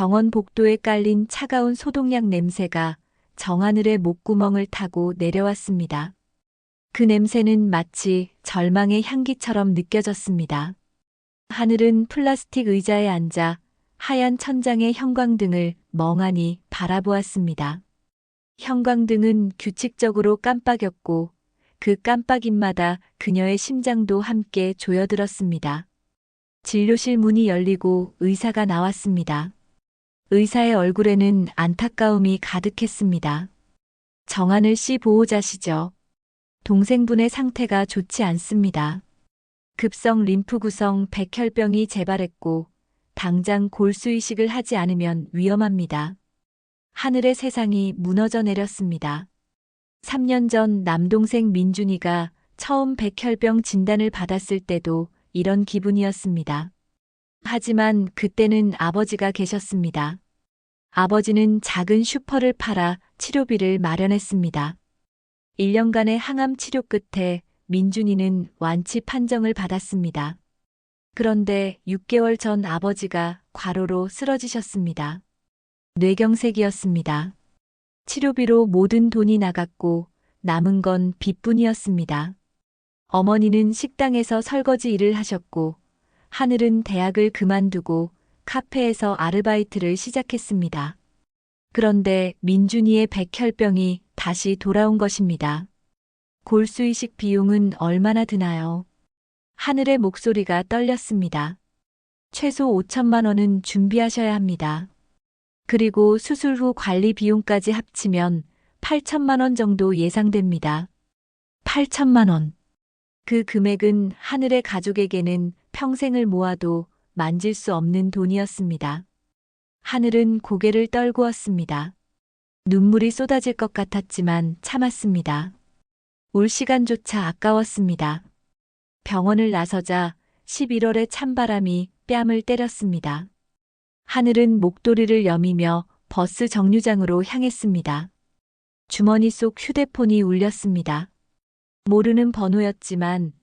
병원 복도에 깔린 차가운 소독약 냄새가 정하늘의 목구멍을 타고 내려왔습니다. 그 냄새는 마치 절망의 향기처럼 느껴졌습니다. 하늘은 플라스틱 의자에 앉아 하얀 천장의 형광등을 멍하니 바라보았습니다. 형광등은 규칙적으로 깜빡였고 그 깜빡임마다 그녀의 심장도 함께 조여들었습니다. 진료실 문이 열리고 의사가 나왔습니다. 의사의 얼굴에는 안타까움이 가득했습니다. 정하늘 씨 보호자시죠? 동생분의 상태가 좋지 않습니다. 급성 림프 구성 백혈병이 재발했고 당장 골수 이식을 하지 않으면 위험합니다. 하늘의 세상이 무너져 내렸습니다. 3년 전 남동생 민준이가 처음 백혈병 진단을 받았을 때도 이런 기분이었습니다. 하지만 그때는 아버지가 계셨습니다. 아버지는 작은 슈퍼를 팔아 치료비를 마련했습니다. 1년간의 항암 치료 끝에 민준이는 완치 판정을 받았습니다. 그런데 6개월 전 아버지가 과로로 쓰러지셨습니다. 뇌경색이었습니다. 치료비로 모든 돈이 나갔고 남은 건 빚뿐이었습니다. 어머니는 식당에서 설거지 일을 하셨고 하늘은 대학을 그만두고 카페에서 아르바이트를 시작했습니다. 그런데 민준이의 백혈병이 다시 돌아온 것입니다. 골수 이식 비용은 얼마나 드나요? 하늘의 목소리가 떨렸습니다. 최소 5천만 원은 준비하셔야 합니다. 그리고 수술 후 관리 비용까지 합치면 8천만 원 정도 예상됩니다. 8천만 원. 그 금액은 하늘의 가족에게는 평생을 모아도 만질 수 없는 돈이었습니다. 하늘은 고개를 떨구었습니다. 눈물이 쏟아질 것 같았지만 참았습니다. 울 시간조차 아까웠습니다. 병원을 나서자 11월의 찬바람이 뺨을 때렸습니다. 하늘은 목도리를 여미며 버스 정류장으로 향했습니다. 주머니 속 휴대폰이 울렸습니다. 모르는 번호였지만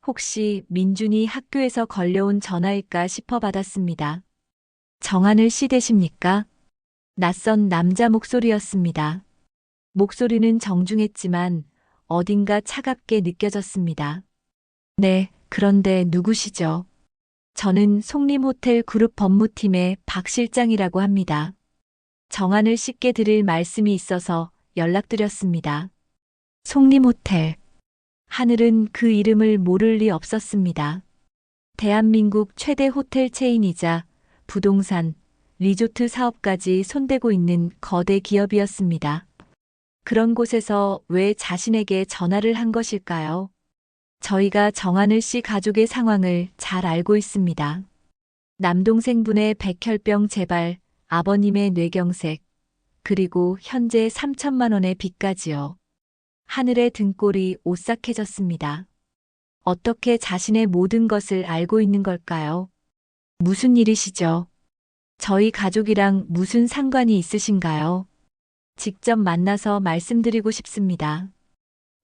혹시 민준이 학교에서 걸려온 전화일까 싶어 받았습니다. 정하늘 씨 되십니까? 낯선 남자 목소리였습니다. 목소리는 정중했지만 어딘가 차갑게 느껴졌습니다. 네, 그런데 누구시죠? 저는 송림호텔 그룹 법무팀의 박 실장이라고 합니다. 정하늘 씨께 드릴 말씀이 있어서 연락드렸습니다. 송림호텔. 하늘은 그 이름을 모를 리 없었습니다. 대한민국 최대 호텔 체인이자 부동산, 리조트 사업까지 손대고 있는 거대 기업이었습니다. 그런 곳에서 왜 자신에게 전화를 한 것일까요? 저희가 정하늘 씨 가족의 상황을 잘 알고 있습니다. 남동생분의 백혈병 재발, 아버님의 뇌경색, 그리고 현재 3천만 원의 빚까지요. 하늘의 등골이 오싹해졌습니다. 어떻게 자신의 모든 것을 알고 있는 걸까요? 무슨 일이시죠? 저희 가족이랑 무슨 상관이 있으신가요? 직접 만나서 말씀드리고 싶습니다.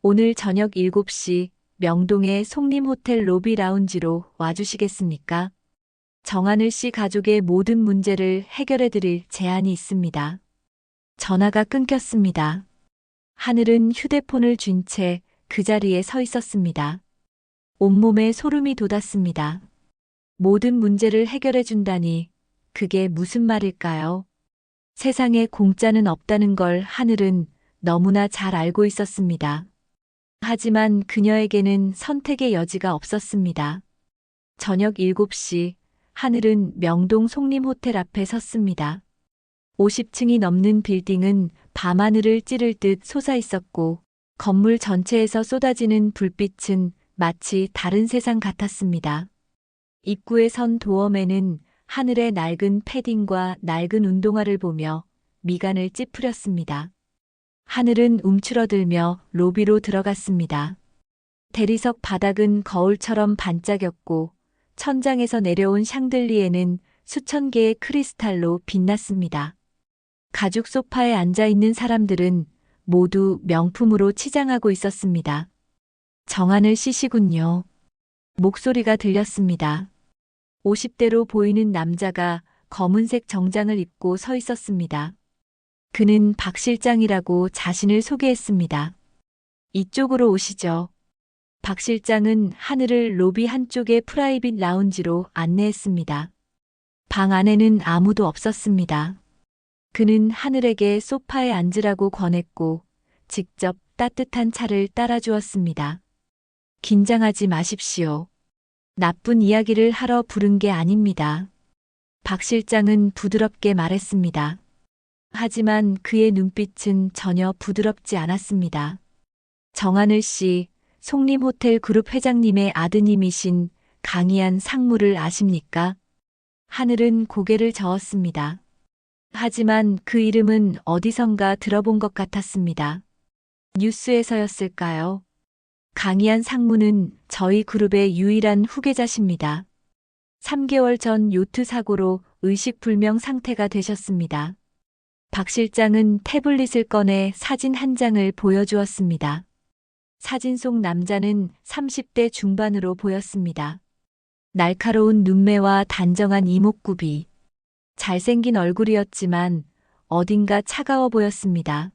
오늘 저녁 7시 명동의 송림호텔 로비 라운지로 와주시겠습니까? 정하늘 씨 가족의 모든 문제를 해결해 드릴 제안이 있습니다. 전화가 끊겼습니다. 하늘은 휴대폰을 쥔 채 그 자리에 서 있었습니다. 온몸에 소름이 돋았습니다. 모든 문제를 해결해 준다니 그게 무슨 말일까요? 세상에 공짜는 없다는 걸 하늘은 너무나 잘 알고 있었습니다. 하지만 그녀에게는 선택의 여지가 없었습니다. 저녁 7시 하늘은 명동 송림호텔 앞에 섰습니다. 50층이 넘는 빌딩은 밤하늘을 찌를 듯 솟아 있었고 건물 전체에서 쏟아지는 불빛은 마치 다른 세상 같았습니다. 입구에 선 도어맨은 하늘의 낡은 패딩과 낡은 운동화를 보며 미간을 찌푸렸습니다. 하늘은 움츠러들며 로비로 들어갔습니다. 대리석 바닥은 거울처럼 반짝였고 천장에서 내려온 샹들리에는 수천 개의 크리스탈로 빛났습니다. 가죽 소파에 앉아 있는 사람들은 모두 명품으로 치장하고 있었습니다. 정하늘 씨시군요. 목소리가 들렸습니다. 50대로 보이는 남자가 검은색 정장을 입고 서 있었습니다. 그는 박 실장이라고 자신을 소개했습니다. 이쪽으로 오시죠. 박 실장은 하늘을 로비 한쪽의 프라이빗 라운지로 안내했습니다. 방 안에는 아무도 없었습니다. 그는 하늘에게 소파에 앉으라고 권했고 직접 따뜻한 차를 따라주었습니다. 긴장하지 마십시오. 나쁜 이야기를 하러 부른 게 아닙니다. 박 실장은 부드럽게 말했습니다. 하지만 그의 눈빛은 전혀 부드럽지 않았습니다. 정하늘 씨, 송림호텔 그룹 회장님의 아드님이신 강희안 상무를 아십니까? 하늘은 고개를 저었습니다. 하지만 그 이름은 어디선가 들어본 것 같았습니다. 뉴스에서였을까요? 강희안 상무는 저희 그룹의 유일한 후계자십니다. 3개월 전 요트 사고로 의식불명 상태가 되셨습니다. 박 실장은 태블릿을 꺼내 사진 한 장을 보여주었습니다. 사진 속 남자는 30대 중반으로 보였습니다. 날카로운 눈매와 단정한 이목구비. 잘생긴 얼굴이었지만 어딘가 차가워 보였습니다.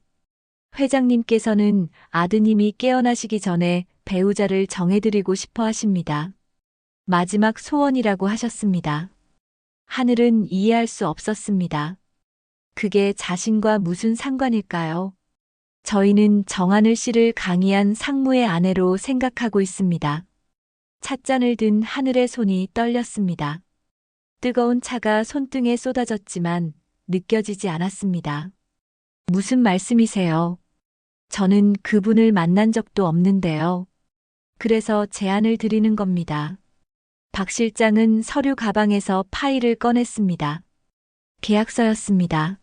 회장님께서는 아드님이 깨어나시기 전에 배우자를 정해드리고 싶어 하십니다. 마지막 소원이라고 하셨습니다. 하늘은 이해할 수 없었습니다. 그게 자신과 무슨 상관일까요? 저희는 정하늘 씨를 강희안 상무의 아내로 생각하고 있습니다. 찻잔을 든 하늘의 손이 떨렸습니다. 뜨거운 차가 손등에 쏟아졌지만 느껴지지 않았습니다. 무슨 말씀이세요? 저는 그분을 만난 적도 없는데요. 그래서 제안을 드리는 겁니다. 박 실장은 서류 가방에서 파일을 꺼냈습니다. 계약서였습니다.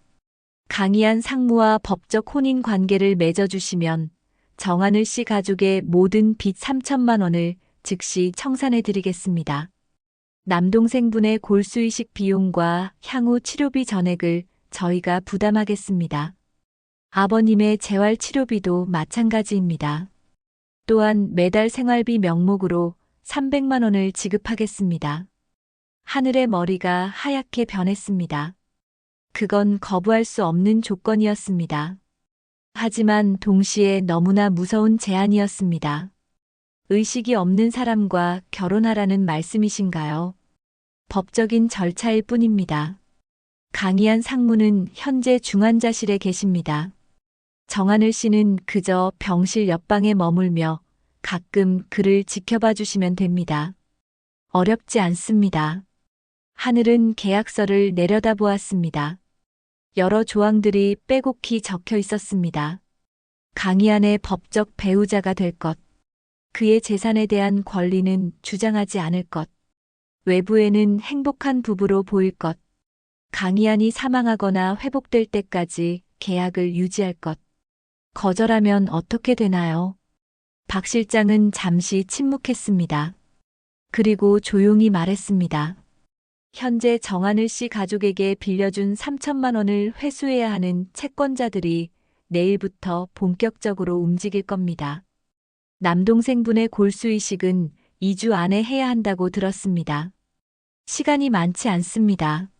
강희안 상무와 법적 혼인 관계를 맺어주시면 정하늘 씨 가족의 모든 빚 3천만 원을 즉시 청산해 드리겠습니다. 남동생분의 골수이식 비용과 향후 치료비 전액을 저희가 부담하겠습니다. 아버님의 재활 치료비도 마찬가지입니다. 또한 매달 생활비 명목으로 300만 원을 지급하겠습니다. 하늘의 머리가 하얗게 변했습니다. 그건 거부할 수 없는 조건이었습니다. 하지만 동시에 너무나 무서운 제안이었습니다. 의식이 없는 사람과 결혼하라는 말씀이신가요? 법적인 절차일 뿐입니다. 강희안 상무는 현재 중환자실에 계십니다. 정하늘 씨는 그저 병실 옆방에 머물며 가끔 그를 지켜봐 주시면 됩니다. 어렵지 않습니다. 하늘은 계약서를 내려다보았습니다. 여러 조항들이 빼곡히 적혀 있었습니다. 강희안의 법적 배우자가 될 것, 그의 재산에 대한 권리는 주장하지 않을 것, 외부에는 행복한 부부로 보일 것, 강희안이 사망하거나 회복될 때까지 계약을 유지할 것. 거절하면 어떻게 되나요? 박 실장은 잠시 침묵했습니다. 그리고 조용히 말했습니다. 현재 정하늘 씨 가족에게 빌려준 3천만 원을 회수해야 하는 채권자들이 내일부터 본격적으로 움직일 겁니다. 남동생분의 골수이식은 2주 안에 해야 한다고 들었습니다. 시간이 많지 않습니다.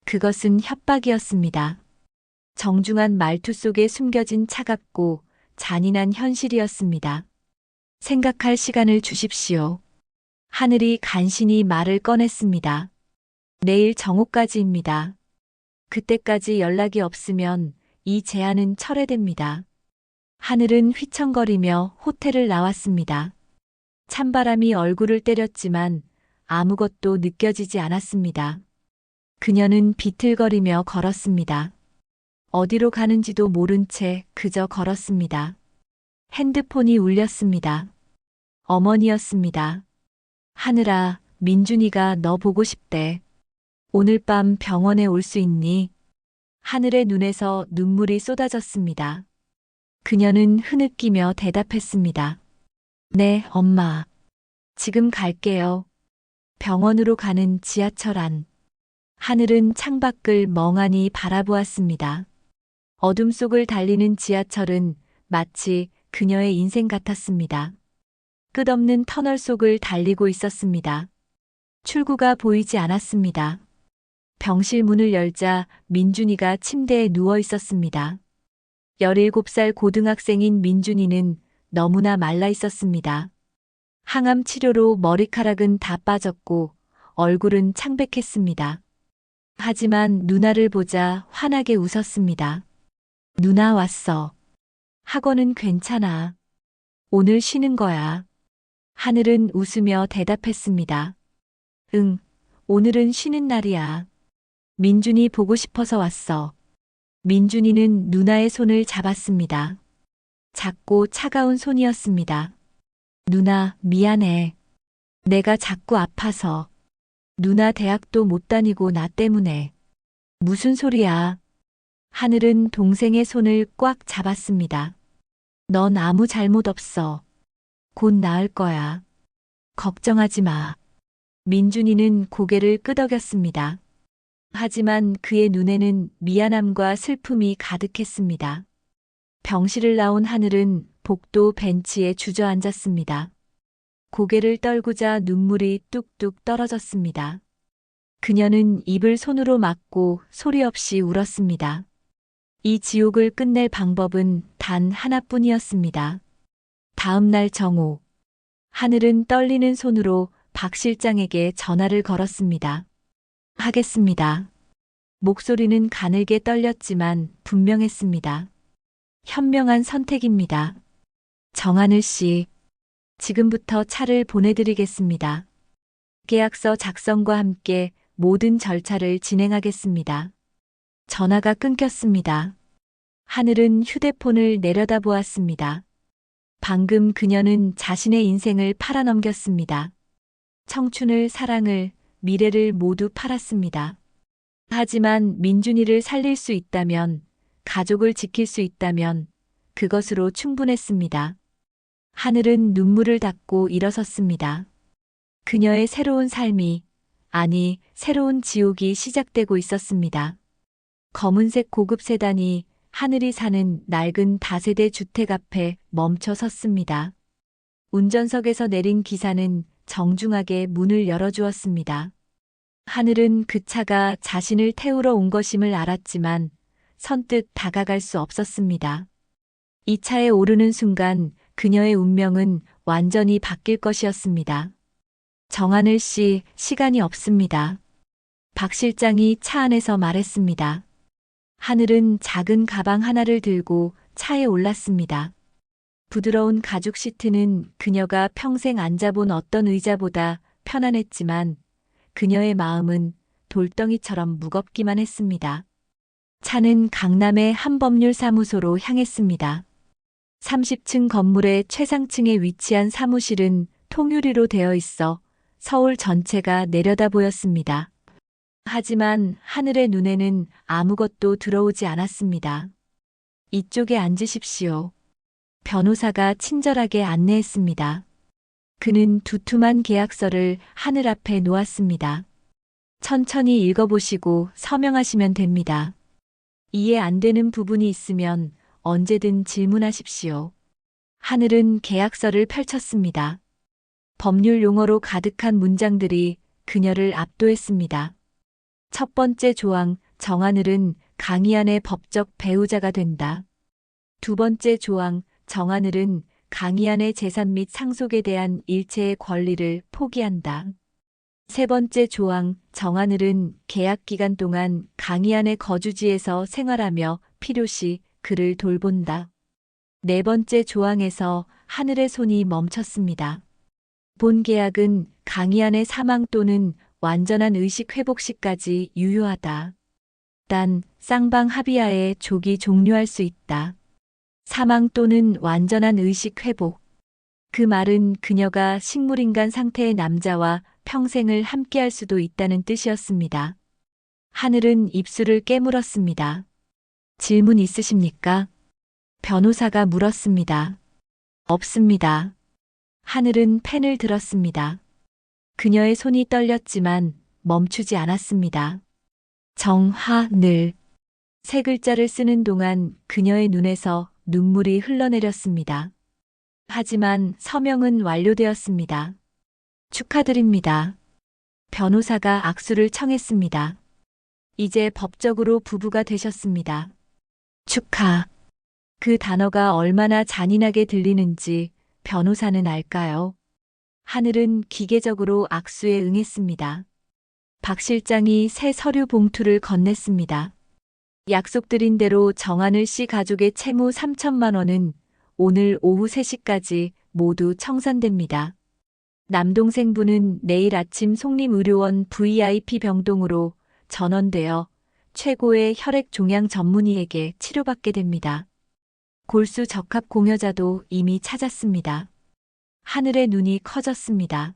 그것은 협박이었습니다. 정중한 말투 속에 숨겨진 차갑고 잔인한 현실이었습니다. 생각할 시간을 주십시오. 하늘이 간신히 말을 꺼냈습니다. 내일 정오까지입니다. 그때까지 연락이 없으면 이 제안은 철회됩니다. 하늘은 휘청거리며 호텔을 나왔습니다. 찬바람이 얼굴을 때렸지만 아무것도 느껴지지 않았습니다. 그녀는 비틀거리며 걸었습니다. 어디로 가는지도 모른 채 그저 걸었습니다. 핸드폰이 울렸습니다. 어머니였습니다. 하늘아, 민준이가 너 보고 싶대. 오늘 밤 병원에 올 수 있니? 하늘의 눈에서 눈물이 쏟아졌습니다. 그녀는 흐느끼며 대답했습니다. 네, 엄마. 지금 갈게요. 병원으로 가는 지하철 안. 하늘은 창밖을 멍하니 바라보았습니다. 어둠 속을 달리는 지하철은 마치 그녀의 인생 같았습니다. 끝없는 터널 속을 달리고 있었습니다. 출구가 보이지 않았습니다. 병실 문을 열자 민준이가 침대에 누워 있었습니다. 17살 고등학생인 민준이는 너무나 말라 있었습니다. 항암 치료로 머리카락은 다 빠졌고 얼굴은 창백했습니다. 하지만 누나를 보자 환하게 웃었습니다. 누나 왔어. 학원은 괜찮아. 오늘 쉬는 거야. 하늘은 웃으며 대답했습니다. 응, 오늘은 쉬는 날이야. 민준이 보고 싶어서 왔어. 민준이는 누나의 손을 잡았습니다. 작고 차가운 손이었습니다. 누나, 미안해. 내가 자꾸 아파서. 누나 대학도 못 다니고 나 때문에. 무슨 소리야. 하늘은 동생의 손을 꽉 잡았습니다. 넌 아무 잘못 없어. 곧 나을 거야. 걱정하지 마. 민준이는 고개를 끄덕였습니다. 하지만 그의 눈에는 미안함과 슬픔이 가득했습니다. 병실을 나온 하늘은 복도 벤치에 주저앉았습니다. 고개를 떨구자 눈물이 뚝뚝 떨어졌습니다. 그녀는 입을 손으로 막고 소리 없이 울었습니다. 이 지옥을 끝낼 방법은 단 하나뿐이었습니다. 다음 날 정오. 하늘은 떨리는 손으로 박 실장에게 전화를 걸었습니다. 하겠습니다. 목소리는 가늘게 떨렸지만 분명했습니다. 현명한 선택입니다. 정하늘 씨, 지금부터 차를 보내드리겠습니다. 계약서 작성과 함께 모든 절차를 진행하겠습니다. 전화가 끊겼습니다. 하늘은 휴대폰을 내려다보았습니다. 방금 그녀는 자신의 인생을 팔아넘겼습니다. 청춘을, 사랑을, 미래를 모두 팔았습니다. 하지만 민준이를 살릴 수 있다면, 가족을 지킬 수 있다면 그것으로 충분했습니다. 하늘은 눈물을 닦고 일어섰습니다. 그녀의 새로운 삶이, 아니, 새로운 지옥이 시작되고 있었습니다. 검은색 고급 세단이 하늘이 사는 낡은 다세대 주택 앞에 멈춰 섰습니다. 운전석에서 내린 기사는 정중하게 문을 열어주었습니다. 하늘은 그 차가 자신을 태우러 온 것임을 알았지만 선뜻 다가갈 수 없었습니다. 이 차에 오르는 순간 그녀의 운명은 완전히 바뀔 것이었습니다. 정하늘 씨, 시간이 없습니다. 박 실장이 차 안에서 말했습니다. 하늘은 작은 가방 하나를 들고 차에 올랐습니다. 부드러운 가죽 시트는 그녀가 평생 앉아본 어떤 의자보다 편안했지만 그녀의 마음은 돌덩이처럼 무겁기만 했습니다. 차는 강남의 한 법률사무소로 향했습니다. 30층 건물의 최상층에 위치한 사무실은 통유리로 되어 있어 서울 전체가 내려다 보였습니다. 하지만 하늘의 눈에는 아무것도 들어오지 않았습니다. 이쪽에 앉으십시오. 변호사가 친절하게 안내했습니다. 그는 두툼한 계약서를 하늘 앞에 놓았습니다. 천천히 읽어보시고 서명하시면 됩니다. 이해 안 되는 부분이 있으면 언제든 질문하십시오. 하늘은 계약서를 펼쳤습니다. 법률 용어로 가득한 문장들이 그녀를 압도했습니다. 첫 번째 조항, 정하늘은 강희안의 법적 배우자가 된다. 두 번째 조항, 정하늘은 강희안의 재산 및 상속에 대한 일체의 권리를 포기한다. 세 번째 조항, 정하늘은 계약 기간 동안 강희안의 거주지에서 생활하며 필요시 그를 돌본다. 네 번째 조항에서 하늘의 손이 멈췄습니다. 본 계약은 강희안의 사망 또는 완전한 의식 회복 시까지 유효하다. 단, 쌍방 합의하에 족이 종료할 수 있다. 사망 또는 완전한 의식 회복. 그 말은 그녀가 식물인간 상태의 남자와 평생을 함께할 수도 있다는 뜻이었습니다. 하늘은 입술을 깨물었습니다. 질문 있으십니까? 변호사가 물었습니다. 없습니다. 하늘은 펜을 들었습니다. 그녀의 손이 떨렸지만 멈추지 않았습니다. 정하늘. 세 글자를 쓰는 동안 그녀의 눈에서 눈물이 흘러내렸습니다. 하지만 서명은 완료되었습니다. 축하드립니다. 변호사가 악수를 청했습니다. 이제 법적으로 부부가 되셨습니다. 축하. 그 단어가 얼마나 잔인하게 들리는지 변호사는 알까요? 하늘은 기계적으로 악수에 응했습니다. 박 실장이 새 서류 봉투를 건넸습니다. 약속드린 대로 정하늘 씨 가족의 채무 3천만 원은 오늘 오후 3시까지 모두 청산됩니다. 남동생분은 내일 아침 송림의료원 VIP 병동으로 전원되어 최고의 혈액 종양 전문의에게 치료받게 됩니다. 골수 적합 공여자도 이미 찾았습니다. 하늘의 눈이 커졌습니다.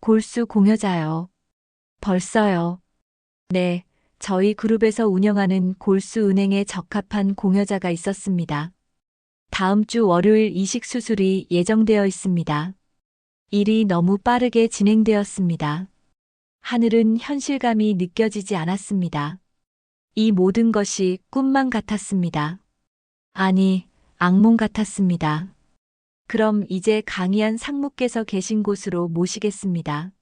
골수 공여자요. 벌써요. 네, 저희 그룹에서 운영하는 골수은행에 적합한 공여자가 있었습니다. 다음 주 월요일 이식 수술이 예정되어 있습니다. 일이 너무 빠르게 진행되었습니다. 하늘은 현실감이 느껴지지 않았습니다. 이 모든 것이 꿈만 같았습니다. 아니, 악몽 같았습니다. 그럼 이제 강희안 상무께서 계신 곳으로 모시겠습니다.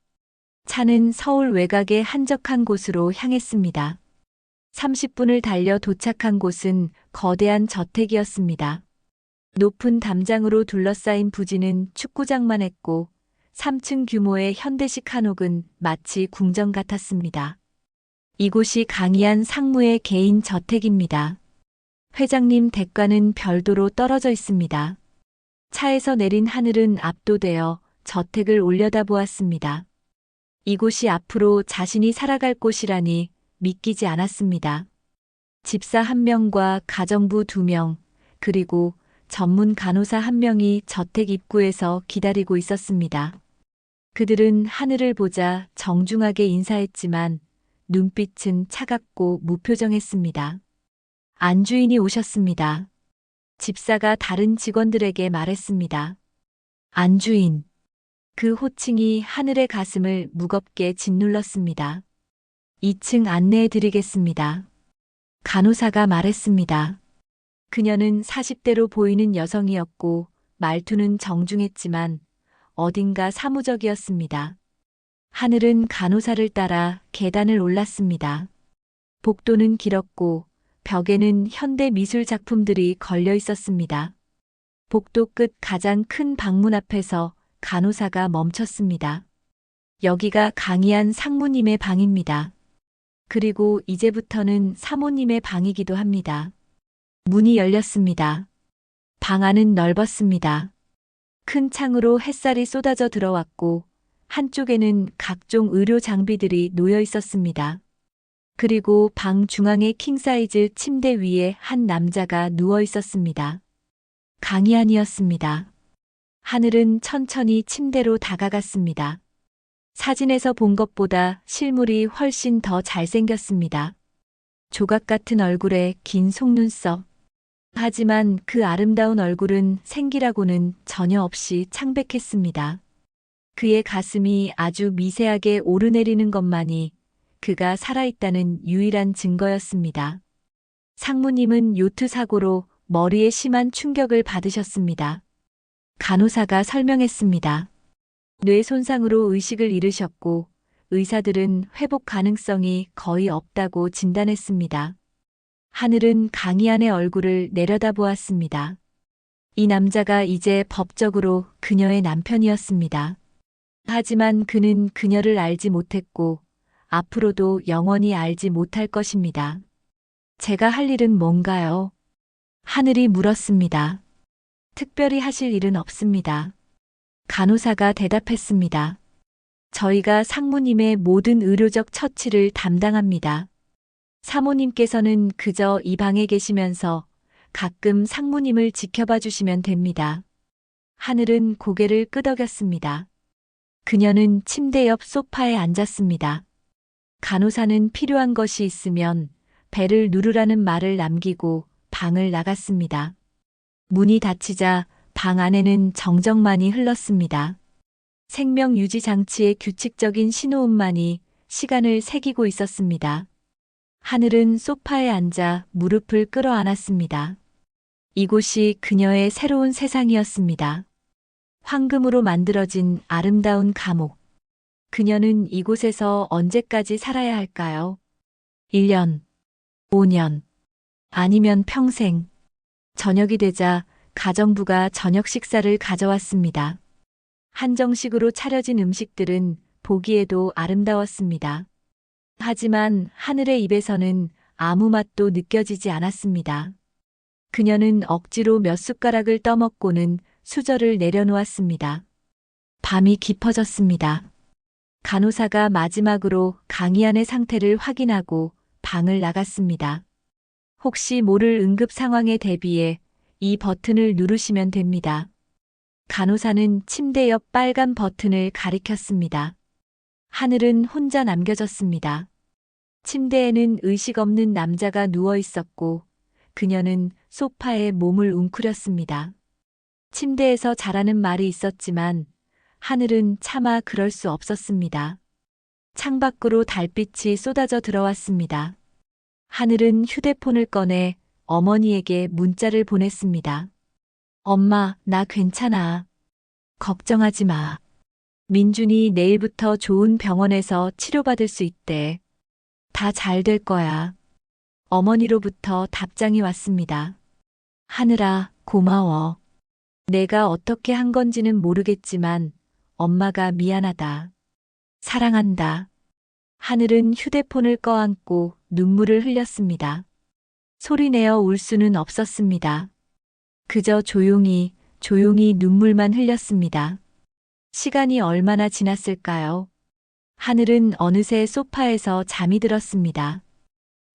차는 서울 외곽의 한적한 곳으로 향했습니다. 30분을 달려 도착한 곳은 거대한 저택이었습니다. 높은 담장으로 둘러싸인 부지는 축구장만 했고 3층 규모의 현대식 한옥은 마치 궁전 같았습니다. 이곳이 강희안 상무의 개인 저택입니다. 회장님 댁과는 별도로 떨어져 있습니다. 차에서 내린 하늘은 압도되어 저택을 올려다보았습니다. 이곳이 앞으로 자신이 살아갈 곳이라니 믿기지 않았습니다. 집사 1명과 가정부 2명, 그리고 전문 간호사 1명이 저택 입구에서 기다리고 있었습니다. 그들은 하늘을 보자 정중하게 인사했지만 눈빛은 차갑고 무표정했습니다. 안주인이 오셨습니다. 집사가 다른 직원들에게 말했습니다. 안주인. 그 호칭이 하늘의 가슴을 무겁게 짓눌렀습니다. 2층 안내해 드리겠습니다. 간호사가 말했습니다. 그녀는 40대로 보이는 여성이었고 말투는 정중했지만 어딘가 사무적이었습니다. 하늘은 간호사를 따라 계단을 올랐습니다. 복도는 길었고 벽에는 현대 미술 작품들이 걸려 있었습니다. 복도 끝 가장 큰 방문 앞에서 간호사가 멈췄습니다. 여기가 강희안 상무님의 방입니다. 그리고 이제부터는 사모님의 방이기도 합니다. 문이 열렸습니다. 방 안은 넓었습니다. 큰 창으로 햇살이 쏟아져 들어왔고 한쪽에는 각종 의료 장비들이 놓여 있었습니다. 그리고 방 중앙의 킹사이즈 침대 위에 한 남자가 누워 있었습니다. 강희안이었습니다. 하늘은 천천히 침대로 다가갔습니다. 사진에서 본 것보다 실물이 훨씬 더 잘생겼습니다. 조각 같은 얼굴에 긴 속눈썹. 하지만 그 아름다운 얼굴은 생기라고는 전혀 없이 창백했습니다. 그의 가슴이 아주 미세하게 오르내리는 것만이 그가 살아있다는 유일한 증거였습니다. 상무님은 요트 사고로 머리에 심한 충격을 받으셨습니다. 간호사가 설명했습니다. 뇌 손상으로 의식을 잃으셨고 의사들은 회복 가능성이 거의 없다고 진단했습니다. 하늘은 강희안의 얼굴을 내려다보았습니다. 이 남자가 이제 법적으로 그녀의 남편이었습니다. 하지만 그는 그녀를 알지 못했고 앞으로도 영원히 알지 못할 것입니다. 제가 할 일은 뭔가요? 하늘이 물었습니다. 특별히 하실 일은 없습니다. 간호사가 대답했습니다. 저희가 상무님의 모든 의료적 처치를 담당합니다. 사모님께서는 그저 이 방에 계시면서 가끔 상무님을 지켜봐 주시면 됩니다. 하늘은 고개를 끄덕였습니다. 그녀는 침대 옆 소파에 앉았습니다. 간호사는 필요한 것이 있으면 벨을 누르라는 말을 남기고 방을 나갔습니다. 문이 닫히자 방 안에는 정적만이 흘렀습니다. 생명 유지 장치의 규칙적인 신호음만이 시간을 새기고 있었습니다. 하늘은 소파에 앉아 무릎을 끌어안았습니다. 이곳이 그녀의 새로운 세상이었습니다. 황금으로 만들어진 아름다운 감옥. 그녀는 이곳에서 언제까지 살아야 할까요? 1년, 5년, 아니면 평생. 저녁이 되자 가정부가 저녁 식사를 가져왔습니다. 한정식으로 차려진 음식들은 보기에도 아름다웠습니다. 하지만 하늘의 입에서는 아무 맛도 느껴지지 않았습니다. 그녀는 억지로 몇 숟가락을 떠먹고는 수저를 내려놓았습니다. 밤이 깊어졌습니다. 간호사가 마지막으로 강희안의 상태를 확인하고 방을 나갔습니다. 혹시 모를 응급 상황에 대비해 이 버튼을 누르시면 됩니다. 간호사는 침대 옆 빨간 버튼을 가리켰습니다. 하늘은 혼자 남겨졌습니다. 침대에는 의식 없는 남자가 누워 있었고 그녀는 소파에 몸을 웅크렸습니다. 침대에서 자라는 말이 있었지만 하늘은 차마 그럴 수 없었습니다. 창밖으로 달빛이 쏟아져 들어왔습니다. 하늘은 휴대폰을 꺼내 어머니에게 문자를 보냈습니다. 엄마, 나 괜찮아. 걱정하지 마. 민준이 내일부터 좋은 병원에서 치료받을 수 있대. 다 잘 될 거야. 어머니로부터 답장이 왔습니다. 하늘아, 고마워. 내가 어떻게 한 건지는 모르겠지만 엄마가 미안하다. 사랑한다. 하늘은 휴대폰을 꺼안고 눈물을 흘렸습니다. 소리내어 울 수는 없었습니다. 그저 조용히 눈물만 흘렸습니다. 시간이 얼마나 지났을까요? 하늘은 어느새 소파에서 잠이 들었습니다.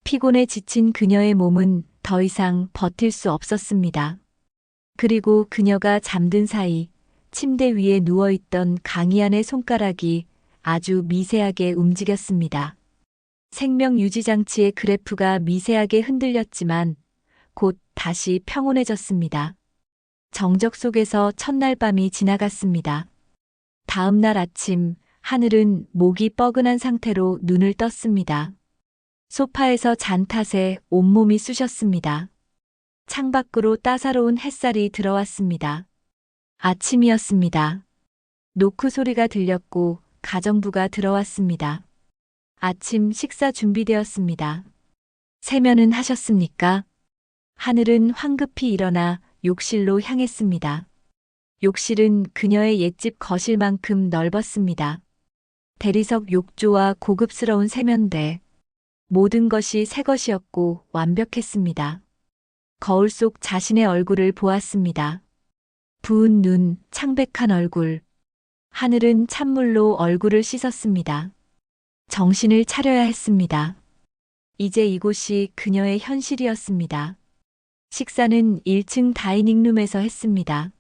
피곤에 지친 그녀의 몸은 더 이상 버틸 수 없었습니다. 그리고 그녀가 잠든 사이 침대 위에 누워있던 강희안의 손가락이 아주 미세하게 움직였습니다. 생명 유지 장치의 그래프가 미세하게 흔들렸지만 곧 다시 평온해졌습니다. 정적 속에서 첫날 밤이 지나갔습니다. 다음 날 아침 하늘은 목이 뻐근한 상태로 눈을 떴습니다. 소파에서 잔 탓에 온몸이 쑤셨습니다. 창밖으로 따사로운 햇살이 들어왔습니다. 아침이었습니다. 노크 소리가 들렸고 가정부가 들어왔습니다. 아침 식사 준비되었습니다. 세면은 하셨습니까? 하늘은 황급히 일어나 욕실로 향했습니다. 욕실은 그녀의 옛집 거실만큼 넓었습니다. 대리석 욕조와 고급스러운 세면대, 모든 것이 새 것이었고 완벽했습니다. 거울 속 자신의 얼굴을 보았습니다. 부은 눈, 창백한 얼굴. 하늘은 찬물로 얼굴을 씻었습니다. 정신을 차려야 했습니다. 이제 이곳이 그녀의 현실이었습니다. 식사는 1층 다이닝룸에서 했습니다.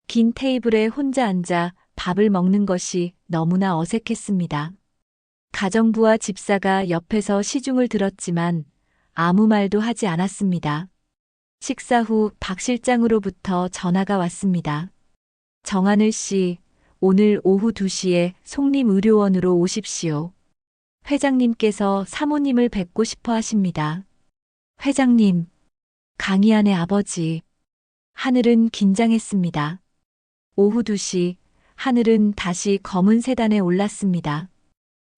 긴 테이블에 혼자 앉아 밥을 먹는 것이 너무나 어색했습니다. 가정부와 집사가 옆에서 시중을 들었지만 아무 말도 하지 않았습니다. 식사 후 박 실장으로부터 전화가 왔습니다. 정하늘 씨, 오늘 오후 2시에 송림의료원으로 오십시오. 회장님께서 사모님을 뵙고 싶어 하십니다. 회장님, 강희안의 아버지. 하늘은 긴장했습니다. 오후 2시, 하늘은 다시 검은 세단에 올랐습니다.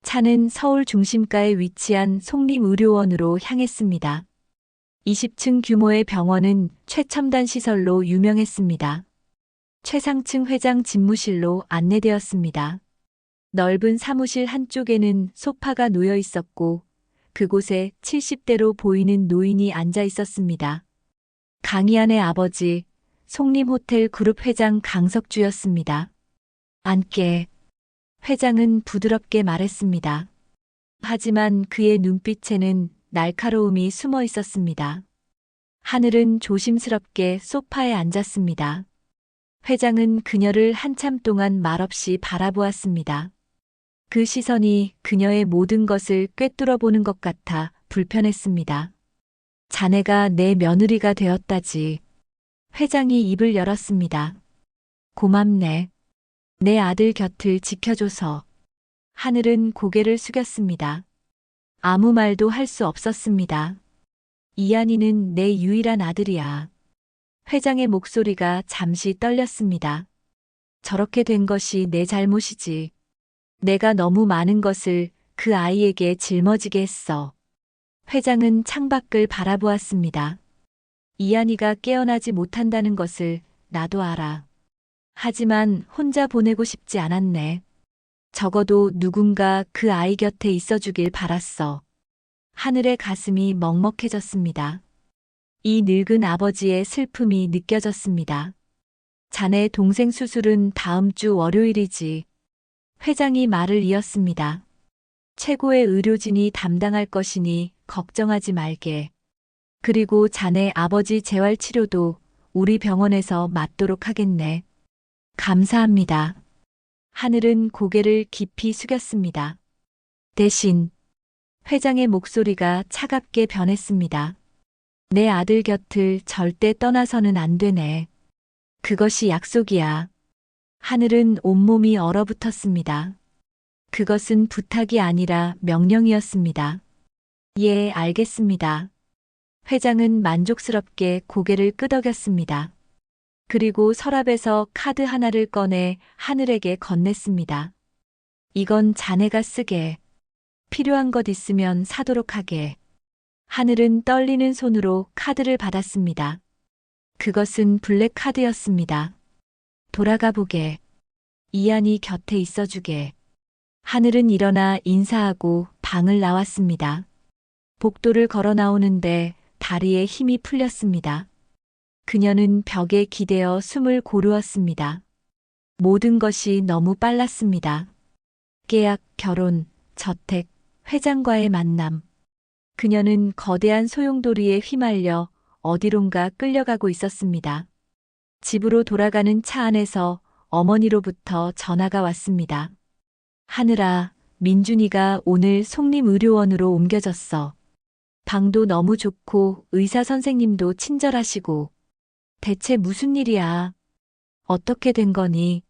차는 서울 중심가에 위치한 송림의료원으로 향했습니다. 20층 규모의 병원은 최첨단 시설로 유명했습니다. 최상층 회장 집무실로 안내되었습니다. 넓은 사무실 한쪽에는 소파가 놓여 있었고 그곳에 70대로 보이는 노인이 앉아 있었습니다. 강희안의 아버지, 송림호텔 그룹 회장 강석주였습니다. 앉게. 회장은 부드럽게 말했습니다. 하지만 그의 눈빛에는 날카로움이 숨어 있었습니다. 하늘은 조심스럽게 소파에 앉았습니다. 회장은 그녀를 한참 동안 말없이 바라보았습니다. 그 시선이 그녀의 모든 것을 꿰뚫어 보는 것 같아 불편했습니다. 자네가 내 며느리가 되었다지. 회장이 입을 열었습니다. 고맙네. 내 아들 곁을 지켜줘서. 하늘은 고개를 숙였습니다. 아무 말도 할 수 없었습니다. 이한이는 내 유일한 아들이야. 회장의 목소리가 잠시 떨렸습니다. 저렇게 된 것이 내 잘못이지. 내가 너무 많은 것을 그 아이에게 짊어지게 했어. 회장은 창밖을 바라보았습니다. 이한이가 깨어나지 못한다는 것을 나도 알아. 하지만 혼자 보내고 싶지 않았네. 적어도 누군가 그 아이 곁에 있어주길 바랐어. 하늘의 가슴이 먹먹해졌습니다. 이 늙은 아버지의 슬픔이 느껴졌습니다. 자네 동생 수술은 다음 주 월요일이지. 회장이 말을 이었습니다. 최고의 의료진이 담당할 것이니 걱정하지 말게. 그리고 자네 아버지 재활치료도 우리 병원에서 맡도록 하겠네. 감사합니다. 하늘은 고개를 깊이 숙였습니다. 대신 회장의 목소리가 차갑게 변했습니다. 내 아들 곁을 절대 떠나서는 안 되네. 그것이 약속이야. 하늘은 온몸이 얼어붙었습니다. 그것은 부탁이 아니라 명령이었습니다. 예, 알겠습니다. 회장은 만족스럽게 고개를 끄덕였습니다. 그리고 서랍에서 카드 하나를 꺼내 하늘에게 건넸습니다. 이건 자네가 쓰게. 필요한 것 있으면 사도록 하게. 하늘은 떨리는 손으로 카드를 받았습니다. 그것은 블랙카드였습니다. 돌아가 보게. 이한이 곁에 있어주게. 하늘은 일어나 인사하고 방을 나왔습니다. 복도를 걸어 나오는데 다리에 힘이 풀렸습니다. 그녀는 벽에 기대어 숨을 고르었습니다. 모든 것이 너무 빨랐습니다. 계약, 결혼, 저택, 회장과의 만남. 그녀는 거대한 소용돌이에 휘말려 어디론가 끌려가고 있었습니다. 집으로 돌아가는 차 안에서 어머니로부터 전화가 왔습니다. 하늘아, 민준이가 오늘 속림의료원으로 옮겨졌어. 방도 너무 좋고 의사 선생님도 친절하시고. 대체 무슨 일이야? 어떻게 된 거니?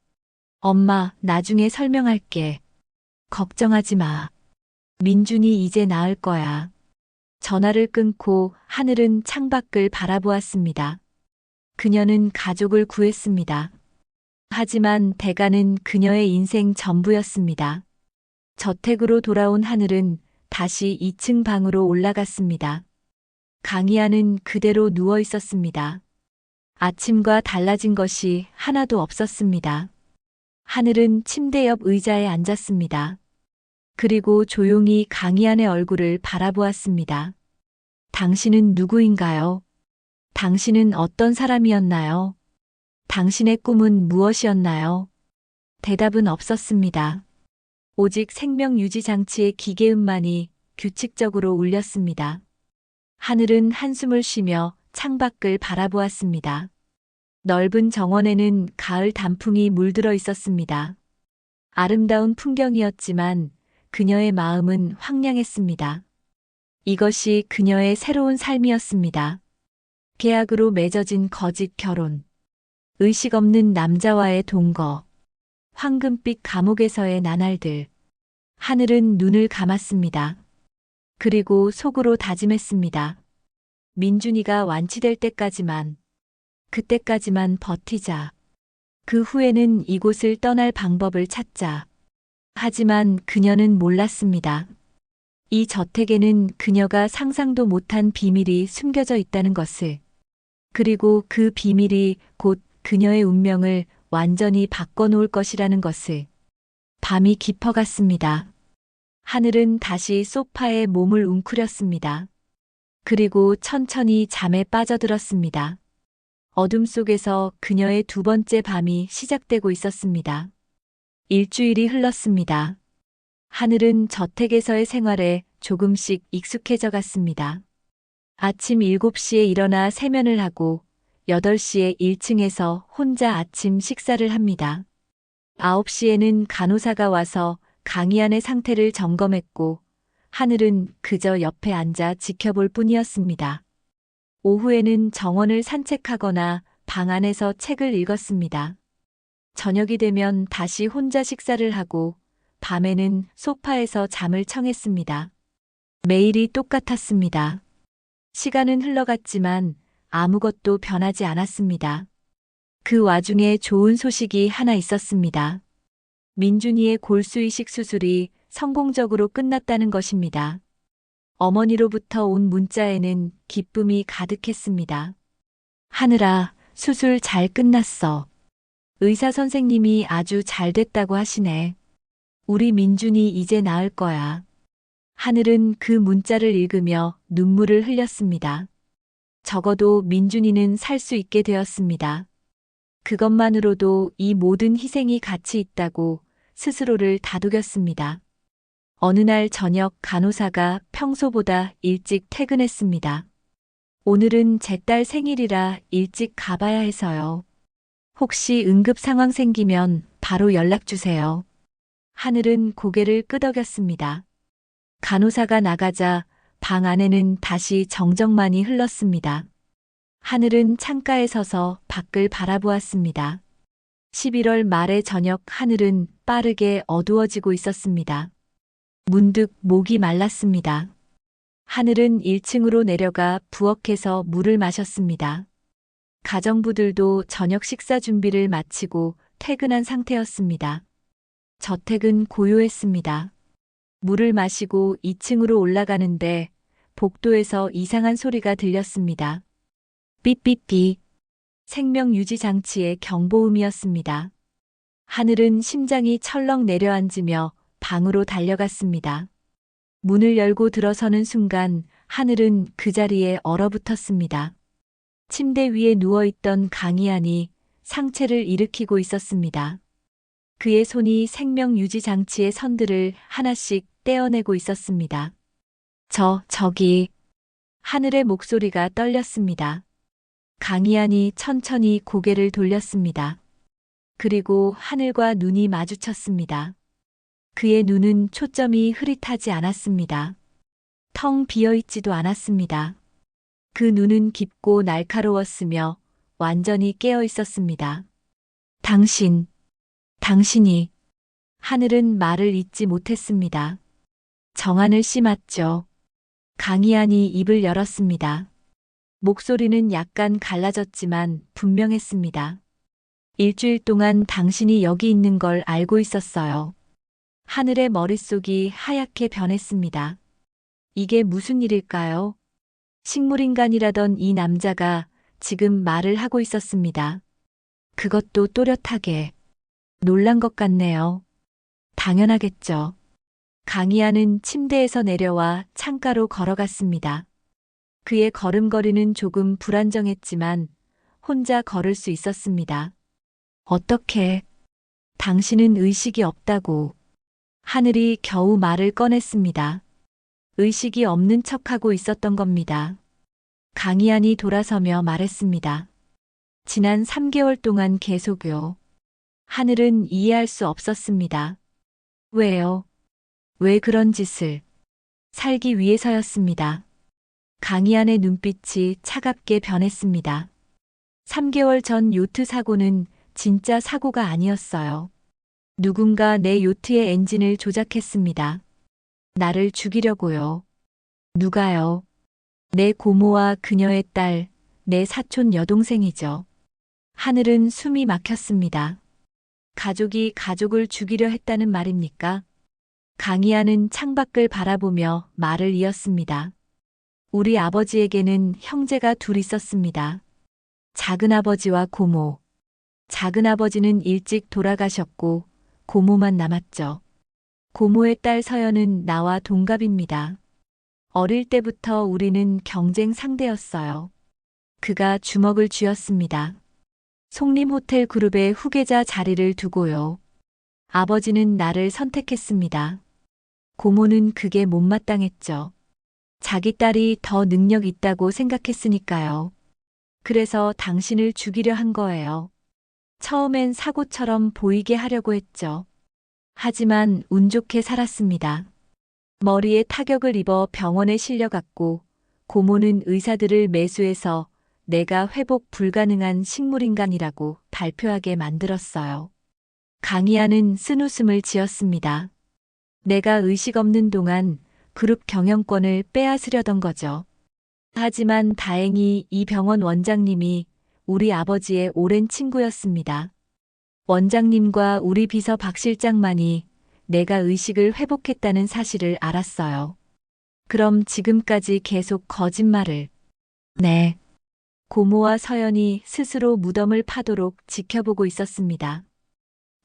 엄마, 나중에 설명할게. 걱정하지 마. 민준이 이제 나을 거야. 전화를 끊고 하늘은 창밖을 바라보았습니다. 그녀는 가족을 구했습니다. 하지만 대가는 그녀의 인생 전부였습니다. 저택으로 돌아온 하늘은 다시 2층 방으로 올라갔습니다. 강희아는 그대로 누워 있었습니다. 아침과 달라진 것이 하나도 없었습니다. 하늘은 침대 옆 의자에 앉았습니다. 그리고 조용히 강희안의 얼굴을 바라보았습니다. 당신은 누구인가요? 당신은 어떤 사람이었나요? 당신의 꿈은 무엇이었나요? 대답은 없었습니다. 오직 생명 유지 장치의 기계음만이 규칙적으로 울렸습니다. 하늘은 한숨을 쉬며 창밖을 바라보았습니다. 넓은 정원에는 가을 단풍이 물들어 있었습니다. 아름다운 풍경이었지만 그녀의 마음은 황량했습니다. 이것이 그녀의 새로운 삶이었습니다. 계약으로 맺어진 거짓 결혼, 의식 없는 남자와의 동거, 황금빛 감옥에서의 나날들. 하늘은 눈을 감았습니다. 그리고 속으로 다짐했습니다. 민준이가 완치될 때까지만, 그때까지만 버티자. 그 후에는 이곳을 떠날 방법을 찾자. 하지만 그녀는 몰랐습니다. 이 저택에는 그녀가 상상도 못한 비밀이 숨겨져 있다는 것을. 그리고 그 비밀이 곧 그녀의 운명을 완전히 바꿔놓을 것이라는 것을. 밤이 깊어갔습니다. 하늘은 다시 소파에 몸을 웅크렸습니다. 그리고 천천히 잠에 빠져들었습니다. 어둠 속에서 그녀의 두 번째 밤이 시작되고 있었습니다. 일주일이 흘렀습니다. 하늘은 저택에서의 생활에 조금씩 익숙해져 갔습니다. 아침 7시에 일어나 세면을 하고 8시에 1층에서 혼자 아침 식사를 합니다. 9시에는 간호사가 와서 강희안의 상태를 점검했고 하늘은 그저 옆에 앉아 지켜볼 뿐이었습니다. 오후에는 정원을 산책하거나 방 안에서 책을 읽었습니다. 저녁이 되면 다시 혼자 식사를 하고 밤에는 소파에서 잠을 청했습니다. 매일이 똑같았습니다. 시간은 흘러갔지만 아무것도 변하지 않았습니다. 그 와중에 좋은 소식이 하나 있었습니다. 민준이의 골수 이식 수술이 성공적으로 끝났다는 것입니다. 어머니로부터 온 문자에는 기쁨이 가득했습니다. 하늘아, 수술 잘 끝났어. 의사 선생님이 아주 잘 됐다고 하시네. 우리 민준이 이제 나을 거야. 하늘은 그 문자를 읽으며 눈물을 흘렸습니다. 적어도 민준이는 살 수 있게 되었습니다. 그것만으로도 이 모든 희생이 가치 있다고 스스로를 다독였습니다. 어느 날 저녁 간호사가 평소보다 일찍 퇴근했습니다. 오늘은 제 딸 생일이라 일찍 가봐야 해서요. 혹시 응급 상황 생기면 바로 연락 주세요. 하늘은 고개를 끄덕였습니다. 간호사가 나가자 방 안에는 다시 정적만이 흘렀습니다. 하늘은 창가에 서서 밖을 바라보았습니다. 11월 말의 저녁 하늘은 빠르게 어두워지고 있었습니다. 문득 목이 말랐습니다. 하늘은 1층으로 내려가 부엌에서 물을 마셨습니다. 가정부들도 저녁 식사 준비를 마치고 퇴근한 상태였습니다. 저택은 고요했습니다. 물을 마시고 2층으로 올라가는데 복도에서 이상한 소리가 들렸습니다. 삐삐삐. 생명유지 장치의 경보음이었습니다. 하늘은 심장이 철렁 내려앉으며 방으로 달려갔습니다. 문을 열고 들어서는 순간 하늘은 그 자리에 얼어붙었습니다. 침대 위에 누워있던 강희안이 상체를 일으키고 있었습니다. 그의 손이 생명유지 장치의 선들을 하나씩 떼어내고 있었습니다. 저기. 하늘의 목소리가 떨렸습니다. 강희안이 천천히 고개를 돌렸습니다. 그리고 하늘과 눈이 마주쳤습니다. 그의 눈은 초점이 흐릿하지 않았습니다. 텅 비어있지도 않았습니다. 그 눈은 깊고 날카로웠으며 완전히 깨어 있었습니다. 당신이. 하늘은 말을 잇지 못했습니다. 정한을 씨 맞죠? 강희안이 입을 열었습니다. 목소리는 약간 갈라졌지만 분명했습니다. 일주일 동안 당신이 여기 있는 걸 알고 있었어요. 하늘의 머릿속이 하얗게 변했습니다. 이게 무슨 일일까요? 식물인간이라던 이 남자가 지금 말을 하고 있었습니다. 그것도 또렷하게. 놀란 것 같네요. 당연하겠죠. 강희안은 침대에서 내려와 창가로 걸어갔습니다. 그의 걸음걸이는 조금 불안정했지만 혼자 걸을 수 있었습니다. 어떻게? 당신은 의식이 없다고. 하늘이 겨우 말을 꺼냈습니다. 의식이 없는 척하고 있었던 겁니다. 강희안이 돌아서며 말했습니다. 지난 3개월 동안 계속요. 하늘은 이해할 수 없었습니다. 왜요? 왜 그런 짓을? 살기 위해서였습니다. 강희안의 눈빛이 차갑게 변했습니다. 3개월 전 요트 사고는 진짜 사고가 아니었어요. 누군가 내 요트의 엔진을 조작했습니다. 나를 죽이려고요. 누가요? 내 고모와 그녀의 딸, 내 사촌 여동생이죠. 하늘은 숨이 막혔습니다. 가족이 가족을 죽이려 했다는 말입니까? 강희안은 창밖을 바라보며 말을 이었습니다. 우리 아버지에게는 형제가 둘 있었습니다. 작은아버지와 고모. 작은아버지는 일찍 돌아가셨고 고모만 남았죠. 고모의 딸 서연은 나와 동갑입니다. 어릴 때부터 우리는 경쟁 상대였어요. 그가 주먹을 쥐었습니다. 송림호텔 그룹의 후계자 자리를 두고요. 아버지는 나를 선택했습니다. 고모는 그게 못마땅했죠. 자기 딸이 더 능력 있다고 생각했으니까요. 그래서 당신을 죽이려 한 거예요. 처음엔 사고처럼 보이게 하려고 했죠. 하지만 운 좋게 살았습니다. 머리에 타격을 입어 병원에 실려갔고 고모는 의사들을 매수해서 내가 회복 불가능한 식물인간이라고 발표하게 만들었어요. 강희안은 쓴웃음을 지었습니다. 내가 의식 없는 동안 그룹 경영권을 빼앗으려던 거죠. 하지만 다행히 이 병원 원장님이 우리 아버지의 오랜 친구였습니다. 원장님과 우리 비서 박 실장만이 내가 의식을 회복했다는 사실을 알았어요. 그럼 지금까지 계속 거짓말을. 네. 고모와 서연이 스스로 무덤을 파도록 지켜보고 있었습니다.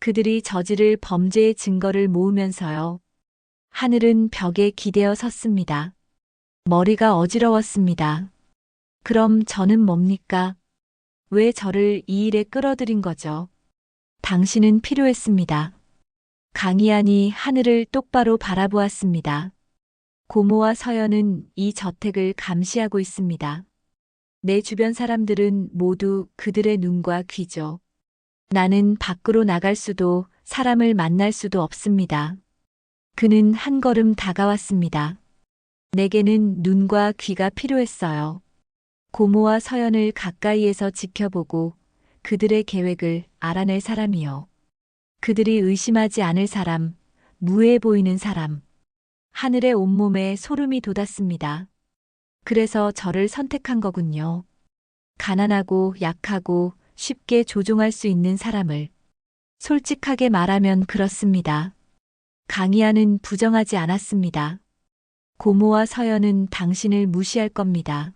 그들이 저지를 범죄의 증거를 모으면서요. 하늘은 벽에 기대어 섰습니다. 머리가 어지러웠습니다. 그럼 저는 뭡니까? 왜 저를 이 일에 끌어들인 거죠? 당신은 필요했습니다. 강희안이 하늘을 똑바로 바라보았습니다. 고모와 서연은 이 저택을 감시하고 있습니다. 내 주변 사람들은 모두 그들의 눈과 귀죠. 나는 밖으로 나갈 수도 사람을 만날 수도 없습니다. 그는 한 걸음 다가왔습니다. 내게는 눈과 귀가 필요했어요. 고모와 서연을 가까이에서 지켜보고 그들의 계획을 알아낼 사람이요. 그들이 의심하지 않을 사람, 무해해 보이는 사람. 하늘의 온몸에 소름이 돋았습니다. 그래서 저를 선택한 거군요. 가난하고 약하고 쉽게 조종할 수 있는 사람을. 솔직하게 말하면 그렇습니다. 강희안은 부정하지 않았습니다. 고모와 서연은 당신을 무시할 겁니다.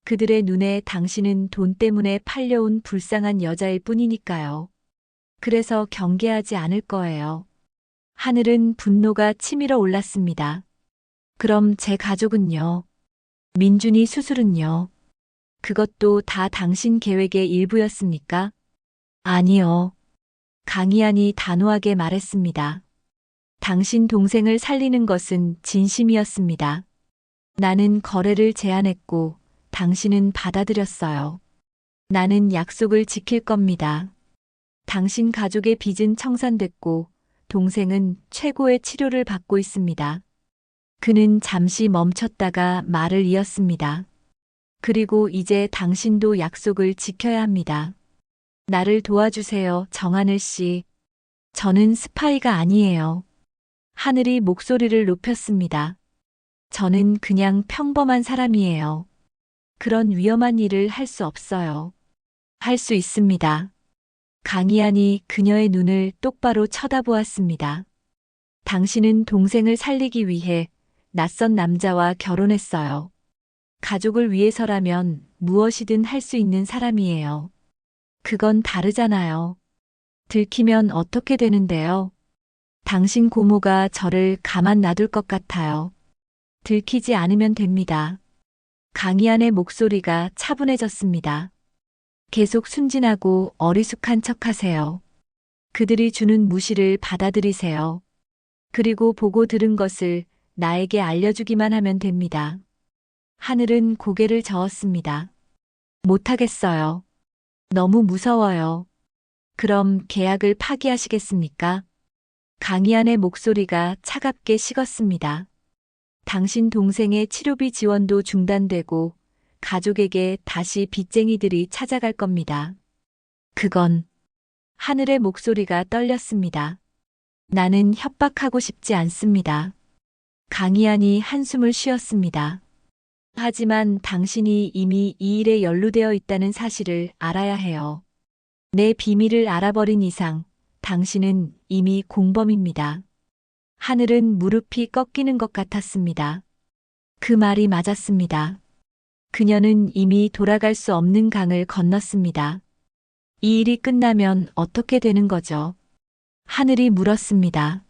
그들의 눈에 당신은 돈 때문에 팔려온 불쌍한 여자일 뿐이니까요. 그래서 경계하지 않을 거예요. 하늘은 분노가 치밀어 올랐습니다. 그럼 제 가족은요? 민준이 수술은요? 그것도 다 당신 계획의 일부였습니까? 아니요. 강희안이 단호하게 말했습니다. 당신 동생을 살리는 것은 진심이었습니다. 나는 거래를 제안했고 당신은 받아들였어요. 나는 약속을 지킬 겁니다. 당신 가족의 빚은 청산됐고 동생은 최고의 치료를 받고 있습니다. 그는 잠시 멈췄다가 말을 이었습니다. 그리고 이제 당신도 약속을 지켜야 합니다. 나를 도와주세요, 정하늘 씨. 저는 스파이가 아니에요. 하늘이 목소리를 높였습니다. 저는 그냥 평범한 사람이에요. 그런 위험한 일을 할 수 없어요. 할 수 있습니다. 강희안이 그녀의 눈을 똑바로 쳐다보았습니다. 당신은 동생을 살리기 위해 낯선 남자와 결혼했어요. 가족을 위해서라면 무엇이든 할 수 있는 사람이에요. 그건 다르잖아요. 들키면 어떻게 되는데요? 당신 고모가 저를 가만 놔둘 것 같아요. 들키지 않으면 됩니다. 강희안의 목소리가 차분해졌습니다. 계속 순진하고 어리숙한 척하세요. 그들이 주는 무시를 받아들이세요. 그리고 보고 들은 것을 나에게 알려주기만 하면 됩니다. 하늘은 고개를 저었습니다. 못하겠어요. 너무 무서워요. 그럼 계약을 파기하시겠습니까? 강희안의 목소리가 차갑게 식었습니다. 당신 동생의 치료비 지원도 중단되고 가족에게 다시 빚쟁이들이 찾아갈 겁니다. 그건 하늘의 목소리가 떨렸습니다. 나는 협박하고 싶지 않습니다. 강희안이 한숨을 쉬었습니다. 하지만 당신이 이미 이 일에 연루되어 있다는 사실을 알아야 해요. 내 비밀을 알아버린 이상 당신은 이미 공범입니다. 하늘은 무릎이 꺾이는 것 같았습니다. 그 말이 맞았습니다. 그녀는 이미 돌아갈 수 없는 강을 건넜습니다. 이 일이 끝나면 어떻게 되는 거죠? 하늘이 물었습니다.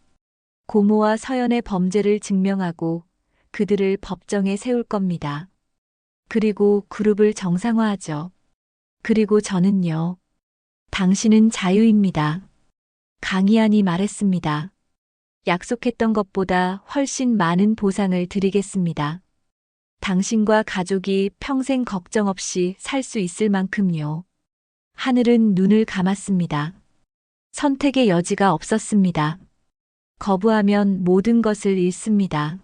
고모와 서연의 범죄를 증명하고 그들을 법정에 세울 겁니다. 그리고 그룹을 정상화하죠. 그리고 저는요. 당신은 자유입니다. 강희안이 말했습니다. 약속했던 것보다 훨씬 많은 보상을 드리겠습니다. 당신과 가족이 평생 걱정 없이 살 수 있을 만큼요. 하늘은 눈을 감았습니다. 선택의 여지가 없었습니다. 거부하면 모든 것을 잃습니다.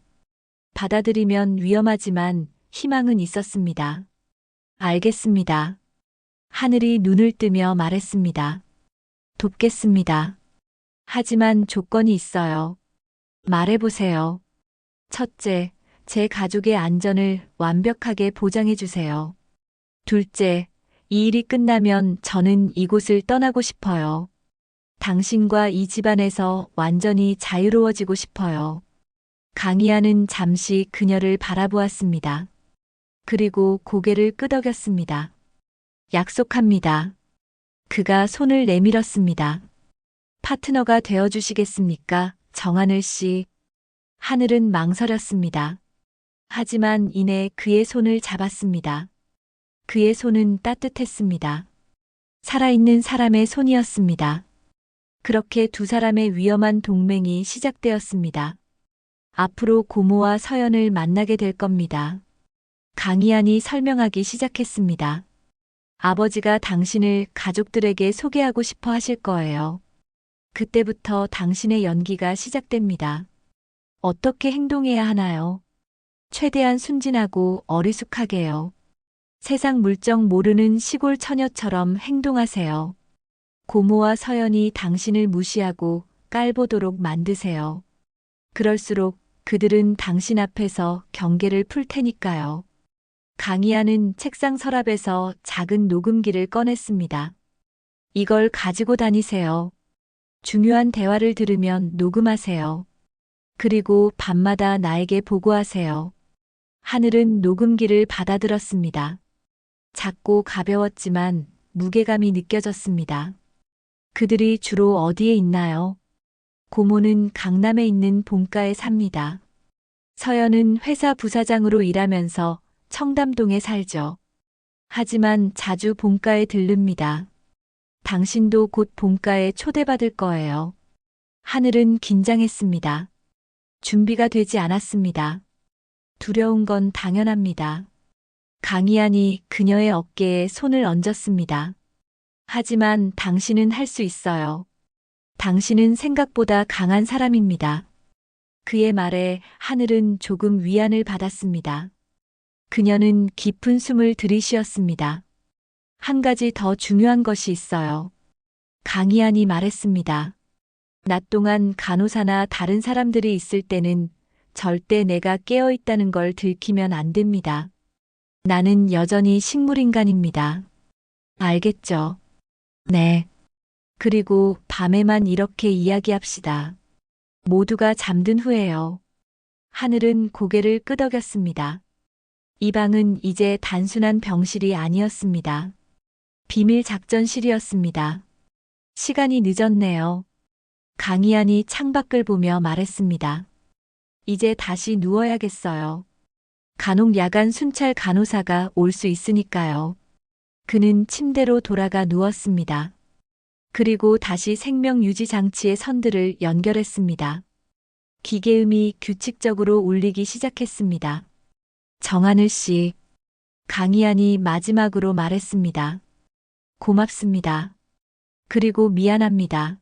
받아들이면 위험하지만 희망은 있었습니다. 알겠습니다. 하늘이 눈을 뜨며 말했습니다. 돕겠습니다. 하지만 조건이 있어요. 말해보세요. 첫째, 제 가족의 안전을 완벽하게 보장해 주세요. 둘째, 이 일이 끝나면 저는 이곳을 떠나고 싶어요. 당신과 이 집안에서 완전히 자유로워지고 싶어요. 강희아는 잠시 그녀를 바라보았습니다. 그리고 고개를 끄덕였습니다. 약속합니다. 그가 손을 내밀었습니다. 파트너가 되어주시겠습니까? 정하늘 씨. 하늘은 망설였습니다. 하지만 이내 그의 손을 잡았습니다. 그의 손은 따뜻했습니다. 살아있는 사람의 손이었습니다. 그렇게 두 사람의 위험한 동맹이 시작되었습니다. 앞으로 고모와 서연을 만나게 될 겁니다. 강희안이 설명하기 시작했습니다. 아버지가 당신을 가족들에게 소개하고 싶어 하실 거예요. 그때부터 당신의 연기가 시작됩니다. 어떻게 행동해야 하나요? 최대한 순진하고 어리숙하게요. 세상 물정 모르는 시골 처녀처럼 행동하세요. 고모와 서연이 당신을 무시하고 깔보도록 만드세요. 그럴수록 그들은 당신 앞에서 경계를 풀 테니까요. 강희아는 책상 서랍에서 작은 녹음기를 꺼냈습니다. 이걸 가지고 다니세요. 중요한 대화를 들으면 녹음하세요. 그리고 밤마다 나에게 보고하세요. 하늘은 녹음기를 받아들었습니다. 작고 가벼웠지만 무게감이 느껴졌습니다. 그들이 주로 어디에 있나요? 고모는 강남에 있는 본가에 삽니다. 서연은 회사 부사장으로 일하면서 청담동에 살죠. 하지만 자주 본가에 들릅니다. 당신도 곧 본가에 초대받을 거예요. 하늘은 긴장했습니다. 준비가 되지 않았습니다. 두려운 건 당연합니다. 강희안이 그녀의 어깨에 손을 얹었습니다. 하지만 당신은 할 수 있어요. 당신은 생각보다 강한 사람입니다. 그의 말에 하늘은 조금 위안을 받았습니다. 그녀는 깊은 숨을 들이쉬었습니다. 한 가지 더 중요한 것이 있어요. 강희안이 말했습니다. 낮 동안 간호사나 다른 사람들이 있을 때는 절대 내가 깨어 있다는 걸 들키면 안 됩니다. 나는 여전히 식물인간입니다. 알겠죠? 네. 그리고 밤에만 이렇게 이야기합시다. 모두가 잠든 후에요. 하늘은 고개를 끄덕였습니다. 이 방은 이제 단순한 병실이 아니었습니다. 비밀 작전실이었습니다. 시간이 늦었네요. 강희안이 창밖을 보며 말했습니다. 이제 다시 누워야겠어요. 간혹 야간 순찰 간호사가 올 수 있으니까요. 그는 침대로 돌아가 누웠습니다. 그리고 다시 생명 유지 장치의 선들을 연결했습니다. 기계음이 규칙적으로 울리기 시작했습니다. 정하늘 씨, 강희안이 마지막으로 말했습니다. 고맙습니다. 그리고 미안합니다.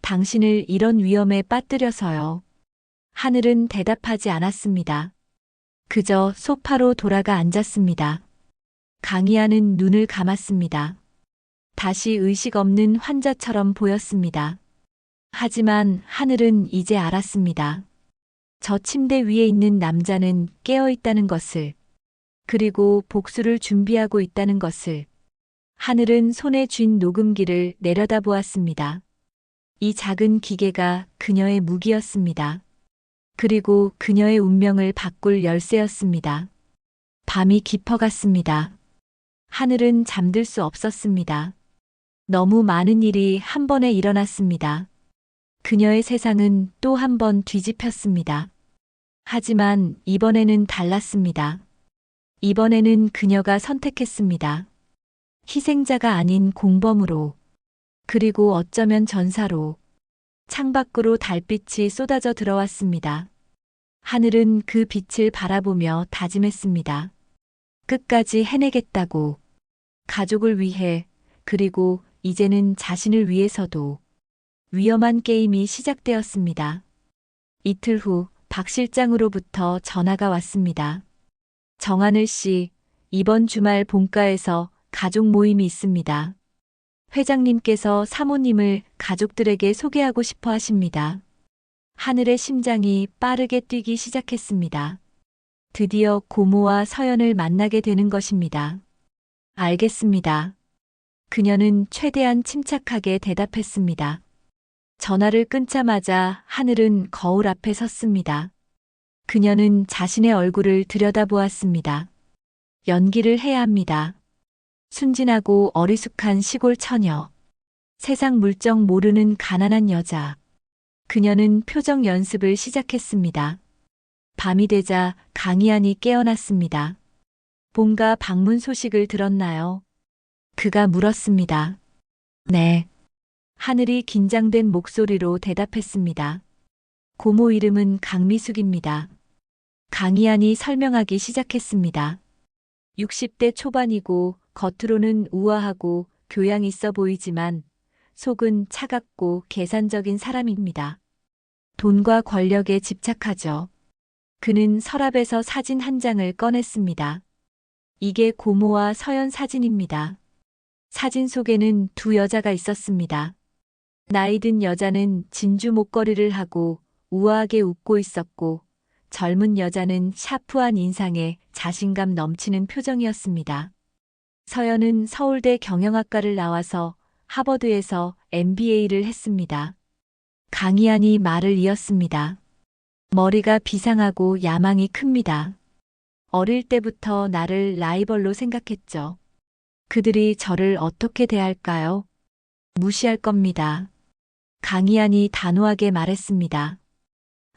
당신을 이런 위험에 빠뜨려서요. 하늘은 대답하지 않았습니다. 그저 소파로 돌아가 앉았습니다. 강희안은 눈을 감았습니다. 다시 의식 없는 환자처럼 보였습니다. 하지만 하늘은 이제 알았습니다. 저 침대 위에 있는 남자는 깨어 있다는 것을, 그리고 복수를 준비하고 있다는 것을. 하늘은 손에 쥔 녹음기를 내려다보았습니다. 이 작은 기계가 그녀의 무기였습니다. 그리고 그녀의 운명을 바꿀 열쇠였습니다. 밤이 깊어갔습니다. 하늘은 잠들 수 없었습니다. 너무 많은 일이 한 번에 일어났습니다. 그녀의 세상은 또 한 번 뒤집혔습니다. 하지만 이번에는 달랐습니다. 이번에는 그녀가 선택했습니다. 희생자가 아닌 공범으로, 그리고 어쩌면 전사로. 창밖으로 달빛이 쏟아져 들어왔습니다. 하늘은 그 빛을 바라보며 다짐했습니다. 끝까지 해내겠다고. 가족을 위해, 그리고 이제는 자신을 위해서도. 위험한 게임이 시작되었습니다. 이틀 후 박 실장으로부터 전화가 왔습니다. 정하늘 씨, 이번 주말 본가에서 가족 모임이 있습니다. 회장님께서 사모님을 가족들에게 소개하고 싶어 하십니다. 하늘의 심장이 빠르게 뛰기 시작했습니다. 드디어 고모와 서연을 만나게 되는 것입니다. 알겠습니다. 그녀는 최대한 침착하게 대답했습니다. 전화를 끊자마자 하늘은 거울 앞에 섰습니다. 그녀는 자신의 얼굴을 들여다보았습니다. 연기를 해야 합니다. 순진하고 어리숙한 시골 처녀. 세상 물정 모르는 가난한 여자. 그녀는 표정 연습을 시작했습니다. 밤이 되자 강희안이 깨어났습니다. 본가 방문 소식을 들었나요? 그가 물었습니다. 네. 하늘이 긴장된 목소리로 대답했습니다. 고모 이름은 강미숙입니다. 강희안이 설명하기 시작했습니다. 60대 초반이고 겉으로는 우아하고 교양 있어 보이지만 속은 차갑고 계산적인 사람입니다. 돈과 권력에 집착하죠. 그는 서랍에서 사진 한 장을 꺼냈습니다. 이게 고모와 서연 사진입니다. 사진 속에는 두 여자가 있었습니다. 나이 든 여자는 진주 목걸이를 하고 우아하게 웃고 있었고 젊은 여자는 샤프한 인상에 자신감 넘치는 표정이었습니다. 서연은 서울대 경영학과를 나와서 하버드에서 MBA를 했습니다. 강희안이 말을 이었습니다. 머리가 비상하고 야망이 큽니다. 어릴 때부터 나를 라이벌로 생각했죠. 그들이 저를 어떻게 대할까요? 무시할 겁니다. 강희안이 단호하게 말했습니다.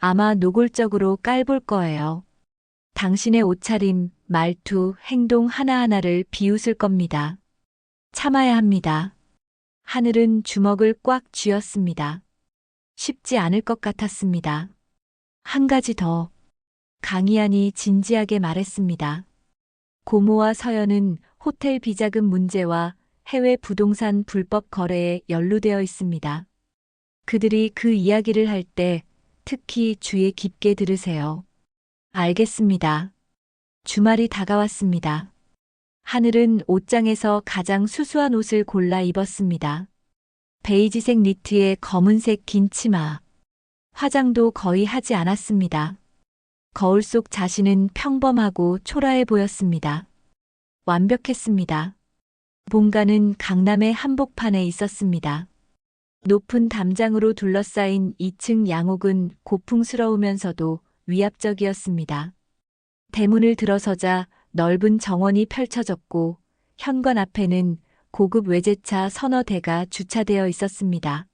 아마 노골적으로 깔볼 거예요. 당신의 옷차림, 말투, 행동 하나하나를 비웃을 겁니다. 참아야 합니다. 하늘은 주먹을 꽉 쥐었습니다. 쉽지 않을 것 같았습니다. 한 가지 더. 강희안이 진지하게 말했습니다. 고모와 서연은 호텔 비자금 문제와 해외 부동산 불법 거래에 연루되어 있습니다. 그들이 그 이야기를 할 때 특히 주의 깊게 들으세요. 알겠습니다. 주말이 다가왔습니다. 하늘은 옷장에서 가장 수수한 옷을 골라 입었습니다. 베이지색 니트에 검은색 긴 치마. 화장도 거의 하지 않았습니다. 거울 속 자신은 평범하고 초라해 보였습니다. 완벽했습니다. 본가는 강남의 한복판에 있었습니다. 높은 담장으로 둘러싸인 2층 양옥은 고풍스러우면서도 위압적이었습니다. 대문을 들어서자 넓은 정원이 펼쳐졌고 현관 앞에는 고급 외제차 서너 대가 주차되어 있었습니다.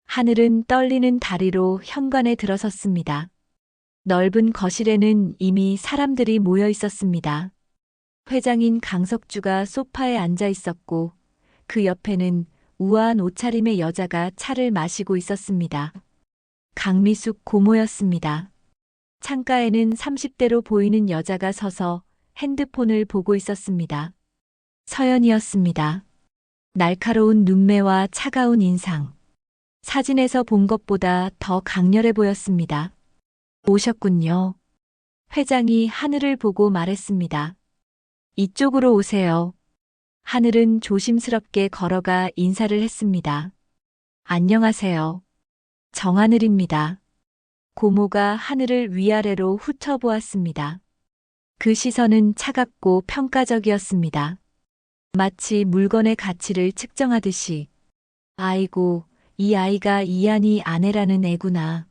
하늘은 떨리는 다리로 현관에 들어섰습니다. 넓은 거실에는 이미 사람들이 모여 있었습니다. 회장인 강석주가 소파에 앉아 있었고 그 옆에는 우아한 옷차림의 여자가 차를 마시고 있었습니다. 강미숙 고모였습니다. 창가에는 30대로 보이는 여자가 서서 핸드폰을 보고 있었습니다. 서연이었습니다. 날카로운 눈매와 차가운 인상. 사진에서 본 것보다 더 강렬해 보였습니다. 오셨군요. 회장이 하늘을 보고 말했습니다. 이쪽으로 오세요. 하늘은 조심스럽게 걸어가 인사를 했습니다. 안녕하세요. 정하늘입니다. 고모가 하늘을 위아래로 훑어보았습니다. 그 시선은 차갑고 평가적이었습니다. 마치 물건의 가치를 측정하듯이. 아이고, 이 아이가 이한이 아내라는 애구나.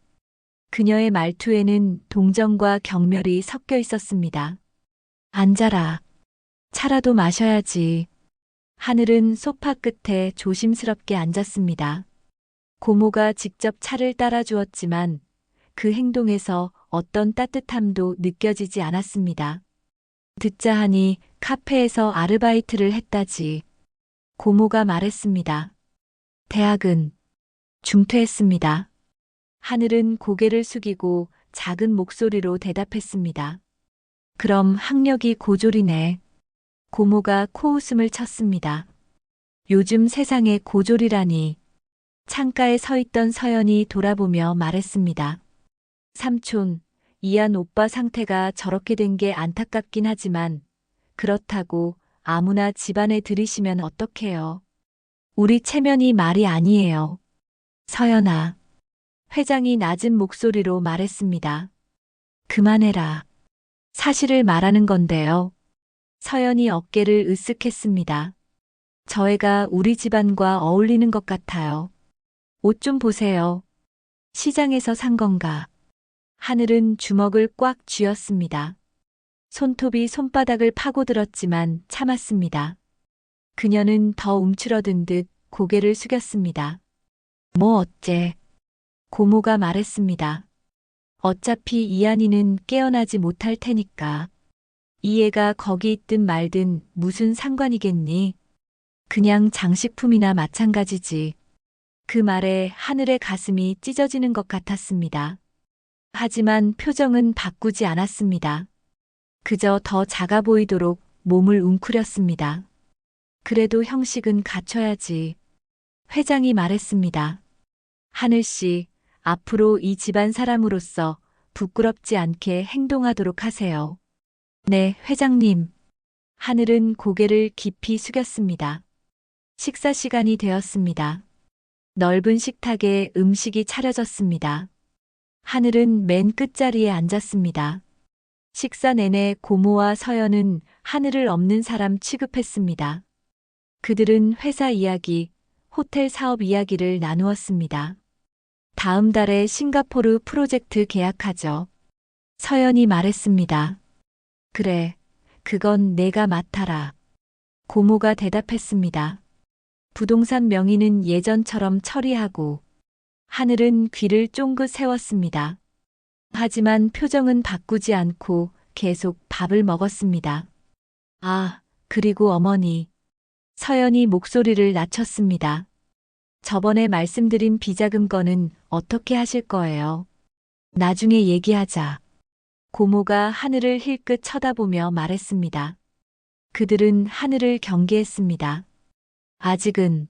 그녀의 말투에는 동정과 경멸이 섞여 있었습니다. 앉아라. 차라도 마셔야지. 하늘은 소파 끝에 조심스럽게 앉았습니다. 고모가 직접 차를 따라주었지만 그 행동에서 어떤 따뜻함도 느껴지지 않았습니다. 듣자 하니 카페에서 아르바이트를 했다지. 고모가 말했습니다. 대학은 중퇴했습니다. 하늘은 고개를 숙이고 작은 목소리로 대답했습니다. 그럼 학력이 고졸이네. 고모가 코웃음을 쳤습니다. 요즘 세상에 고졸이라니. 창가에 서 있던 서연이 돌아보며 말했습니다. 삼촌, 이한 오빠 상태가 저렇게 된 게 안타깝긴 하지만 그렇다고 아무나 집안에 들이시면 어떡해요. 우리 체면이 말이 아니에요. 서연아. 회장이 낮은 목소리로 말했습니다. 그만해라. 사실을 말하는 건데요. 서연이 어깨를 으쓱했습니다. 저 애가 우리 집안과 어울리는 것 같아요. 옷 좀 보세요. 시장에서 산 건가? 하늘은 주먹을 꽉 쥐었습니다. 손톱이 손바닥을 파고들었지만 참았습니다. 그녀는 더 움츠러든 듯 고개를 숙였습니다. 뭐 어째? 고모가 말했습니다. 어차피 이한이는 깨어나지 못할 테니까. 이 애가 거기 있든 말든 무슨 상관이겠니? 그냥 장식품이나 마찬가지지. 그 말에 하늘의 가슴이 찢어지는 것 같았습니다. 하지만 표정은 바꾸지 않았습니다. 그저 더 작아 보이도록 몸을 웅크렸습니다. 그래도 형식은 갖춰야지. 회장이 말했습니다. 하늘씨, 앞으로 이 집안 사람으로서 부끄럽지 않게 행동하도록 하세요. 네, 회장님. 하늘은 고개를 깊이 숙였습니다. 식사 시간이 되었습니다. 넓은 식탁에 음식이 차려졌습니다. 하늘은 맨 끝자리에 앉았습니다. 식사 내내 고모와 서연은 하늘을 없는 사람 취급했습니다. 그들은 회사 이야기, 호텔 사업 이야기를 나누었습니다. 다음 달에 싱가포르 프로젝트 계약하죠. 서연이 말했습니다. 그래, 그건 내가 맡아라. 고모가 대답했습니다. 부동산 명의는 예전처럼 처리하고. 하늘은 귀를 쫑긋 세웠습니다. 하지만 표정은 바꾸지 않고 계속 밥을 먹었습니다. 아, 그리고 어머니. 서연이 목소리를 낮췄습니다. 저번에 말씀드린 비자금 건은 어떻게 하실 거예요? 나중에 얘기하자. 고모가 하늘을 힐끗 쳐다보며 말했습니다. 그들은 하늘을 경계했습니다. 아직은.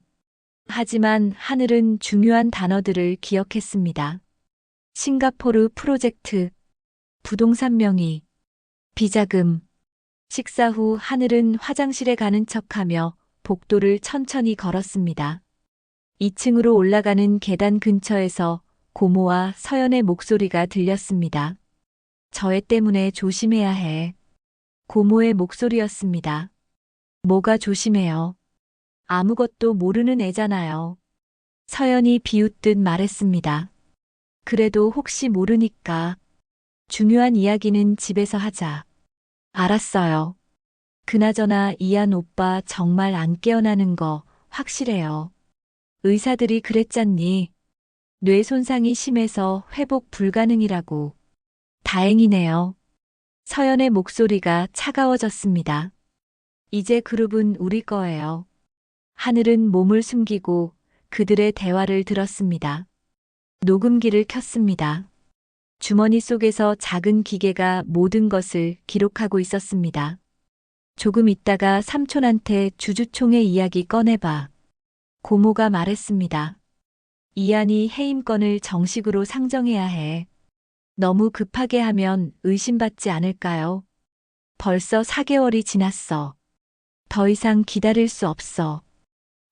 하지만 하늘은 중요한 단어들을 기억했습니다. 싱가포르 프로젝트, 부동산 명의, 비자금. 식사 후 하늘은 화장실에 가는 척하며 복도를 천천히 걸었습니다. 2층으로 올라가는 계단 근처에서 고모와 서연의 목소리가 들렸습니다. 저 애 때문에 조심해야 해. 고모의 목소리였습니다. 뭐가 조심해요? 아무것도 모르는 애잖아요. 서연이 비웃듯 말했습니다. 그래도 혹시 모르니까. 중요한 이야기는 집에서 하자. 알았어요. 그나저나 이한 오빠 정말 안 깨어나는 거 확실해요. 의사들이 그랬잖니. 뇌 손상이 심해서 회복 불가능이라고. 다행이네요. 서연의 목소리가 차가워졌습니다. 이제 그룹은 우리 거예요. 하늘은 몸을 숨기고 그들의 대화를 들었습니다. 녹음기를 켰습니다. 주머니 속에서 작은 기계가 모든 것을 기록하고 있었습니다. 조금 있다가 삼촌한테 주주총회 이야기 꺼내봐. 고모가 말했습니다. 이한이 해임권을 정식으로 상정해야 해. 너무 급하게 하면 의심받지 않을까요? 벌써 4개월이 지났어. 더 이상 기다릴 수 없어.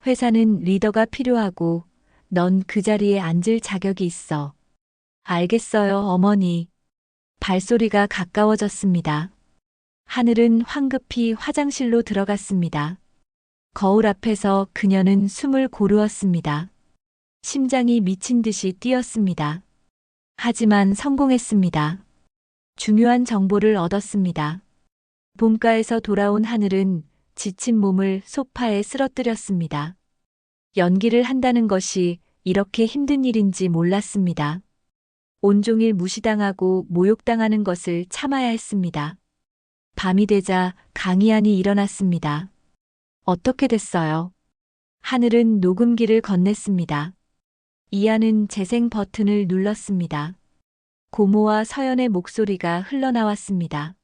회사는 리더가 필요하고 넌 그 자리에 앉을 자격이 있어. 알겠어요, 어머니. 발소리가 가까워졌습니다. 하늘은 황급히 화장실로 들어갔습니다. 거울 앞에서 그녀는 숨을 고르었습니다. 심장이 미친 듯이 뛰었습니다. 하지만 성공했습니다. 중요한 정보를 얻었습니다. 본가에서 돌아온 하늘은 지친 몸을 소파에 쓰러뜨렸습니다. 연기를 한다는 것이 이렇게 힘든 일인지 몰랐습니다. 온종일 무시당하고 모욕당하는 것을 참아야 했습니다. 밤이 되자 강희안이 일어났습니다. 어떻게 됐어요? 하늘은 녹음기를 건넸습니다. 이한은 재생 버튼을 눌렀습니다. 고모와 서연의 목소리가 흘러나왔습니다.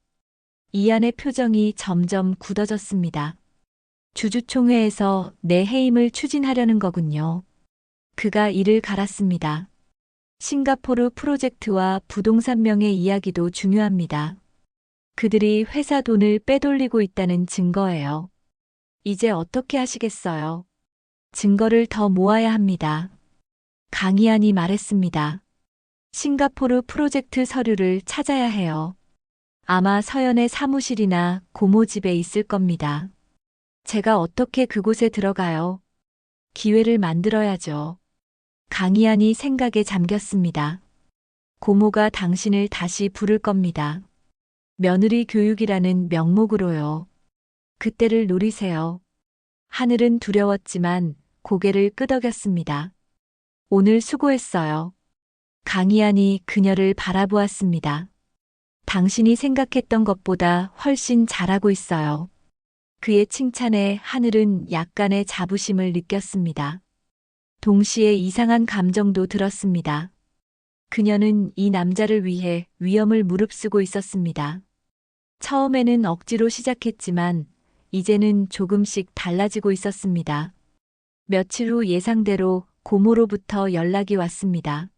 이한의 표정이 점점 굳어졌습니다. 주주총회에서 내 해임을 추진하려는 거군요. 그가 이를 갈았습니다. 싱가포르 프로젝트와 부동산 명의 이야기도 중요합니다. 그들이 회사 돈을 빼돌리고 있다는 증거예요. 이제 어떻게 하시겠어요? 증거를 더 모아야 합니다. 강희안이 말했습니다. 싱가포르 프로젝트 서류를 찾아야 해요. 아마 서연의 사무실이나 고모 집에 있을 겁니다. 제가 어떻게 그곳에 들어가요? 기회를 만들어야죠. 강희안이 생각에 잠겼습니다. 고모가 당신을 다시 부를 겁니다. 며느리 교육이라는 명목으로요. 그때를 노리세요. 하늘은 두려웠지만 고개를 끄덕였습니다. 오늘 수고했어요. 강희안이 그녀를 바라보았습니다. 당신이 생각했던 것보다 훨씬 잘하고 있어요. 그의 칭찬에 하늘은 약간의 자부심을 느꼈습니다. 동시에 이상한 감정도 들었습니다. 그녀는 이 남자를 위해 위험을 무릅쓰고 있었습니다. 처음에는 억지로 시작했지만 이제는 조금씩 달라지고 있었습니다. 며칠 후 예상대로 고모로부터 연락이 왔습니다.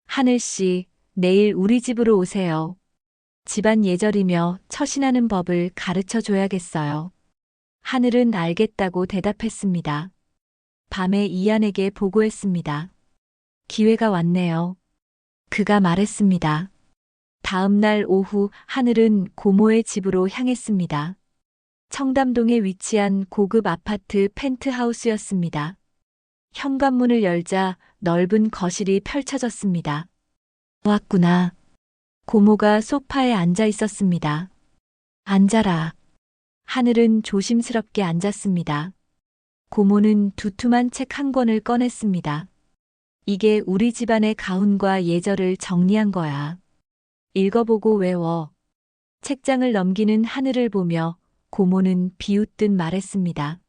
하늘 씨, 내일 우리 집으로 오세요. 집안 예절이며 처신하는 법을 가르쳐 줘야겠어요. 하늘은 알겠다고 대답했습니다. 밤에 이안에게 보고했습니다. 기회가 왔네요. 그가 말했습니다. 다음 날 오후 하늘은 고모의 집으로 향했습니다. 청담동에 위치한 고급 아파트 펜트하우스였습니다. 현관문을 열자 넓은 거실이 펼쳐졌습니다. 왔구나. 고모가 소파에 앉아 있었습니다. 앉아라. 하늘은 조심스럽게 앉았습니다. 고모는 두툼한 책 한 권을 꺼냈습니다. 이게 우리 집안의 가훈과 예절을 정리한 거야. 읽어보고 외워. 책장을 넘기는 하늘을 보며 고모는 비웃듯 말했습니다.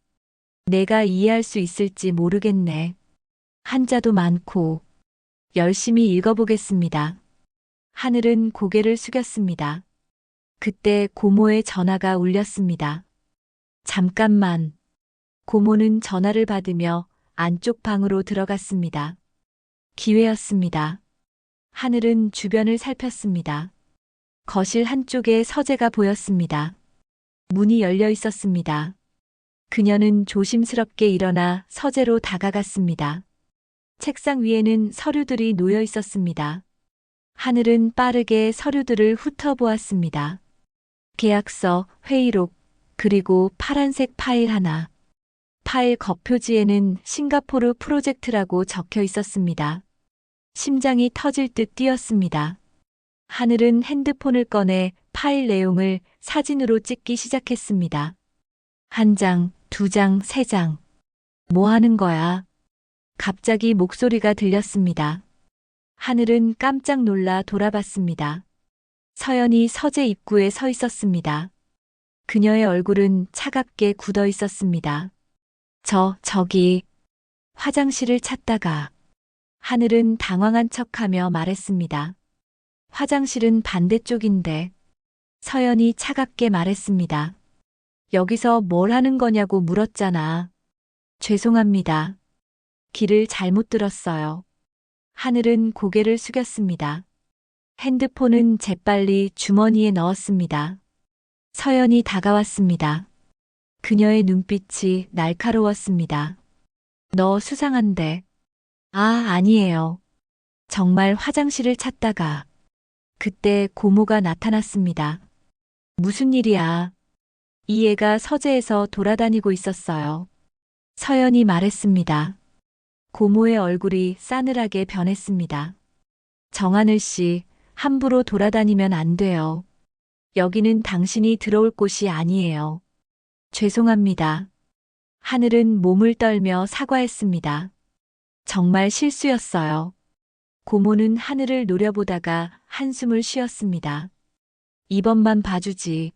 내가 이해할 수 있을지 모르겠네. 한자도 많고. 열심히 읽어보겠습니다. 하늘은 고개를 숙였습니다. 그때 고모의 전화가 울렸습니다. 잠깐만. 고모는 전화를 받으며 안쪽 방으로 들어갔습니다. 기회였습니다. 하늘은 주변을 살폈습니다. 거실 한쪽에 서재가 보였습니다. 문이 열려 있었습니다. 그녀는 조심스럽게 일어나 서재로 다가갔습니다. 책상 위에는 서류들이 놓여 있었습니다. 하늘은 빠르게 서류들을 훑어보았습니다. 계약서, 회의록, 그리고 파란색 파일 하나. 파일 겉표지에는 싱가포르 프로젝트라고 적혀 있었습니다. 심장이 터질 듯 뛰었습니다. 하늘은 핸드폰을 꺼내 파일 내용을 사진으로 찍기 시작했습니다. 한 장, 두 장, 세 장. 뭐 하는 거야? 갑자기 목소리가 들렸습니다. 하늘은 깜짝 놀라 돌아봤습니다. 서연이 서재 입구에 서 있었습니다. 그녀의 얼굴은 차갑게 굳어 있었습니다. 저기, 화장실을 찾다가. 하늘은 당황한 척하며 말했습니다. 화장실은 반대쪽인데. 서연이 차갑게 말했습니다. 여기서 뭘 하는 거냐고 물었잖아. 죄송합니다. 길을 잘못 들었어요. 하늘은 고개를 숙였습니다. 핸드폰은 재빨리 주머니에 넣었습니다. 서연이 다가왔습니다. 그녀의 눈빛이 날카로웠습니다. 너 수상한데. 아니에요. 정말 화장실을 찾다가. 그때 고모가 나타났습니다. 무슨 일이야? 이 애가 서재에서 돌아다니고 있었어요. 서연이 말했습니다. 고모의 얼굴이 싸늘하게 변했습니다. 정하늘 씨, 함부로 돌아다니면 안 돼요. 여기는 당신이 들어올 곳이 아니에요. 죄송합니다. 하늘은 몸을 떨며 사과했습니다. 정말 실수였어요. 고모는 하늘을 노려보다가 한숨을 쉬었습니다. 이번만 봐주지.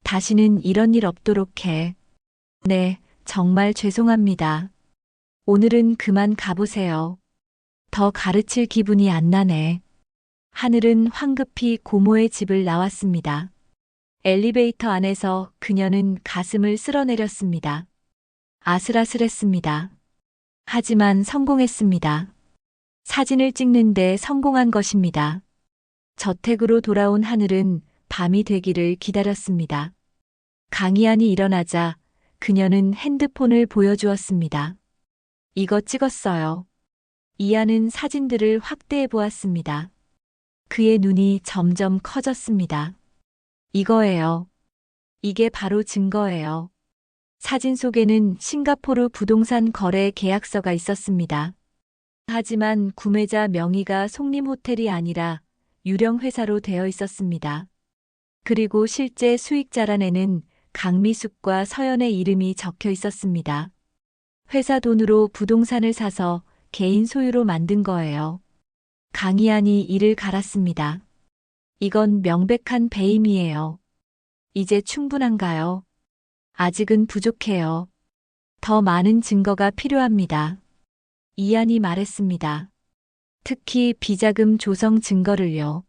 다시는 이런 일 없도록 해. 네, 정말 죄송합니다. 오늘은 그만 가보세요. 더 가르칠 기분이 안 나네. 하늘은 황급히 고모의 집을 나왔습니다. 엘리베이터 안에서 그녀는 가슴을 쓸어내렸습니다. 아슬아슬했습니다. 하지만 성공했습니다. 사진을 찍는데 성공한 것입니다. 저택으로 돌아온 하늘은 밤이 되기를 기다렸습니다. 강희안이 일어나자 그녀는 핸드폰을 보여주었습니다. 이거 찍었어요. 이안은 사진들을 확대해 보았습니다. 그의 눈이 점점 커졌습니다. 이거예요. 이게 바로 증거예요. 사진 속에는 싱가포르 부동산 거래 계약서가 있었습니다. 하지만 구매자 명의가 송림호텔이 아니라 유령 회사로 되어 있었습니다. 그리고 실제 수익자란에는 강미숙과 서연의 이름이 적혀 있었습니다. 회사 돈으로 부동산을 사서 개인 소유로 만든 거예요. 강희안이 이를 갈았습니다. 이건 명백한 배임이에요. 이제 충분한가요? 아직은 부족해요. 더 많은 증거가 필요합니다. 이안이 말했습니다. 특히 비자금 조성 증거를요.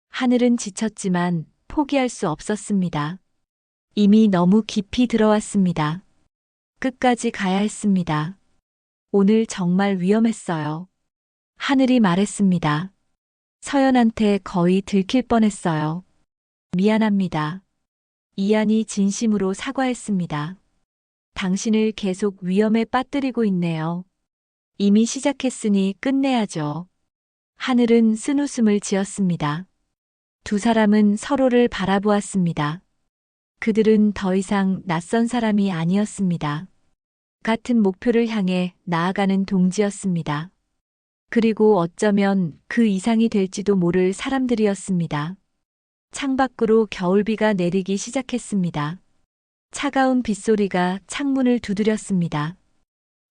하늘은 지쳤지만 포기할 수 없었습니다. 이미 너무 깊이 들어왔습니다. 끝까지 가야 했습니다. 오늘 정말 위험했어요. 하늘이 말했습니다. 서연한테 거의 들킬 뻔했어요. 미안합니다. 이안이 진심으로 사과했습니다. 당신을 계속 위험에 빠뜨리고 있네요. 이미 시작했으니 끝내야죠. 하늘은 쓴웃음을 지었습니다. 두 사람은 서로를 바라보았습니다. 그들은 더 이상 낯선 사람이 아니었습니다. 같은 목표를 향해 나아가는 동지였습니다. 그리고 어쩌면 그 이상이 될지도 모를 사람들이었습니다. 창밖으로 겨울비가 내리기 시작했습니다. 차가운 빗소리가 창문을 두드렸습니다.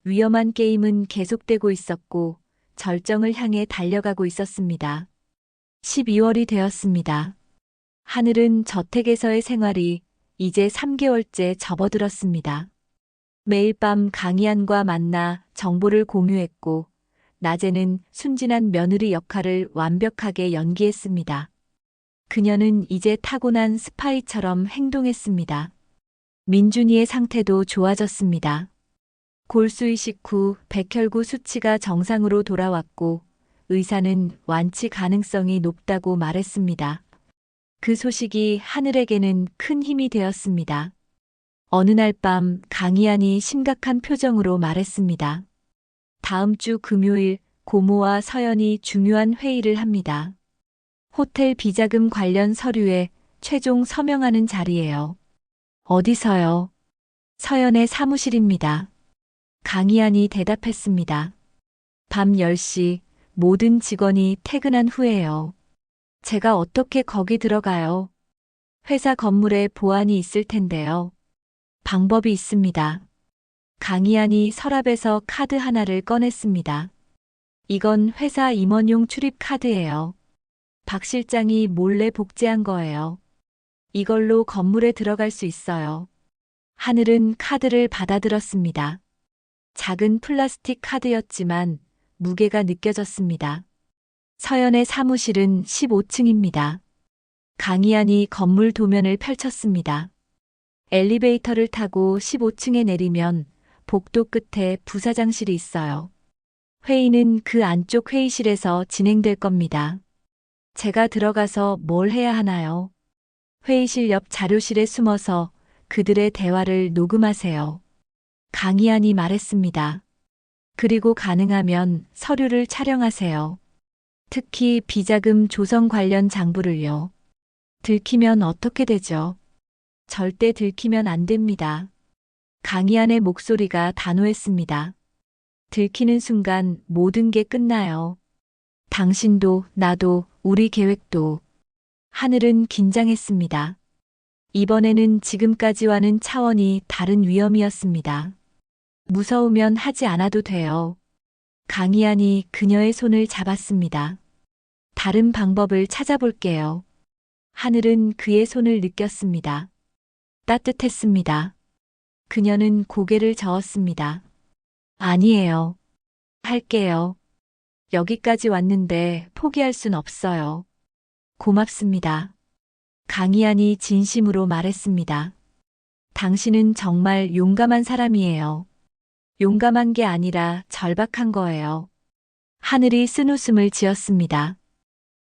위험한 게임은 계속되고 있었고 절정을 향해 달려가고 있었습니다. 12월이 되었습니다. 하늘은 저택에서의 생활이 이제 3개월째 접어들었습니다. 매일 밤 강희안과 만나 정보를 공유했고 낮에는 순진한 며느리 역할을 완벽하게 연기했습니다. 그녀는 이제 타고난 스파이처럼 행동했습니다. 민준이의 상태도 좋아졌습니다. 골수 이식 후 백혈구 수치가 정상으로 돌아왔고 의사는 완치 가능성이 높다고 말했습니다. 그 소식이 하늘에게는 큰 힘이 되었습니다. 어느 날 밤 강희안이 심각한 표정으로 말했습니다. 다음 주 금요일 고모와 서연이 중요한 회의를 합니다. 호텔 비자금 관련 서류에 최종 서명하는 자리예요. 어디서요? 서연의 사무실입니다. 강희안이 대답했습니다. 밤 10시 모든 직원이 퇴근한 후에요. 제가 어떻게 거기 들어가요? 회사 건물에 보안이 있을 텐데요. 방법이 있습니다. 강희안이 서랍에서 카드 하나를 꺼냈습니다. 이건 회사 임원용 출입 카드예요. 박 실장이 몰래 복제한 거예요. 이걸로 건물에 들어갈 수 있어요. 하늘은 카드를 받아들었습니다. 작은 플라스틱 카드였지만 무게가 느껴졌습니다. 서연의 사무실은 15층입니다. 강희안이 건물 도면을 펼쳤습니다. 엘리베이터를 타고 15층에 내리면 복도 끝에 부사장실이 있어요. 회의는 그 안쪽 회의실에서 진행될 겁니다. 제가 들어가서 뭘 해야 하나요? 회의실 옆 자료실에 숨어서 그들의 대화를 녹음하세요. 강희안이 말했습니다. 그리고 가능하면 서류를 촬영하세요. 특히 비자금 조성 관련 장부를요. 들키면 어떻게 되죠? 절대 들키면 안 됩니다. 강희안의 목소리가 단호했습니다. 들키는 순간 모든 게 끝나요. 당신도, 나도, 우리 계획도. 하늘은 긴장했습니다. 이번에는 지금까지와는 차원이 다른 위험이었습니다. 무서우면 하지 않아도 돼요. 강희안이 그녀의 손을 잡았습니다. 다른 방법을 찾아볼게요. 하늘은 그의 손을 느꼈습니다. 따뜻했습니다. 그녀는 고개를 저었습니다. 아니에요. 할게요. 여기까지 왔는데 포기할 순 없어요. 고맙습니다. 강희안이 진심으로 말했습니다. 당신은 정말 용감한 사람이에요. 용감한 게 아니라 절박한 거예요. 하늘이 쓴웃음을 지었습니다.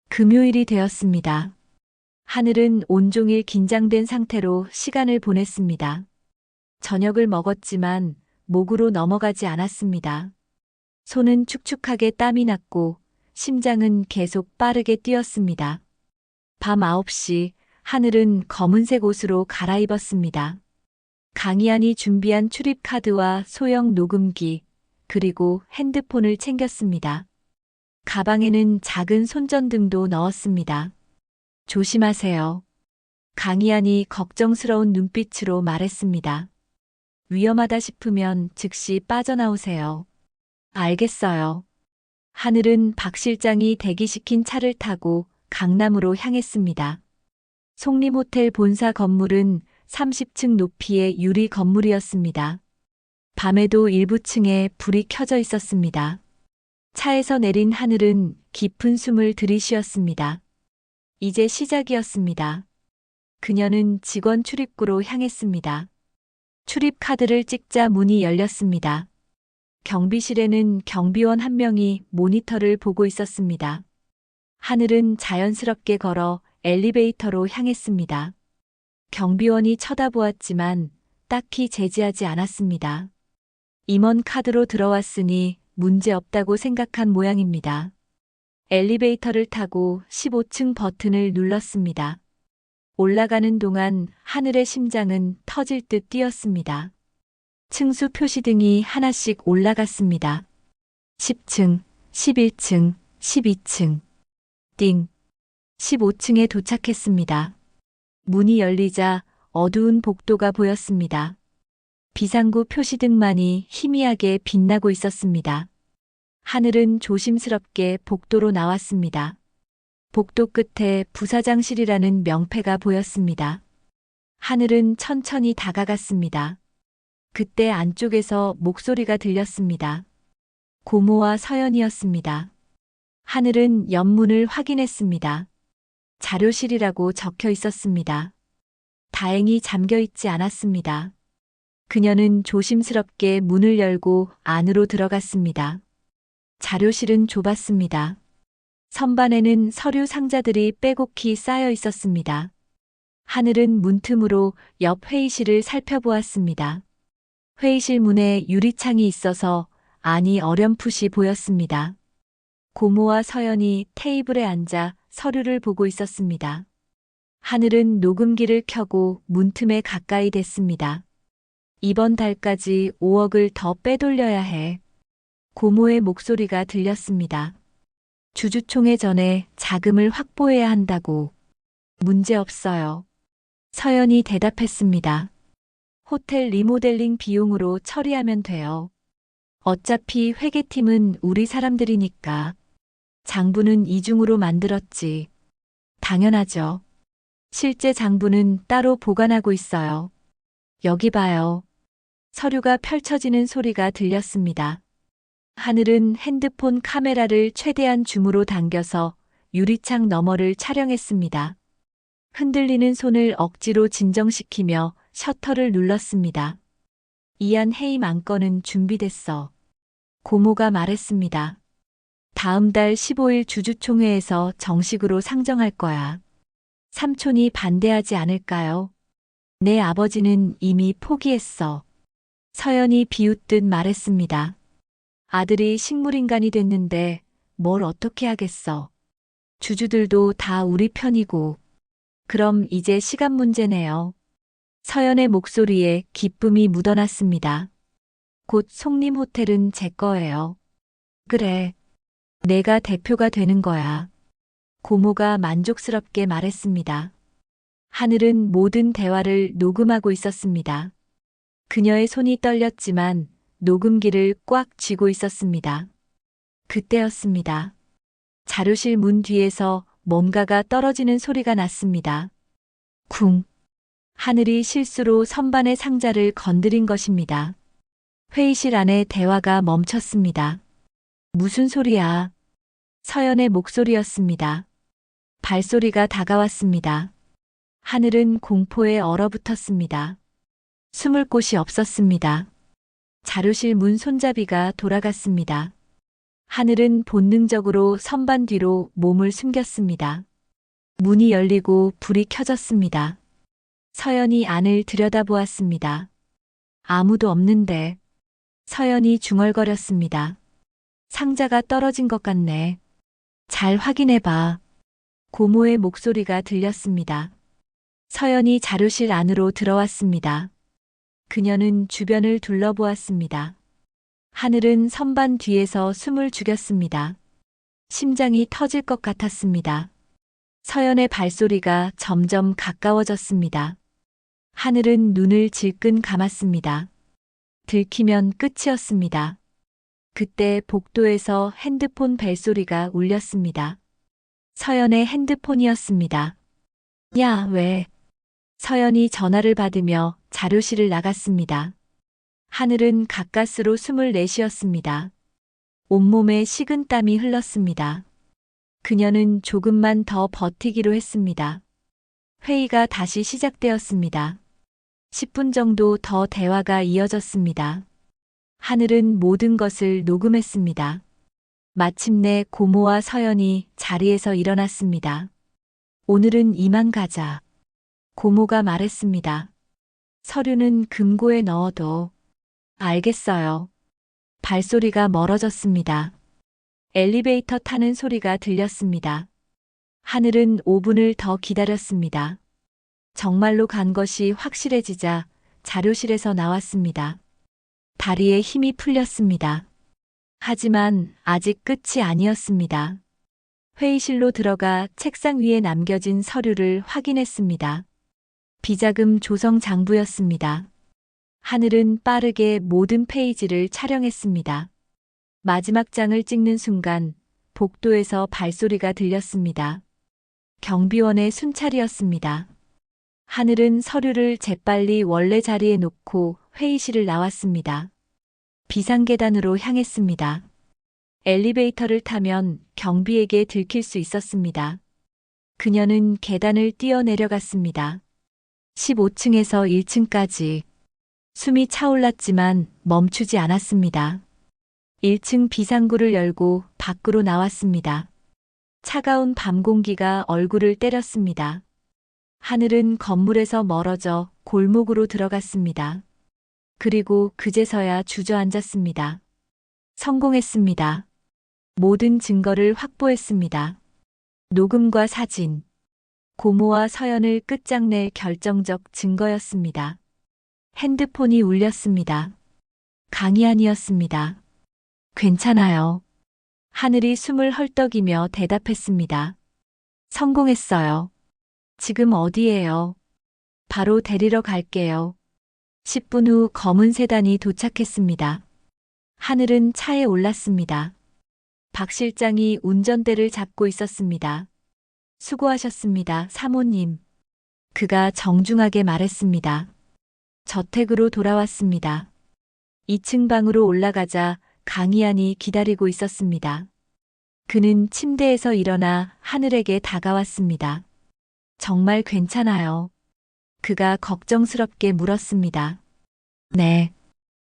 금요일이 되었습니다. 하늘은 온종일 긴장된 상태로 시간을 보냈습니다. 저녁을 먹었지만 목으로 넘어가지 않았습니다. 손은 축축하게 땀이 났고 심장은 계속 빠르게 뛰었습니다. 밤 9시 하늘은 검은색 옷으로 갈아입었습니다. 강희안이 준비한 출입카드와 소형 녹음기, 그리고 핸드폰을 챙겼습니다. 가방에는 작은 손전등도 넣었습니다. 조심하세요. 강희안이 걱정스러운 눈빛으로 말했습니다. 위험하다 싶으면 즉시 빠져나오세요. 알겠어요. 하늘은 박 실장이 대기시킨 차를 타고 강남으로 향했습니다. 송림호텔 본사 건물은 30층 높이의 유리 건물이었습니다. 밤에도 일부 층에 불이 켜져 있었습니다. 차에서 내린 하늘은 깊은 숨을 들이쉬었습니다. 이제 시작이었습니다. 그녀는 직원 출입구로 향했습니다. 출입 카드를 찍자 문이 열렸습니다. 경비실에는 경비원 한 명이 모니터를 보고 있었습니다. 하늘은 자연스럽게 걸어 엘리베이터로 향했습니다. 경비원이 쳐다보았지만 딱히 제지하지 않았습니다. 임원 카드로 들어왔으니 문제 없다고 생각한 모양입니다. 엘리베이터를 타고 15층 버튼을 눌렀습니다. 올라가는 동안 하늘의 심장은 터질 듯 뛰었습니다. 층수 표시등이 하나씩 올라갔습니다. 10층, 11층, 12층. 띵. 15층에 도착했습니다. 문이 열리자 어두운 복도가 보였습니다. 비상구 표시등만이 희미하게 빛나고 있었습니다. 하늘은 조심스럽게 복도로 나왔습니다. 복도 끝에 부사장실이라는 명패가 보였습니다. 하늘은 천천히 다가갔습니다. 그때 안쪽에서 목소리가 들렸습니다. 고모와 서연이었습니다. 하늘은 옆문을 확인했습니다. 자료실이라고 적혀 있었습니다. 다행히 잠겨 있지 않았습니다. 그녀는 조심스럽게 문을 열고 안으로 들어갔습니다. 자료실은 좁았습니다. 선반에는 서류 상자들이 빼곡히 쌓여 있었습니다. 하늘은 문틈으로 옆 회의실을 살펴보았습니다. 회의실 문에 유리창이 있어서 안이 어렴풋이 보였습니다. 고모와 서연이 테이블에 앉아 서류를 보고 있었습니다. 하늘은 녹음기를 켜고 문틈에 가까이 댔습니다. 이번 달까지 5억을 더 빼돌려야 해. 고모의 목소리가 들렸습니다. 주주총회 전에 자금을 확보해야 한다고. 문제 없어요. 서연이 대답했습니다. 호텔 리모델링 비용으로 처리하면 돼요. 어차피 회계팀은 우리 사람들이니까. 장부는 이중으로 만들었지. 당연하죠. 실제 장부는 따로 보관하고 있어요. 여기 봐요. 서류가 펼쳐지는 소리가 들렸습니다. 하늘은 핸드폰 카메라를 최대한 줌으로 당겨서 유리창 너머를 촬영했습니다. 흔들리는 손을 억지로 진정시키며 셔터를 눌렀습니다. 이안 해임 안건은 준비됐어. 고모가 말했습니다. 다음 달 15일 주주총회에서 정식으로 상정할 거야. 삼촌이 반대하지 않을까요? 내 아버지는 이미 포기했어. 서연이 비웃듯 말했습니다. 아들이 식물인간이 됐는데 뭘 어떻게 하겠어. 주주들도 다 우리 편이고. 그럼 이제 시간 문제네요. 서연의 목소리에 기쁨이 묻어났습니다. 곧 송림호텔은 제 거예요. 그래. 내가 대표가 되는 거야. 고모가 만족스럽게 말했습니다. 하늘은 모든 대화를 녹음하고 있었습니다. 그녀의 손이 떨렸지만 녹음기를 꽉 쥐고 있었습니다. 그때였습니다. 자료실 문 뒤에서 뭔가가 떨어지는 소리가 났습니다. 쿵. 하늘이 실수로 선반의 상자를 건드린 것입니다. 회의실 안에 대화가 멈췄습니다. 무슨 소리야? 서연의 목소리였습니다. 발소리가 다가왔습니다. 하늘은 공포에 얼어붙었습니다. 숨을 곳이 없었습니다. 자료실 문 손잡이가 돌아갔습니다. 하늘은 본능적으로 선반 뒤로 몸을 숨겼습니다. 문이 열리고 불이 켜졌습니다. 서연이 안을 들여다보았습니다. 아무도 없는데. 서연이 중얼거렸습니다. 상자가 떨어진 것 같네. 잘 확인해봐. 고모의 목소리가 들렸습니다. 서연이 자료실 안으로 들어왔습니다. 그녀는 주변을 둘러보았습니다. 하늘은 선반 뒤에서 숨을 죽였습니다. 심장이 터질 것 같았습니다. 서연의 발소리가 점점 가까워졌습니다. 하늘은 눈을 질끈 감았습니다. 들키면 끝이었습니다. 그때 복도에서 핸드폰 벨소리가 울렸습니다. 서연의 핸드폰이었습니다. 야, 왜? 서연이 전화를 받으며 자료실을 나갔습니다. 하늘은 가까스로 숨을 내쉬었습니다. 온몸에 식은땀이 흘렀습니다. 그녀는 조금만 더 버티기로 했습니다. 회의가 다시 시작되었습니다. 10분 정도 더 대화가 이어졌습니다. 하늘은 모든 것을 녹음했습니다. 마침내 고모와 서연이 자리에서 일어났습니다. 오늘은 이만 가자. 고모가 말했습니다. 서류는 금고에 넣어둬. 알겠어요. 발소리가 멀어졌습니다. 엘리베이터 타는 소리가 들렸습니다. 하늘은 5분을 더 기다렸습니다. 정말로 간 것이 확실해지자 자료실에서 나왔습니다. 다리에 힘이 풀렸습니다. 하지만 아직 끝이 아니었습니다. 회의실로 들어가 책상 위에 남겨진 서류를 확인했습니다. 비자금 조성 장부였습니다. 하늘은 빠르게 모든 페이지를 촬영했습니다. 마지막 장을 찍는 순간 복도에서 발소리가 들렸습니다. 경비원의 순찰이었습니다. 하늘은 서류를 재빨리 원래 자리에 놓고 회의실을 나왔습니다. 비상계단으로 향했습니다. 엘리베이터를 타면 경비에게 들킬 수 있었습니다. 그녀는 계단을 뛰어내려갔습니다. 15층에서 1층까지. 숨이 차올랐지만 멈추지 않았습니다. 1층 비상구를 열고 밖으로 나왔습니다. 차가운 밤 공기가 얼굴을 때렸습니다. 하늘은 건물에서 멀어져 골목으로 들어갔습니다. 그리고 그제서야 주저앉았습니다. 성공했습니다. 모든 증거를 확보했습니다. 녹음과 사진. 고모와 서연을 끝장낼 결정적 증거였습니다. 핸드폰이 울렸습니다. 강희안이었습니다. 괜찮아요. 하늘이 숨을 헐떡이며 대답했습니다. 성공했어요. 지금 어디예요? 바로 데리러 갈게요. 10분 후 검은 세단이 도착했습니다. 하늘은 차에 올랐습니다. 박 실장이 운전대를 잡고 있었습니다. 수고하셨습니다, 사모님. 그가 정중하게 말했습니다. 저택으로 돌아왔습니다. 2층 방으로 올라가자 강희안이 기다리고 있었습니다. 그는 침대에서 일어나 하늘에게 다가왔습니다. 정말 괜찮아요. 그가 걱정스럽게 물었습니다. 네.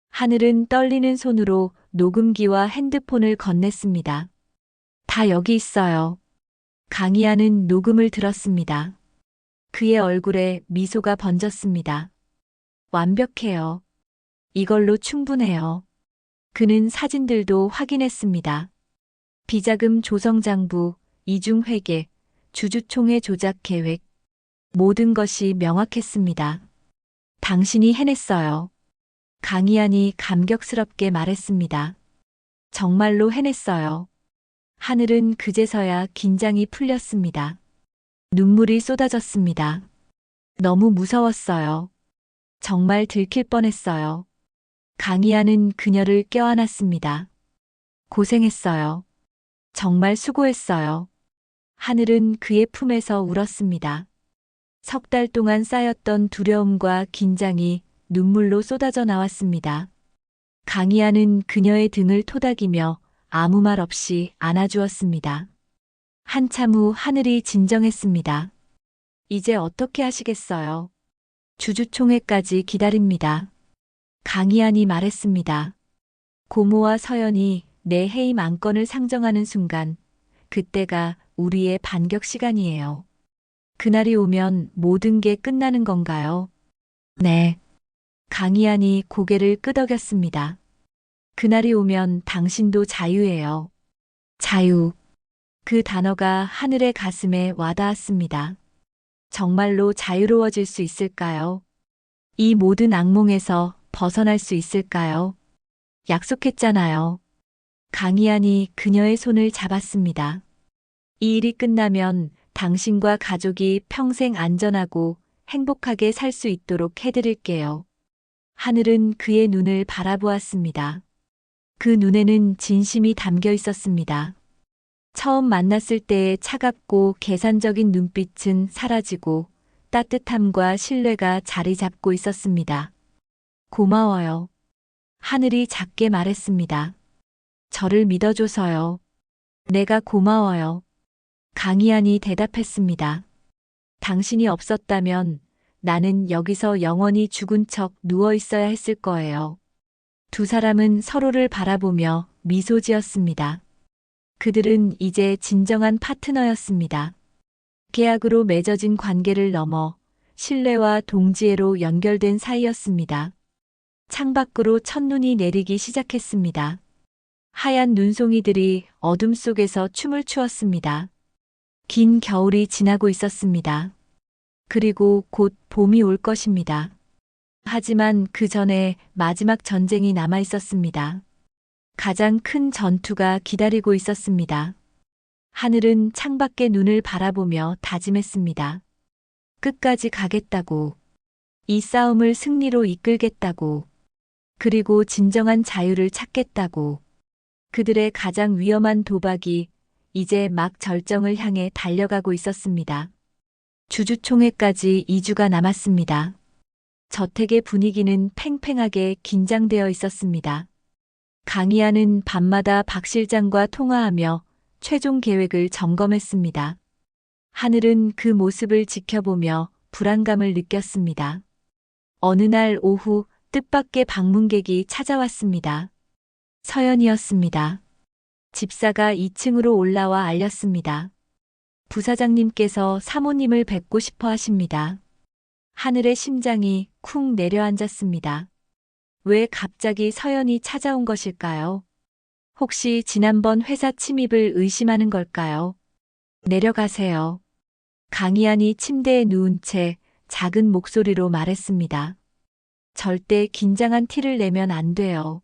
하늘은 떨리는 손으로 녹음기와 핸드폰을 건넸습니다. 다 여기 있어요. 강희안은 녹음을 들었습니다. 그의 얼굴에 미소가 번졌습니다. 완벽해요. 이걸로 충분해요. 그는 사진들도 확인했습니다. 비자금 조성장부, 이중회계, 주주총회 조작 계획. 모든 것이 명확했습니다. 당신이 해냈어요. 강희안이 감격스럽게 말했습니다. 정말로 해냈어요. 하늘은 그제서야 긴장이 풀렸습니다. 눈물이 쏟아졌습니다. 너무 무서웠어요. 정말 들킬 뻔했어요. 강희안은 그녀를 껴안았습니다. 고생했어요. 정말 수고했어요. 하늘은 그의 품에서 울었습니다. 석 달 동안 쌓였던 두려움과 긴장이 눈물로 쏟아져 나왔습니다. 강희안은 그녀의 등을 토닥이며 아무 말 없이 안아주었습니다. 한참 후 하늘이 진정했습니다. 이제 어떻게 하시겠어요? 주주총회까지 기다립니다. 강희안이 말했습니다. 고모와 서연이 내 해임 안건을 상정하는 순간, 그때가 우리의 반격 시간이에요. 그날이 오면 모든 게 끝나는 건가요? 네. 강희안이 고개를 끄덕였습니다. 그날이 오면 당신도 자유예요. 자유. 그 단어가 하늘의 가슴에 와닿았습니다. 정말로 자유로워질 수 있을까요? 이 모든 악몽에서 벗어날 수 있을까요? 약속했잖아요. 강희안이 그녀의 손을 잡았습니다. 이 일이 끝나면 당신과 가족이 평생 안전하고 행복하게 살 수 있도록 해드릴게요. 하늘은 그의 눈을 바라보았습니다. 그 눈에는 진심이 담겨 있었습니다. 처음 만났을 때의 차갑고 계산적인 눈빛은 사라지고 따뜻함과 신뢰가 자리 잡고 있었습니다. 고마워요. 하늘이 작게 말했습니다. 저를 믿어줘서요. 내가 고마워요. 강희안이 대답했습니다. 당신이 없었다면 나는 여기서 영원히 죽은 척 누워 있어야 했을 거예요. 두 사람은 서로를 바라보며 미소 지었습니다. 그들은 이제 진정한 파트너였습니다. 계약으로 맺어진 관계를 넘어 신뢰와 동지애로 연결된 사이였습니다. 창밖으로 첫눈이 내리기 시작했습니다. 하얀 눈송이들이 어둠 속에서 춤을 추었습니다. 긴 겨울이 지나고 있었습니다. 그리고 곧 봄이 올 것입니다. 하지만 그 전에 마지막 전쟁이 남아 있었습니다. 가장 큰 전투가 기다리고 있었습니다. 하늘은 창밖에 눈을 바라보며 다짐했습니다. 끝까지 가겠다고. 이 싸움을 승리로 이끌겠다고. 그리고 진정한 자유를 찾겠다고. 그들의 가장 위험한 도박이 이제 막 절정을 향해 달려가고 있었습니다. 주주총회까지 2주가 남았습니다. 저택의 분위기는 팽팽하게 긴장되어 있었습니다. 강희안은 밤마다 박 실장과 통화하며 최종 계획을 점검했습니다. 하늘은 그 모습을 지켜보며 불안감을 느꼈습니다. 어느 날 오후 뜻밖의 방문객이 찾아왔습니다. 서연이었습니다. 집사가 2층으로 올라와 알렸습니다. 부사장님께서 사모님을 뵙고 싶어 하십니다. 하늘의 심장이 쿵 내려앉았습니다. 왜 갑자기 서연이 찾아온 것일까요? 혹시 지난번 회사 침입을 의심하는 걸까요? 내려가세요. 강희안이 침대에 누운 채 작은 목소리로 말했습니다. 절대 긴장한 티를 내면 안 돼요.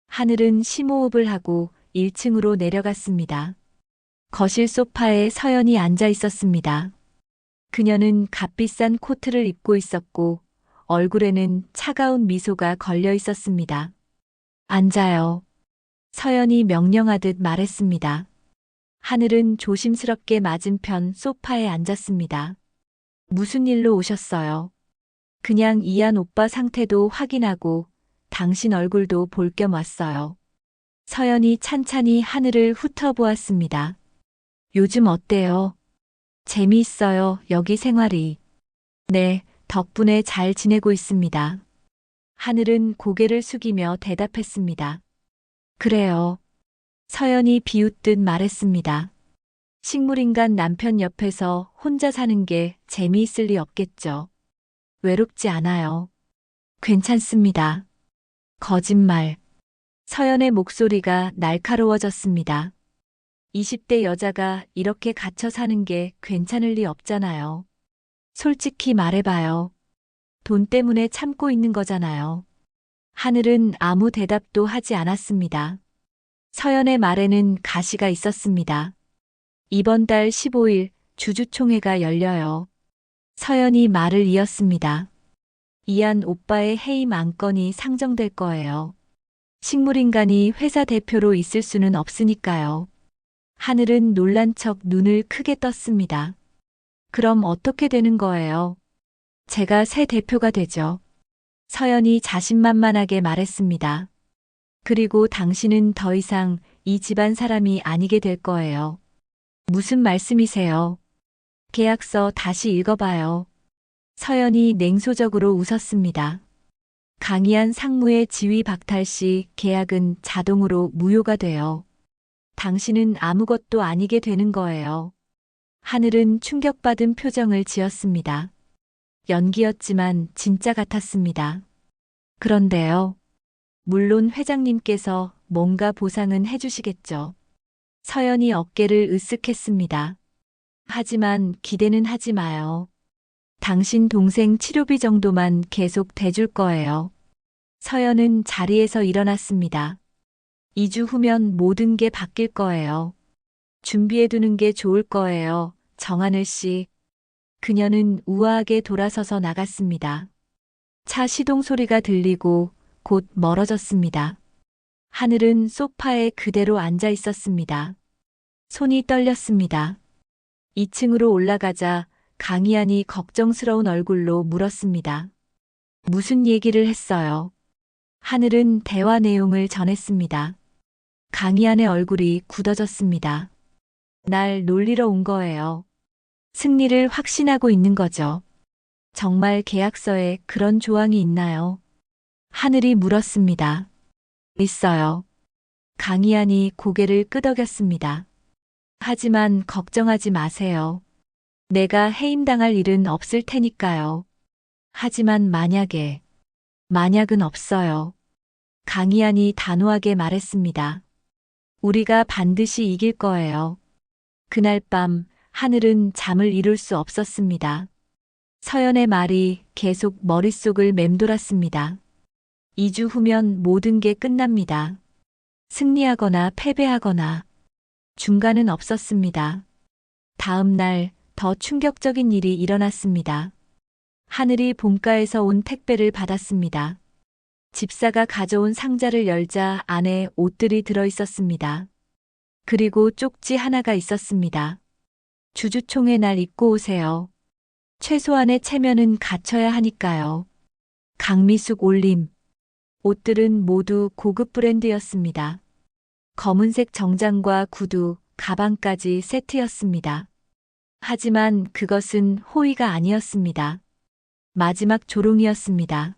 하늘은 심호흡을 하고 1층으로 내려갔습니다. 거실 소파에 서연이 앉아 있었습니다. 그녀는 값비싼 코트를 입고 있었고 얼굴에는 차가운 미소가 걸려 있었습니다. 앉아요. 서연이 명령하듯 말했습니다. 하늘은 조심스럽게 맞은편 소파에 앉았습니다. 무슨 일로 오셨어요? 그냥 이한 오빠 상태도 확인하고 당신 얼굴도 볼 겸 왔어요. 서연이 찬찬히 하늘을 훑어보았습니다. 요즘 어때요? 재미있어요, 여기 생활이. 네, 덕분에 잘 지내고 있습니다. 하늘은 고개를 숙이며 대답했습니다. 그래요. 서연이 비웃듯 말했습니다. 식물인간 남편 옆에서 혼자 사는 게 재미있을 리 없겠죠. 외롭지 않아요. 괜찮습니다. 거짓말. 서연의 목소리가 날카로워졌습니다. 20대 여자가 이렇게 갇혀 사는 게 괜찮을 리 없잖아요. 솔직히 말해봐요. 돈 때문에 참고 있는 거잖아요. 하늘은 아무 대답도 하지 않았습니다. 서연의 말에는 가시가 있었습니다. 이번 달 15일 주주총회가 열려요. 서연이 말을 이었습니다. 이한 오빠의 해임 안건이 상정될 거예요. 식물인간이 회사 대표로 있을 수는 없으니까요. 하늘은 놀란 척 눈을 크게 떴습니다. 그럼 어떻게 되는 거예요? 제가 새 대표가 되죠. 서연이 자신만만하게 말했습니다. 그리고 당신은 더 이상 이 집안 사람이 아니게 될 거예요. 무슨 말씀이세요? 계약서 다시 읽어봐요. 서연이 냉소적으로 웃었습니다. 강희안 상무의 지위 박탈 시 계약은 자동으로 무효가 돼요. 당신은 아무것도 아니게 되는 거예요. 하늘은 충격받은 표정을 지었습니다. 연기였지만 진짜 같았습니다. 그런데요. 물론 회장님께서 뭔가 보상은 해주시겠죠. 서연이 어깨를 으쓱했습니다. 하지만 기대는 하지 마요. 당신 동생 치료비 정도만 계속 대줄 거예요. 서연은 자리에서 일어났습니다. 2주 후면 모든 게 바뀔 거예요. 준비해두는 게 좋을 거예요. 정하늘 씨. 그녀는 우아하게 돌아서서 나갔습니다. 차 시동 소리가 들리고 곧 멀어졌습니다. 하늘은 소파에 그대로 앉아 있었습니다. 손이 떨렸습니다. 2층으로 올라가자 강희안이 걱정스러운 얼굴로 물었습니다. 무슨 얘기를 했어요? 하늘은 대화 내용을 전했습니다. 강희안의 얼굴이 굳어졌습니다. 날 놀리러 온 거예요. 승리를 확신하고 있는 거죠. 정말 계약서에 그런 조항이 있나요? 하늘이 물었습니다. 있어요. 강희안이 고개를 끄덕였습니다. 하지만 걱정하지 마세요. 내가 해임당할 일은 없을 테니까요. 하지만 만약은 없어요. 강희안이 단호하게 말했습니다. 우리가 반드시 이길 거예요. 그날 밤 하늘은 잠을 이룰 수 없었습니다. 서연의 말이 계속 머릿속을 맴돌았습니다. 2주 후면 모든 게 끝납니다. 승리하거나 패배하거나 중간은 없었습니다. 다음 날 더 충격적인 일이 일어났습니다. 하늘이 본가에서 온 택배를 받았습니다. 집사가 가져온 상자를 열자 안에 옷들이 들어 있었습니다. 그리고 쪽지 하나가 있었습니다. 주주총회 날 입고 오세요. 최소한의 체면은 갖춰야 하니까요. 강미숙 올림. 옷들은 모두 고급 브랜드였습니다. 검은색 정장과 구두, 가방까지 세트였습니다. 하지만 그것은 호의가 아니었습니다. 마지막 조롱이었습니다.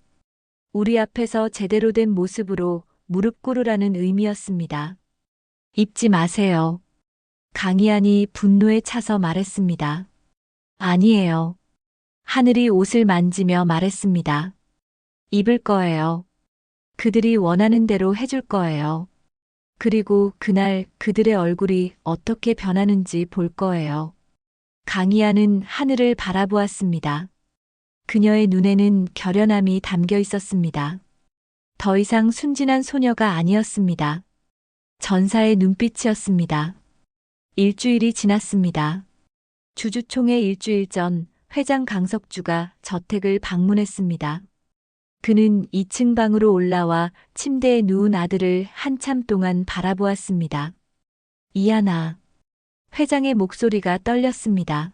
우리 앞에서 제대로 된 모습으로 무릎 꿇으라는 의미였습니다. 입지 마세요. 강희안이 분노에 차서 말했습니다. 아니에요. 하늘이 옷을 만지며 말했습니다. 입을 거예요. 그들이 원하는 대로 해줄 거예요. 그리고 그날 그들의 얼굴이 어떻게 변하는지 볼 거예요. 강희안은 하늘을 바라보았습니다. 그녀의 눈에는 결연함이 담겨 있었습니다. 더 이상 순진한 소녀가 아니었습니다. 전사의 눈빛이었습니다. 일주일이 지났습니다. 주주총회 일주일 전 회장 강석주가 저택을 방문했습니다. 그는 2층 방으로 올라와 침대에 누운 아들을 한참 동안 바라보았습니다. 이하나. 회장의 목소리가 떨렸습니다.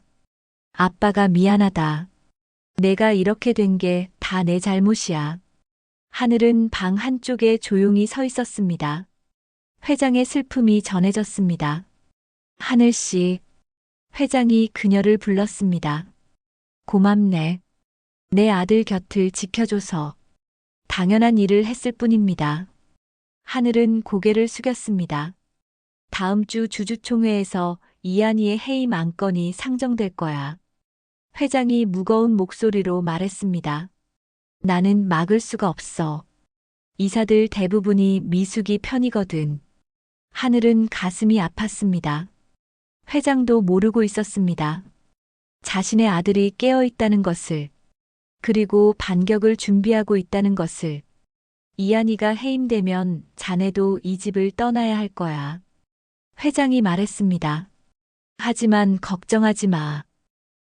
아빠가 미안하다. 내가 이렇게 된 게 다 내 잘못이야. 하늘은 방 한쪽에 조용히 서 있었습니다. 회장의 슬픔이 전해졌습니다. 하늘씨. 회장이 그녀를 불렀습니다. 고맙네. 내 아들 곁을 지켜줘서. 당연한 일을 했을 뿐입니다. 하늘은 고개를 숙였습니다. 다음 주 주주총회에서 이한이의 해임 안건이 상정될 거야. 회장이 무거운 목소리로 말했습니다. 나는 막을 수가 없어. 이사들 대부분이 미숙이 편이거든. 하늘은 가슴이 아팠습니다. 회장도 모르고 있었습니다. 자신의 아들이 깨어 있다는 것을, 그리고 반격을 준비하고 있다는 것을. 이한이가 해임되면 자네도 이 집을 떠나야 할 거야. 회장이 말했습니다. 하지만 걱정하지 마.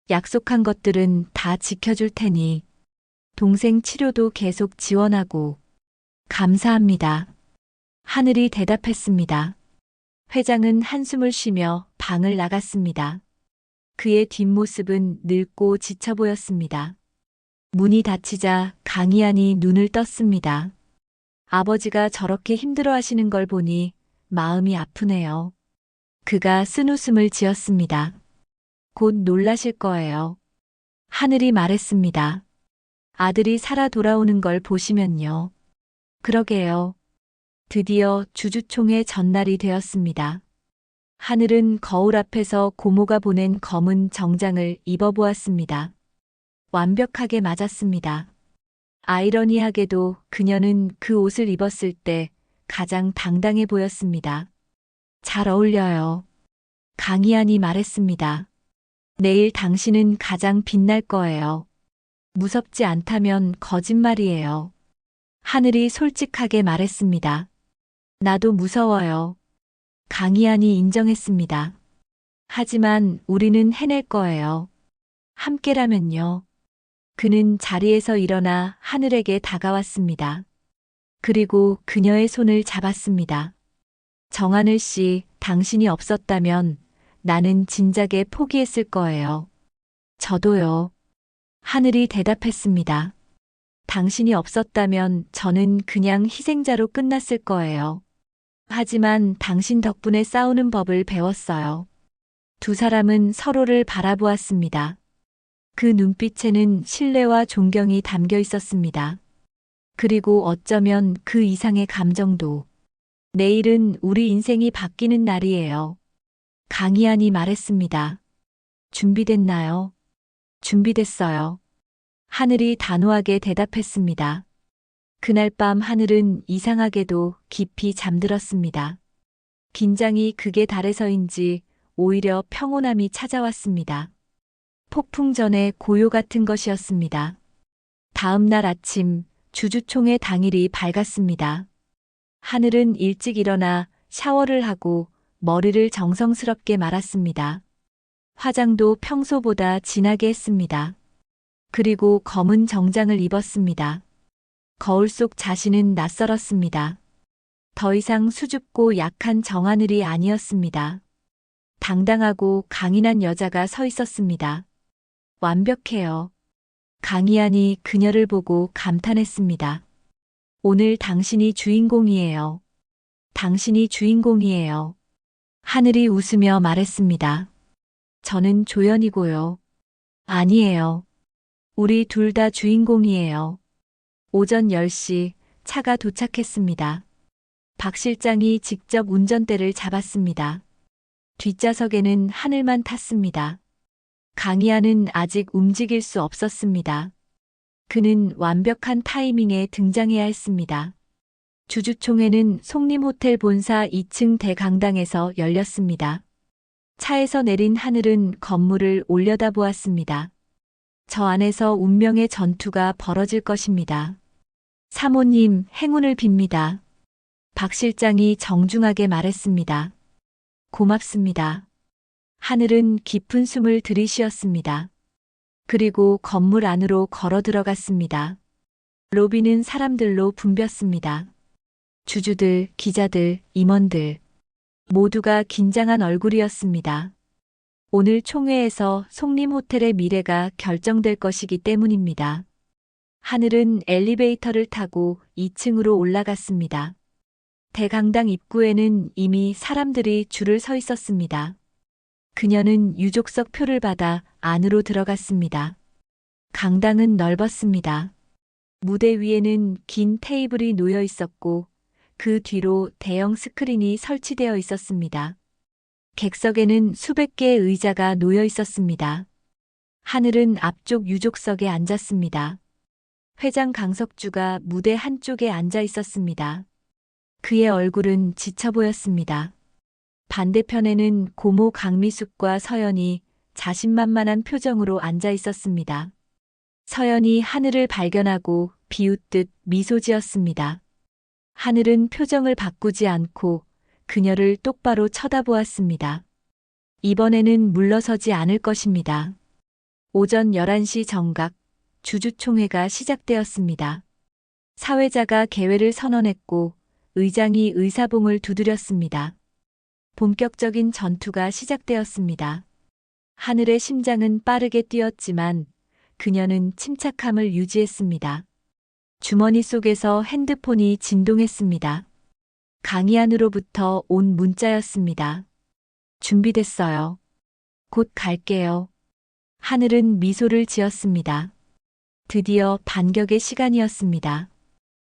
약속한 것들은 다 지켜줄 테니. 동생 치료도 계속 지원하고. 감사합니다. 하늘이 대답했습니다. 회장은 한숨을 쉬며 방을 나갔습니다. 그의 뒷모습은 늙고 지쳐 보였습니다. 문이 닫히자 강희안이 눈을 떴습니다. 아버지가 저렇게 힘들어하시는 걸 보니 마음이 아프네요. 그가 쓴웃음을 지었습니다. 곧 놀라실 거예요. 하늘이 말했습니다. 아들이 살아 돌아오는 걸 보시면요. 그러게요. 드디어 주주총회 전날이 되었습니다. 하늘은 거울 앞에서 고모가 보낸 검은 정장을 입어보았습니다. 완벽하게 맞았습니다. 아이러니하게도 그녀는 그 옷을 입었을 때 가장 당당해 보였습니다. 잘 어울려요. 강희안이 말했습니다. 내일 당신은 가장 빛날 거예요. 무섭지 않다면 거짓말이에요. 하늘이 솔직하게 말했습니다. 나도 무서워요. 강희안이 인정했습니다. 하지만 우리는 해낼 거예요. 함께라면요. 그는 자리에서 일어나 하늘에게 다가왔습니다. 그리고 그녀의 손을 잡았습니다. 정하늘 씨, 당신이 없었다면 나는 진작에 포기했을 거예요. 저도요. 하늘이 대답했습니다. 당신이 없었다면 저는 그냥 희생자로 끝났을 거예요. 하지만 당신 덕분에 싸우는 법을 배웠어요. 두 사람은 서로를 바라보았습니다. 그 눈빛에는 신뢰와 존경이 담겨 있었습니다. 그리고 어쩌면 그 이상의 감정도. 내일은 우리 인생이 바뀌는 날이에요. 강희안이 말했습니다. 준비됐나요? 준비됐어요. 하늘이 단호하게 대답했습니다. 그날 밤 하늘은 이상하게도 깊이 잠들었습니다. 긴장이 극에 달해서인지 오히려 평온함이 찾아왔습니다. 폭풍 전의 고요 같은 것이었습니다. 다음 날 아침 주주총회 당일이 밝았습니다. 하늘은 일찍 일어나 샤워를 하고 머리를 정성스럽게 말았습니다. 화장도 평소보다 진하게 했습니다. 그리고 검은 정장을 입었습니다. 거울 속 자신은 낯설었습니다. 더 이상 수줍고 약한 정하늘이 아니었습니다. 당당하고 강인한 여자가 서 있었습니다. 완벽해요. 강희안이 그녀를 보고 감탄했습니다. 오늘 당신이 주인공이에요. 당신이 주인공이에요. 하늘이 웃으며 말했습니다. 저는 조연이고요. 아니에요. 우리 둘 다 주인공이에요. 오전 10시 차가 도착했습니다. 박 실장이 직접 운전대를 잡았습니다. 뒷좌석에는 하늘만 탔습니다. 강희안은 아직 움직일 수 없었습니다. 그는 완벽한 타이밍에 등장해야 했습니다. 주주총회는 송림호텔 본사 2층 대강당에서 열렸습니다. 차에서 내린 하늘은 건물을 올려다보았습니다. 저 안에서 운명의 전투가 벌어질 것입니다. 사모님, 행운을 빕니다. 박 실장이 정중하게 말했습니다. 고맙습니다. 하늘은 깊은 숨을 들이쉬었습니다. 그리고 건물 안으로 걸어 들어갔습니다. 로비는 사람들로 붐볐습니다. 주주들, 기자들, 임원들 모두가 긴장한 얼굴이었습니다. 오늘 총회에서 송림호텔의 미래가 결정될 것이기 때문입니다. 하늘은 엘리베이터를 타고 2층으로 올라갔습니다. 대강당 입구에는 이미 사람들이 줄을 서 있었습니다. 그녀는 유족석 표를 받아 안으로 들어갔습니다. 강당은 넓었습니다. 무대 위에는 긴 테이블이 놓여 있었고 그 뒤로 대형 스크린이 설치되어 있었습니다. 객석에는 수백 개의 의자가 놓여 있었습니다. 하늘은 앞쪽 유족석에 앉았습니다. 회장 강석주가 무대 한쪽에 앉아 있었습니다. 그의 얼굴은 지쳐 보였습니다. 반대편에는 고모 강미숙과 서연이 자신만만한 표정으로 앉아 있었습니다. 서연이 하늘을 발견하고 비웃듯 미소 지었습니다. 하늘은 표정을 바꾸지 않고 그녀를 똑바로 쳐다보았습니다. 이번에는 물러서지 않을 것입니다. 오전 11시 정각 주주총회가 시작되었습니다. 사회자가 개회를 선언했고 의장이 의사봉을 두드렸습니다. 본격적인 전투가 시작되었습니다. 하늘의 심장은 빠르게 뛰었지만 그녀는 침착함을 유지했습니다. 주머니 속에서 핸드폰이 진동했습니다. 강희안으로부터 온 문자였습니다. 준비됐어요. 곧 갈게요. 하늘은 미소를 지었습니다. 드디어 반격의 시간이었습니다.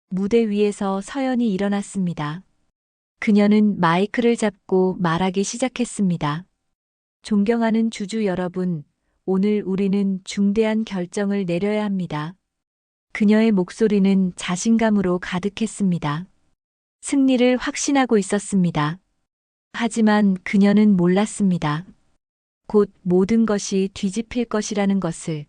무대 위에서 서연이 일어났습니다. 그녀는 마이크를 잡고 말하기 시작했습니다. 존경하는 주주 여러분, 오늘 우리는 중대한 결정을 내려야 합니다. 그녀의 목소리는 자신감으로 가득했습니다. 승리를 확신하고 있었습니다. 하지만 그녀는 몰랐습니다. 곧 모든 것이 뒤집힐 것이라는 것을.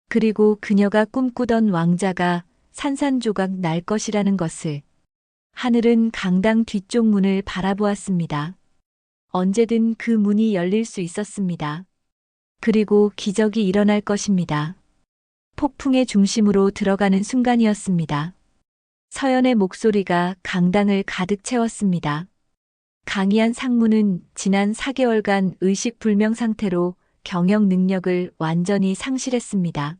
그리고 그녀가 꿈꾸던 왕자가 산산조각 날 것이라는 것을. 하늘은 강당 뒤쪽 문을 바라보았습니다. 언제든 그 문이 열릴 수 있었습니다. 그리고 기적이 일어날 것입니다. 폭풍의 중심으로 들어가는 순간이었습니다. 서연의 목소리가 강당을 가득 채웠습니다. 강희안 상무는 지난 4개월간 의식불명 상태로 경영 능력을 완전히 상실했습니다.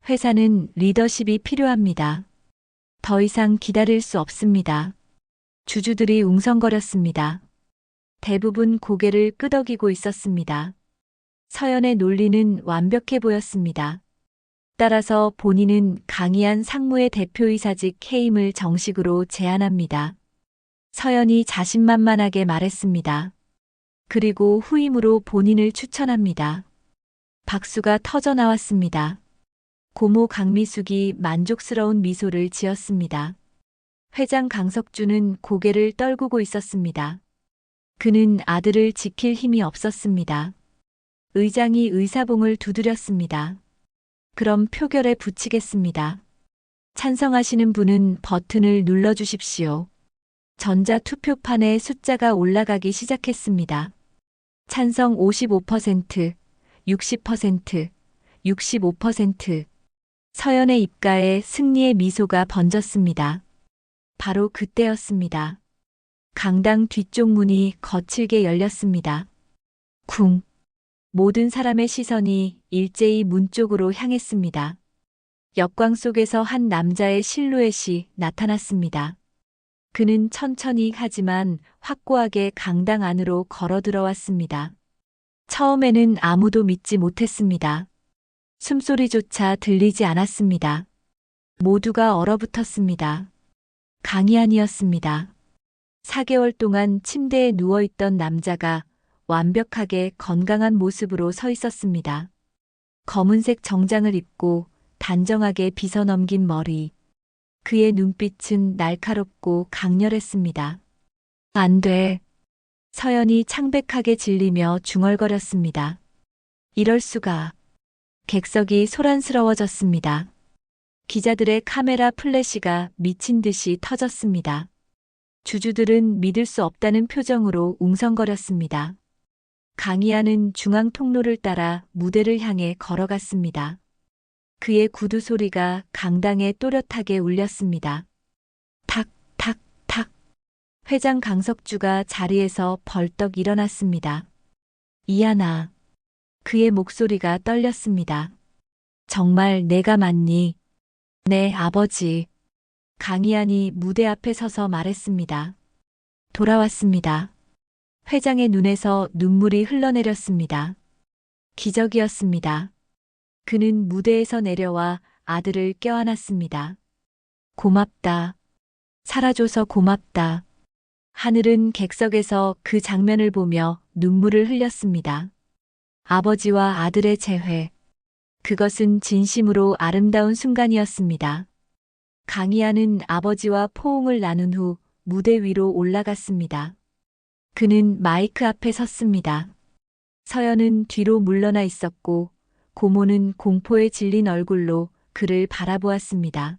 회사는 리더십이 필요합니다. 더 이상 기다릴 수 없습니다. 주주들이 웅성거렸습니다. 대부분 고개를 끄덕이고 있었습니다. 서연의 논리는 완벽해 보였습니다. 따라서 본인은 강희안 상무의 대표이사직 해임을 정식으로 제안합니다. 서연이 자신만만하게 말했습니다. 그리고 후임으로 본인을 추천합니다. 박수가 터져 나왔습니다. 고모 강미숙이 만족스러운 미소를 지었습니다. 회장 강석주는 고개를 떨구고 있었습니다. 그는 아들을 지킬 힘이 없었습니다. 의장이 의사봉을 두드렸습니다. 그럼 표결에 붙이겠습니다. 찬성하시는 분은 버튼을 눌러주십시오. 전자투표판에 숫자가 올라가기 시작했습니다. 찬성 55%, 60%, 65%. 서연의 입가에 승리의 미소가 번졌습니다. 바로 그때였습니다. 강당 뒤쪽 문이 거칠게 열렸습니다. 쿵. 모든 사람의 시선이 일제히 문 쪽으로 향했습니다. 역광 속에서 한 남자의 실루엣이 나타났습니다. 그는 천천히 하지만 확고하게 강당 안으로 걸어 들어왔습니다. 처음에는 아무도 믿지 못했습니다. 숨소리조차 들리지 않았습니다. 모두가 얼어붙었습니다. 강희안이었습니다. 4개월 동안 침대에 누워있던 남자가 완벽하게 건강한 모습으로 서 있었습니다. 검은색 정장을 입고 단정하게 빗어넘긴 머리. 그의 눈빛은 날카롭고 강렬했습니다. 안 돼. 서연이 창백하게 질리며 중얼거렸습니다. 이럴 수가. 객석이 소란스러워졌습니다. 기자들의 카메라 플래시가 미친 듯이 터졌습니다. 주주들은 믿을 수 없다는 표정으로 웅성거렸습니다. 강희안은 중앙 통로를 따라 무대를 향해 걸어갔습니다. 그의 구두 소리가 강당에 또렷하게 울렸습니다. 탁, 탁, 탁. 회장 강석주가 자리에서 벌떡 일어났습니다. 이하나. 그의 목소리가 떨렸습니다. 정말 내가 맞니? 네, 아버지. 강희안이 무대 앞에 서서 말했습니다. 돌아왔습니다. 회장의 눈에서 눈물이 흘러내렸습니다. 기적이었습니다. 그는 무대에서 내려와 아들을 껴안았습니다. 고맙다. 살아줘서 고맙다. 하늘은 객석에서 그 장면을 보며 눈물을 흘렸습니다. 아버지와 아들의 재회. 그것은 진심으로 아름다운 순간이었습니다. 강희안은 아버지와 포옹을 나눈 후 무대 위로 올라갔습니다. 그는 마이크 앞에 섰습니다. 서연은 뒤로 물러나 있었고 고모는 공포에 질린 얼굴로 그를 바라보았습니다.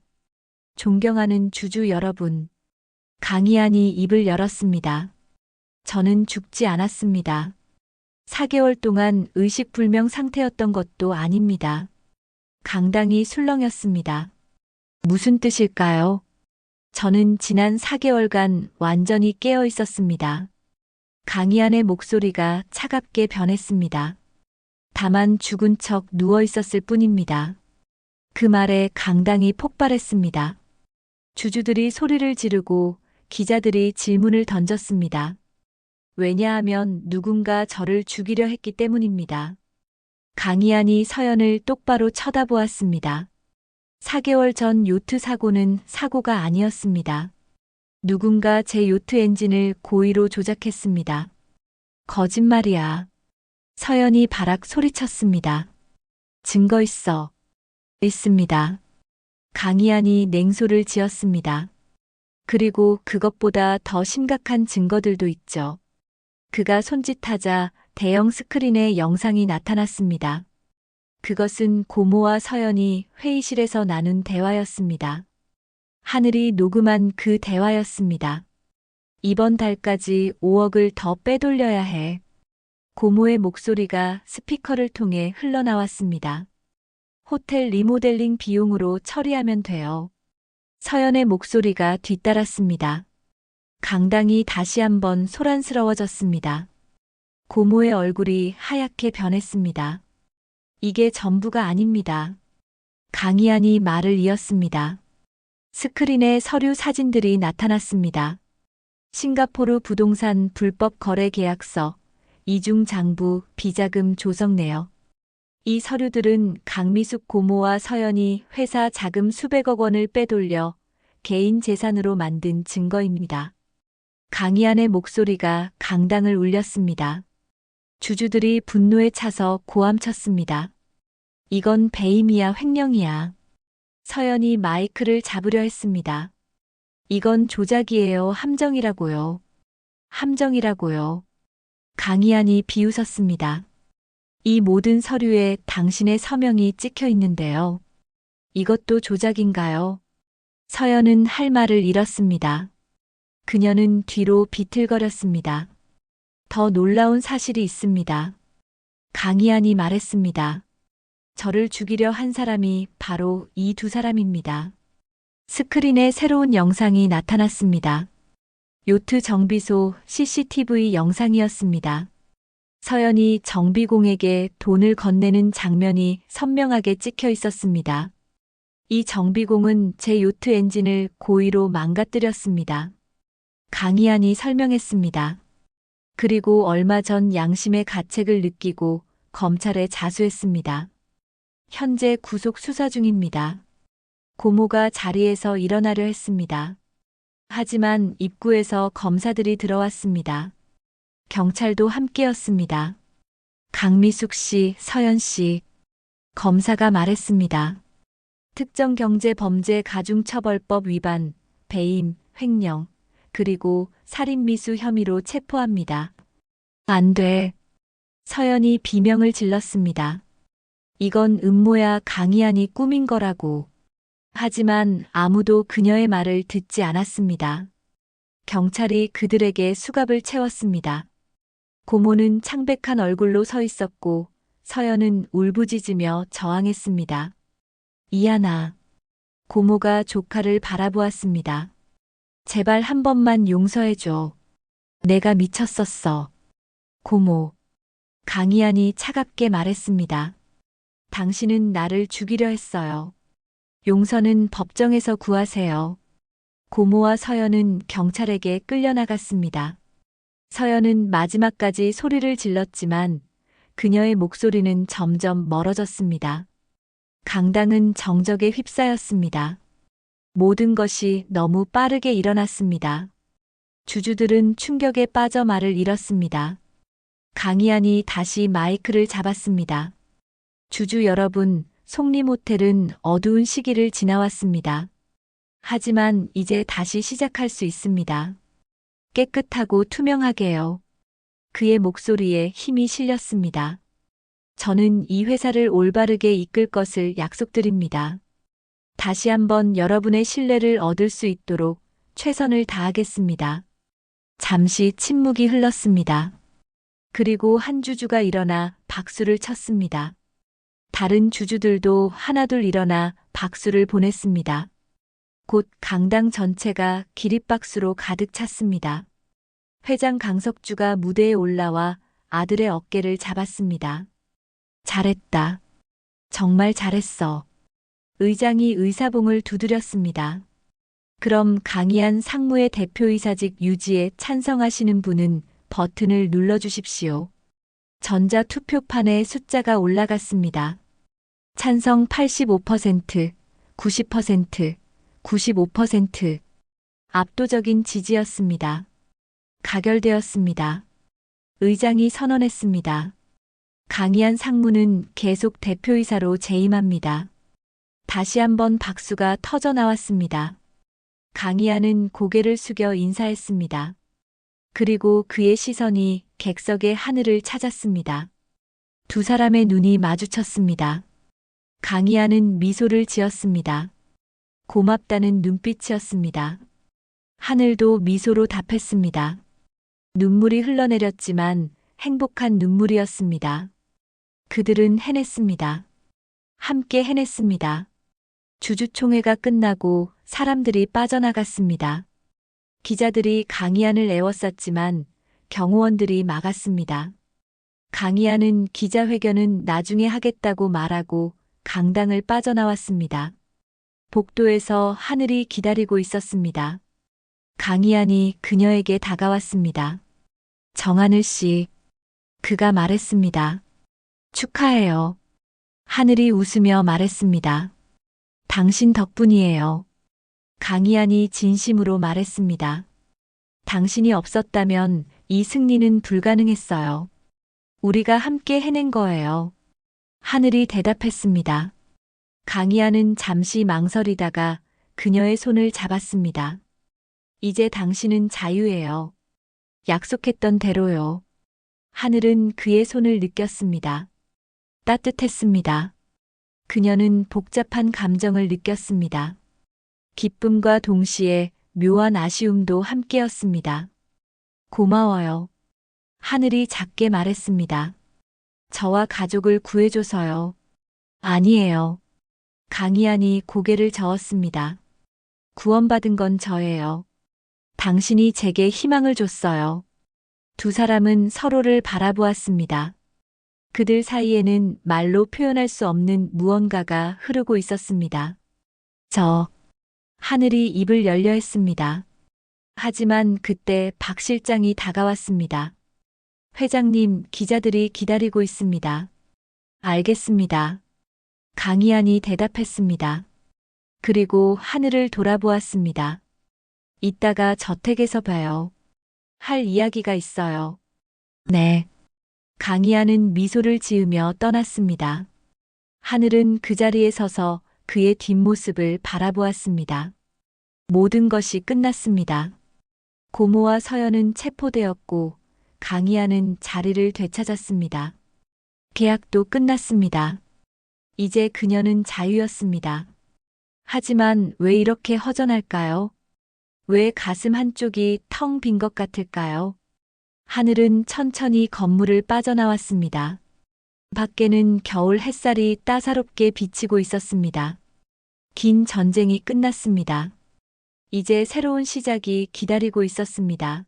존경하는 주주 여러분. 강희안이 입을 열었습니다. 저는 죽지 않았습니다. 4개월 동안 의식불명 상태였던 것도 아닙니다. 강당이 술렁였습니다. 무슨 뜻일까요? 저는 지난 4개월간 완전히 깨어 있었습니다. 강희안의 목소리가 차갑게 변했습니다. 다만 죽은 척 누워 있었을 뿐입니다. 그 말에 강당이 폭발했습니다. 주주들이 소리를 지르고 기자들이 질문을 던졌습니다. 왜냐하면 누군가 저를 죽이려 했기 때문입니다. 강희안이 서연을 똑바로 쳐다보았습니다. 4개월 전 요트 사고는 사고가 아니었습니다. 누군가 제 요트 엔진을 고의로 조작했습니다. 거짓말이야. 서연이 바락 소리쳤습니다. 증거 있어. 있습니다. 강희안이 냉소를 지었습니다. 그리고 그것보다 더 심각한 증거들도 있죠. 그가 손짓하자 대형 스크린에 영상이 나타났습니다. 그것은 고모와 서연이 회의실에서 나눈 대화였습니다. 하늘이 녹음한 그 대화였습니다. 이번 달까지 5억을 더 빼돌려야 해. 고모의 목소리가 스피커를 통해 흘러나왔습니다. 호텔 리모델링 비용으로 처리하면 돼요. 서연의 목소리가 뒤따랐습니다. 강당이 다시 한번 소란스러워졌습니다. 고모의 얼굴이 하얗게 변했습니다. 이게 전부가 아닙니다. 강희안이 말을 이었습니다. 스크린에 서류 사진들이 나타났습니다. 싱가포르 부동산 불법 거래 계약서, 이중 장부, 비자금 조성 내역. 이 서류들은 강미숙 고모와 서연이 회사 자금 수백억 원을 빼돌려 개인 재산으로 만든 증거입니다. 강희안의 목소리가 강당을 울렸습니다. 주주들이 분노에 차서 고함쳤습니다. 이건 배임이야, 횡령이야. 서연이 마이크를 잡으려 했습니다. 이건 조작이에요, 함정이라고요. 함정이라고요. 강희안이 비웃었습니다. 이 모든 서류에 당신의 서명이 찍혀 있는데요. 이것도 조작인가요? 서연은 할 말을 잃었습니다. 그녀는 뒤로 비틀거렸습니다. 더 놀라운 사실이 있습니다. 강희안이 말했습니다. 저를 죽이려 한 사람이 바로 이 두 사람입니다. 스크린에 새로운 영상이 나타났습니다. 요트 정비소 CCTV 영상이었습니다. 서연이 정비공에게 돈을 건네는 장면이 선명하게 찍혀 있었습니다. 이 정비공은 제 요트 엔진을 고의로 망가뜨렸습니다. 강희안이 설명했습니다. 그리고 얼마 전 양심의 가책을 느끼고 검찰에 자수했습니다. 현재 구속 수사 중입니다. 고모가 자리에서 일어나려 했습니다. 하지만 입구에서 검사들이 들어왔습니다. 경찰도 함께였습니다. 강미숙 씨, 서연 씨. 검사가 말했습니다. 특정경제범죄가중처벌법 위반, 배임, 횡령, 그리고 살인미수 혐의로 체포합니다. 안 돼. 서연이 비명을 질렀습니다. 이건 음모야, 강희안이 꾸민 거라고. 하지만 아무도 그녀의 말을 듣지 않았습니다. 경찰이 그들에게 수갑을 채웠습니다. 고모는 창백한 얼굴로 서 있었고 서연은 울부짖으며 저항했습니다. 이하나. 고모가 조카를 바라보았습니다. 제발 한 번만 용서해줘. 내가 미쳤었어. 고모. 강희안이 차갑게 말했습니다. 당신은 나를 죽이려 했어요. 용서는 법정에서 구하세요. 고모와 서연은 경찰에게 끌려나갔습니다. 서연은 마지막까지 소리를 질렀지만 그녀의 목소리는 점점 멀어졌습니다. 강당은 정적에 휩싸였습니다. 모든 것이 너무 빠르게 일어났습니다. 주주들은 충격에 빠져 말을 잃었습니다. 강희안이 다시 마이크를 잡았습니다. 주주 여러분, 송림호텔은 어두운 시기를 지나왔습니다. 하지만 이제 다시 시작할 수 있습니다. 깨끗하고 투명하게요. 그의 목소리에 힘이 실렸습니다. 저는 이 회사를 올바르게 이끌 것을 약속드립니다. 다시 한번 여러분의 신뢰를 얻을 수 있도록 최선을 다하겠습니다. 잠시 침묵이 흘렀습니다. 그리고 한 주주가 일어나 박수를 쳤습니다. 다른 주주들도 하나둘 일어나 박수를 보냈습니다. 곧 강당 전체가 기립박수로 가득 찼습니다. 회장 강석주가 무대에 올라와 아들의 어깨를 잡았습니다. 잘했다. 정말 잘했어. 의장이 의사봉을 두드렸습니다. 그럼 강희안 상무의 대표이사직 유지에 찬성하시는 분은 버튼을 눌러주십시오. 전자투표판에 숫자가 올라갔습니다. 찬성 85%, 90%, 95%. 압도적인 지지였습니다. 가결되었습니다. 의장이 선언했습니다. 강희안 상무는 계속 대표이사로 재임합니다. 다시 한번 박수가 터져 나왔습니다. 강희안은 고개를 숙여 인사했습니다. 그리고 그의 시선이 객석의 하늘을 찾았습니다. 두 사람의 눈이 마주쳤습니다. 강희안은 미소를 지었습니다. 고맙다는 눈빛이었습니다. 하늘도 미소로 답했습니다. 눈물이 흘러내렸지만 행복한 눈물이었습니다. 그들은 해냈습니다. 함께 해냈습니다. 주주총회가 끝나고 사람들이 빠져나갔습니다. 기자들이 강희안을 에워쌌지만 경호원들이 막았습니다. 강희안은 기자회견은 나중에 하겠다고 말하고 강당을 빠져나왔습니다. 복도에서 하늘이 기다리고 있었습니다. 강희안이 그녀에게 다가왔습니다. 정하늘 씨, 그가 말했습니다. 축하해요. 하늘이 웃으며 말했습니다. 당신 덕분이에요. 강희안이 진심으로 말했습니다. 당신이 없었다면 이 승리는 불가능했어요. 우리가 함께 해낸 거예요. 하늘이 대답했습니다. 강희안은 잠시 망설이다가 그녀의 손을 잡았습니다. 이제 당신은 자유예요. 약속했던 대로요. 하늘은 그의 손을 느꼈습니다. 따뜻했습니다. 그녀는 복잡한 감정을 느꼈습니다. 기쁨과 동시에 묘한 아쉬움도 함께였습니다. 고마워요. 하늘이 작게 말했습니다. 저와 가족을 구해줘서요. 아니에요. 강희안이 고개를 저었습니다. 구원받은 건 저예요. 당신이 제게 희망을 줬어요. 두 사람은 서로를 바라보았습니다. 그들 사이에는 말로 표현할 수 없는 무언가가 흐르고 있었습니다. 하늘이 입을 열려 했습니다. 하지만 그때 박 실장이 다가왔습니다. 회장님, 기자들이 기다리고 있습니다. 알겠습니다. 강희안이 대답했습니다. 그리고 하늘을 돌아보았습니다. 이따가 저택에서 봐요. 할 이야기가 있어요. 네. 강희안은 미소를 지으며 떠났습니다. 하늘은 그 자리에 서서 그의 뒷모습을 바라보았습니다. 모든 것이 끝났습니다. 고모와 서연은 체포되었고 강희안은 자리를 되찾았습니다. 계약도 끝났습니다. 이제 그녀는 자유였습니다. 하지만 왜 이렇게 허전할까요? 왜 가슴 한쪽이 텅 빈 것 같을까요? 하늘은 천천히 건물을 빠져나왔습니다. 밖에는 겨울 햇살이 따사롭게 비치고 있었습니다. 긴 전쟁이 끝났습니다. 이제 새로운 시작이 기다리고 있었습니다.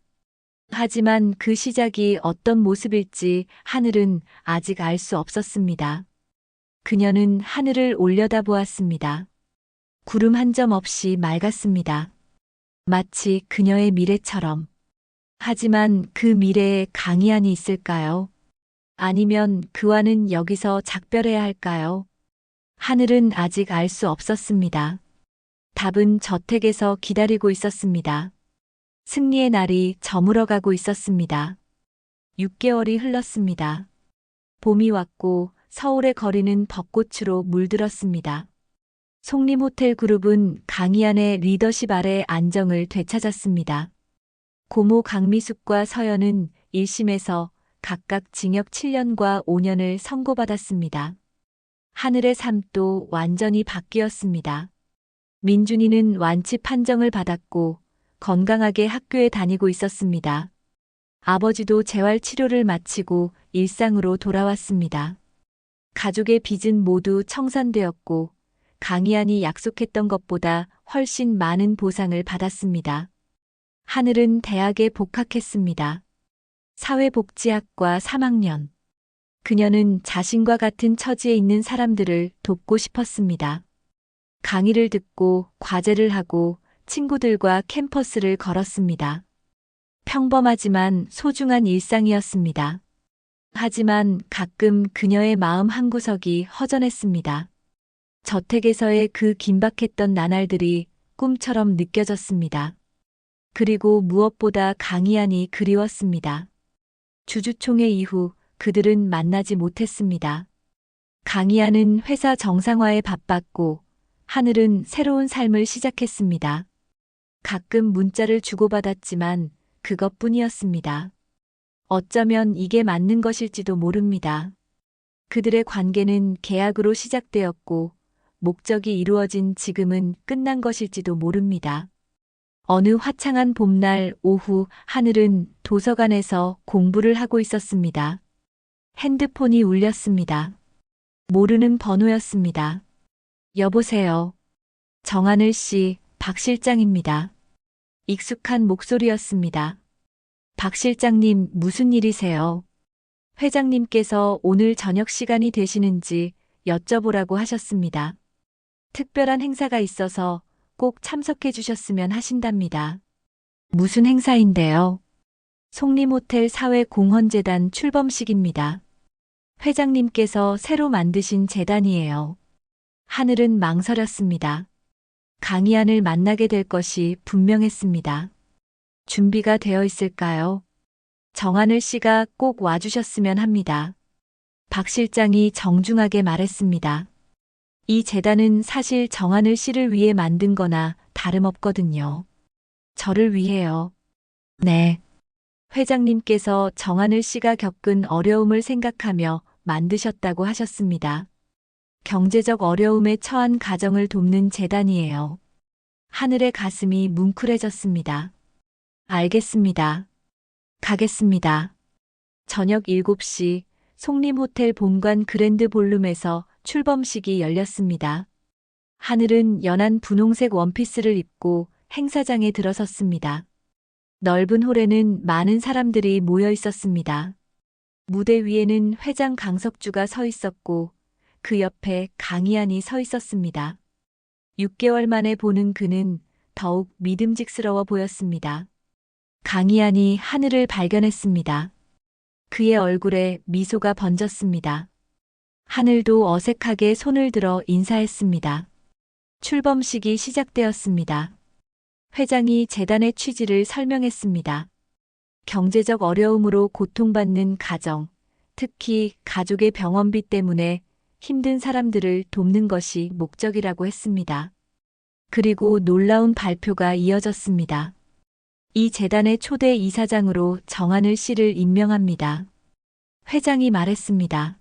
하지만 그 시작이 어떤 모습일지 하늘은 아직 알 수 없었습니다. 그녀는 하늘을 올려다보았습니다. 구름 한 점 없이 맑았습니다. 마치 그녀의 미래처럼. 하지만 그 미래에 강희안이 있을까요? 아니면 그와는 여기서 작별해야 할까요? 하늘은 아직 알 수 없었습니다. 답은 저택에서 기다리고 있었습니다. 승리의 날이 저물어가고 있었습니다. 6개월이 흘렀습니다. 봄이 왔고 서울의 거리는 벚꽃으로 물들었습니다. 송림호텔 그룹은 강희안의 리더십 아래 안정을 되찾았습니다. 고모 강미숙과 서연은 1심에서 각각 징역 7년과 5년을 선고받았습니다. 하늘의 삶도 완전히 바뀌었습니다. 민준이는 완치 판정을 받았고 건강하게 학교에 다니고 있었습니다. 아버지도 재활 치료를 마치고 일상으로 돌아왔습니다. 가족의 빚은 모두 청산되었고 강희안이 약속했던 것보다 훨씬 많은 보상을 받았습니다. 하늘은 대학에 복학했습니다. 사회복지학과 3학년. 그녀는 자신과 같은 처지에 있는 사람들을 돕고 싶었습니다. 강의를 듣고 과제를 하고 친구들과 캠퍼스를 걸었습니다. 평범하지만 소중한 일상이었습니다. 하지만 가끔 그녀의 마음 한구석이 허전했습니다. 저택에서의 그 긴박했던 나날들이 꿈처럼 느껴졌습니다. 그리고 무엇보다 강희안이 그리웠습니다. 주주총회 이후 그들은 만나지 못했습니다. 강희안은 회사 정상화에 바빴고 하늘은 새로운 삶을 시작했습니다. 가끔 문자를 주고받았지만 그것뿐이었습니다. 어쩌면 이게 맞는 것일지도 모릅니다. 그들의 관계는 계약으로 시작되었고 목적이 이루어진 지금은 끝난 것일지도 모릅니다. 어느 화창한 봄날 오후 하늘은 도서관에서 공부를 하고 있었습니다. 핸드폰이 울렸습니다. 모르는 번호였습니다. 여보세요. 정하늘 씨, 박 실장입니다. 익숙한 목소리였습니다. 박 실장님, 무슨 일이세요? 회장님께서 오늘 저녁 시간이 되시는지 여쭤보라고 하셨습니다. 특별한 행사가 있어서 꼭 참석해 주셨으면 하신답니다. 무슨 행사인데요? 송림호텔 사회공헌재단 출범식입니다. 회장님께서 새로 만드신 재단이에요. 하늘은 망설였습니다. 강희안을 만나게 될 것이 분명했습니다. 준비가 되어 있을까요? 정하늘 씨가 꼭 와주셨으면 합니다. 박 실장이 정중하게 말했습니다. 이 재단은 사실 정하늘 씨를 위해 만든 거나 다름없거든요. 저를 위해요. 네. 회장님께서 정하늘 씨가 겪은 어려움을 생각하며 만드셨다고 하셨습니다. 경제적 어려움에 처한 가정을 돕는 재단이에요. 하늘의 가슴이 뭉클해졌습니다. 알겠습니다. 가겠습니다. 저녁 7시 송림호텔 본관 그랜드 볼룸에서 출범식이 열렸습니다. 하늘은 연한 분홍색 원피스를 입고 행사장에 들어섰습니다. 넓은 홀에는 많은 사람들이 모여 있었습니다. 무대 위에는 회장 강석주가 서 있었고 그 옆에 강희안이 서 있었습니다. 6개월 만에 보는 그는 더욱 믿음직스러워 보였습니다. 강희안이 하늘을 발견했습니다. 그의 얼굴에 미소가 번졌습니다. 하늘도 어색하게 손을 들어 인사했습니다. 출범식이 시작되었습니다. 회장이 재단의 취지를 설명했습니다. 경제적 어려움으로 고통받는 가정, 특히 가족의 병원비 때문에 힘든 사람들을 돕는 것이 목적이라고 했습니다. 그리고 놀라운 발표가 이어졌습니다. 이 재단의 초대 이사장으로 정하늘 씨를 임명합니다. 회장이 말했습니다.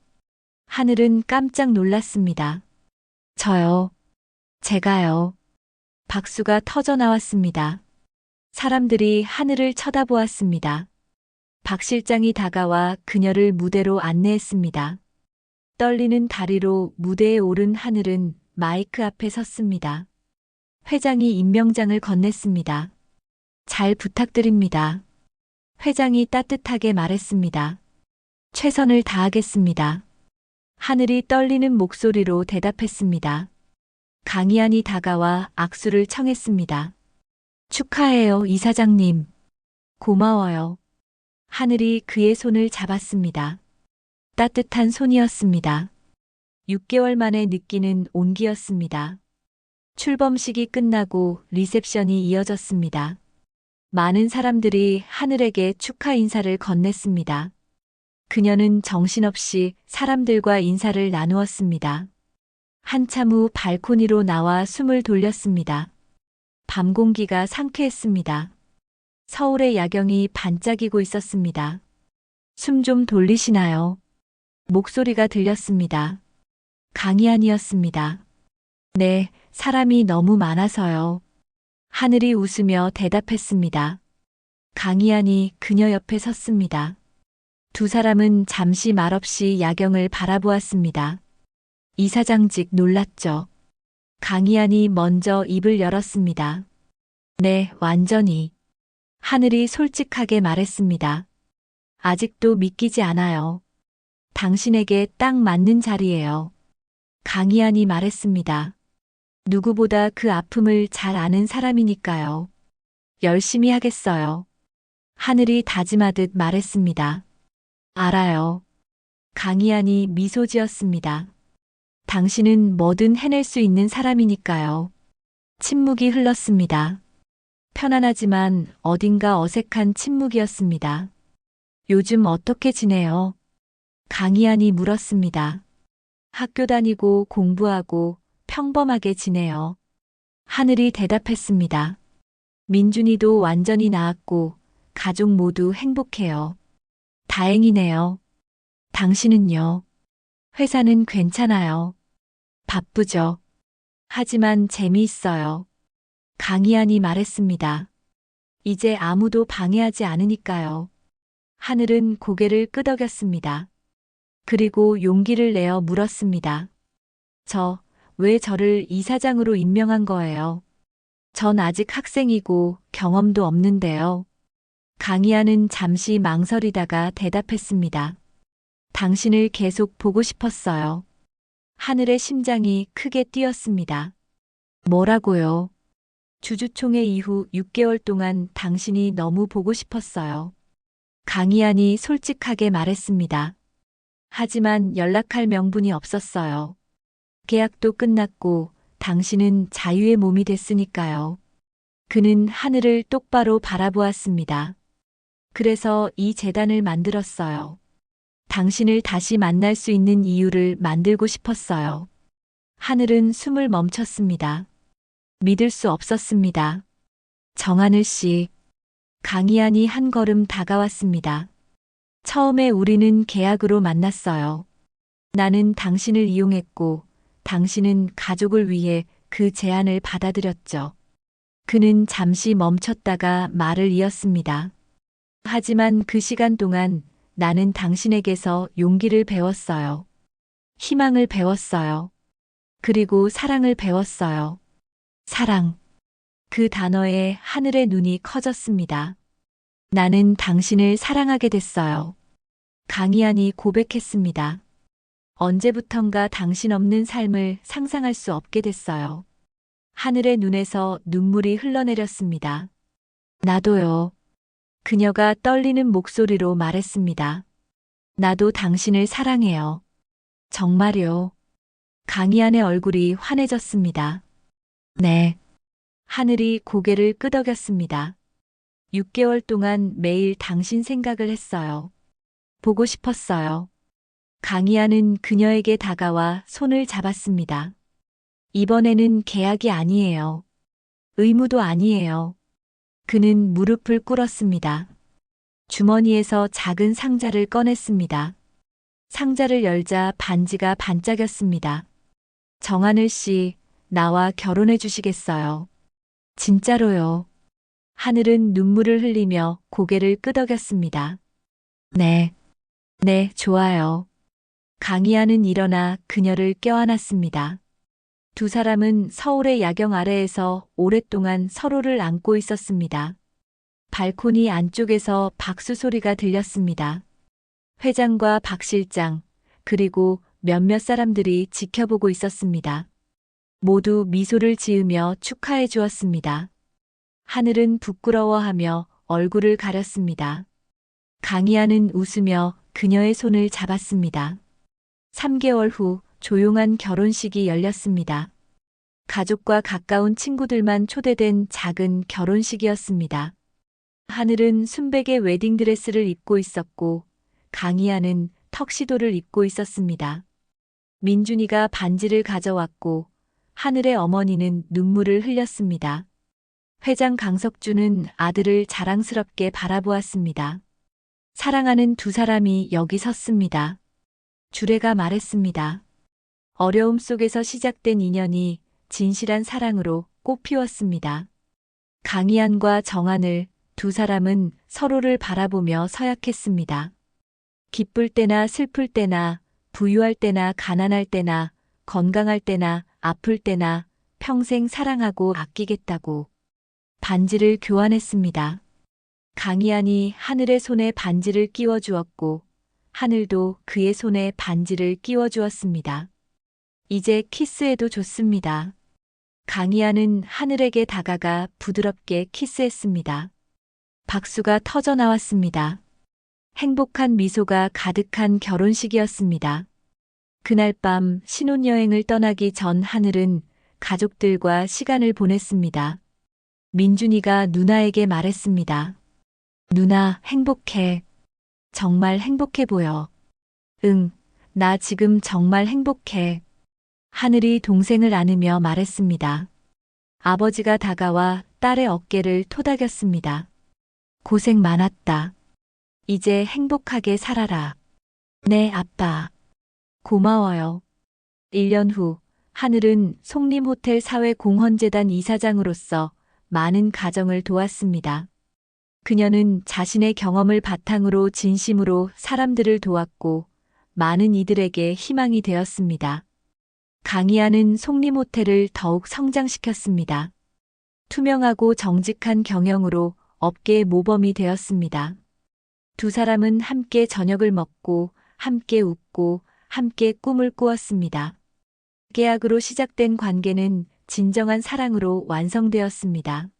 하늘은 깜짝 놀랐습니다. 저요. 제가요. 박수가 터져 나왔습니다. 사람들이 하늘을 쳐다보았습니다. 박 실장이 다가와 그녀를 무대로 안내했습니다. 떨리는 다리로 무대에 오른 하늘은 마이크 앞에 섰습니다. 회장이 임명장을 건넸습니다. 잘 부탁드립니다. 회장이 따뜻하게 말했습니다. 최선을 다하겠습니다. 하늘이 떨리는 목소리로 대답했습니다. 강희안이 다가와 악수를 청했습니다. 축하해요, 이사장님. 고마워요. 하늘이 그의 손을 잡았습니다. 따뜻한 손이었습니다. 6개월 만에 느끼는 온기였습니다. 출범식이 끝나고 리셉션이 이어졌습니다. 많은 사람들이 하늘에게 축하 인사를 건넸습니다. 그녀는 정신없이 사람들과 인사를 나누었습니다. 한참 후 발코니로 나와 숨을 돌렸습니다. 밤 공기가 상쾌했습니다. 서울의 야경이 반짝이고 있었습니다. 숨 좀 돌리시나요? 목소리가 들렸습니다. 강희안이었습니다. 네, 사람이 너무 많아서요. 하늘이 웃으며 대답했습니다. 강희안이 그녀 옆에 섰습니다. 두 사람은 잠시 말없이 야경을 바라보았습니다. 이사장직 놀랐죠. 강희안이 먼저 입을 열었습니다. 네, 완전히. 하늘이 솔직하게 말했습니다. 아직도 믿기지 않아요. 당신에게 딱 맞는 자리예요. 강희안이 말했습니다. 누구보다 그 아픔을 잘 아는 사람이니까요. 열심히 하겠어요. 하늘이 다짐하듯 말했습니다. 알아요. 강희안이 미소 지었습니다. 당신은 뭐든 해낼 수 있는 사람이니까요. 침묵이 흘렀습니다. 편안하지만 어딘가 어색한 침묵이었습니다. 요즘 어떻게 지내요? 강희안이 물었습니다. 학교 다니고 공부하고 평범하게 지내요. 하늘이 대답했습니다. 민준이도 완전히 나았고 가족 모두 행복해요. 다행이네요. 당신은요? 회사는 괜찮아요. 바쁘죠? 하지만 재미있어요. 강희안이 말했습니다. 이제 아무도 방해하지 않으니까요. 하늘은 고개를 끄덕였습니다. 그리고 용기를 내어 물었습니다. 왜 저를 이사장으로 임명한 거예요? 전 아직 학생이고 경험도 없는데요. 강희안은 잠시 망설이다가 대답했습니다. 당신을 계속 보고 싶었어요. 하늘의 심장이 크게 뛰었습니다. 뭐라고요? 주주총회 이후 6개월 동안 당신이 너무 보고 싶었어요. 강희안이 솔직하게 말했습니다. 하지만 연락할 명분이 없었어요. 계약도 끝났고 당신은 자유의 몸이 됐으니까요. 그는 하늘을 똑바로 바라보았습니다. 그래서 이 재단을 만들었어요. 당신을 다시 만날 수 있는 이유를 만들고 싶었어요. 하늘은 숨을 멈췄습니다. 믿을 수 없었습니다. 정하늘 씨, 강희안이 한 걸음 다가왔습니다. 처음에 우리는 계약으로 만났어요. 나는 당신을 이용했고, 당신은 가족을 위해 그 제안을 받아들였죠. 그는 잠시 멈췄다가 말을 이었습니다. 하지만 그 시간 동안 나는 당신에게서 용기를 배웠어요. 희망을 배웠어요. 그리고 사랑을 배웠어요. 사랑. 그 단어에 하늘의 눈이 커졌습니다. 나는 당신을 사랑하게 됐어요. 강희안이 고백했습니다. 언제부턴가 당신 없는 삶을 상상할 수 없게 됐어요. 하늘의 눈에서 눈물이 흘러내렸습니다. 나도요. 그녀가 떨리는 목소리로 말했습니다. 나도 당신을 사랑해요. 정말요. 강희안의 얼굴이 환해졌습니다. 네. 하늘이 고개를 끄덕였습니다. 6개월 동안 매일 당신 생각을 했어요. 보고 싶었어요. 강희안은 그녀에게 다가와 손을 잡았습니다. 이번에는 계약이 아니에요. 의무도 아니에요. 그는 무릎을 꿇었습니다. 주머니에서 작은 상자를 꺼냈습니다. 상자를 열자 반지가 반짝였습니다. 정하늘 씨, 나와 결혼해 주시겠어요? 진짜로요. 하늘은 눈물을 흘리며 고개를 끄덕였습니다. 네, 좋아요. 강희안은 일어나 그녀를 껴안았습니다. 두 사람은 서울의 야경 아래에서 오랫동안 서로를 안고 있었습니다. 발코니 안쪽에서 박수 소리가 들렸습니다. 회장과 박 실장, 그리고 몇몇 사람들이 지켜보고 있었습니다. 모두 미소를 지으며 축하해 주었습니다. 하늘은 부끄러워하며 얼굴을 가렸습니다. 강희안은 웃으며 그녀의 손을 잡았습니다. 3개월 후 조용한 결혼식이 열렸습니다. 가족과 가까운 친구들만 초대된 작은 결혼식이었습니다. 하늘은 순백의 웨딩드레스를 입고 있었고, 강희안은 턱시도를 입고 있었습니다. 민준이가 반지를 가져왔고, 하늘의 어머니는 눈물을 흘렸습니다. 회장 강석주는 아들을 자랑스럽게 바라보았습니다. 사랑하는 두 사람이 여기 섰습니다. 주례가 말했습니다. 어려움 속에서 시작된 인연이 진실한 사랑으로 꽃피웠습니다. 강희안과 정하늘 두 사람은 서로를 바라보며 서약했습니다. 기쁠 때나 슬플 때나 부유할 때나 가난할 때나 건강할 때나 아플 때나 평생 사랑하고 아끼겠다고 반지를 교환했습니다. 강희안이 하늘의 손에 반지를 끼워 주었고 하늘도 그의 손에 반지를 끼워 주었습니다. 이제 키스해도 좋습니다. 강희안은 하늘에게 다가가 부드럽게 키스했습니다. 박수가 터져 나왔습니다. 행복한 미소가 가득한 결혼식이었습니다. 그날 밤 신혼여행을 떠나기 전 하늘은 가족들과 시간을 보냈습니다. 민준이가 누나에게 말했습니다. 누나, 행복해. 정말 행복해 보여. 응, 나 지금 정말 행복해. 하늘이 동생을 안으며 말했습니다. 아버지가 다가와 딸의 어깨를 토닥였습니다. 고생 많았다. 이제 행복하게 살아라. 네, 아빠. 고마워요. 1년 후 하늘은 송림호텔 사회공헌재단 이사장으로서 많은 가정을 도왔습니다. 그녀는 자신의 경험을 바탕으로 진심으로 사람들을 도왔고 많은 이들에게 희망이 되었습니다. 강희안은 송림호텔을 더욱 성장시켰습니다. 투명하고 정직한 경영으로 업계의 모범이 되었습니다. 두 사람은 함께 저녁을 먹고 함께 웃고 함께 꿈을 꾸었습니다. 계약으로 시작된 관계는 진정한 사랑으로 완성되었습니다.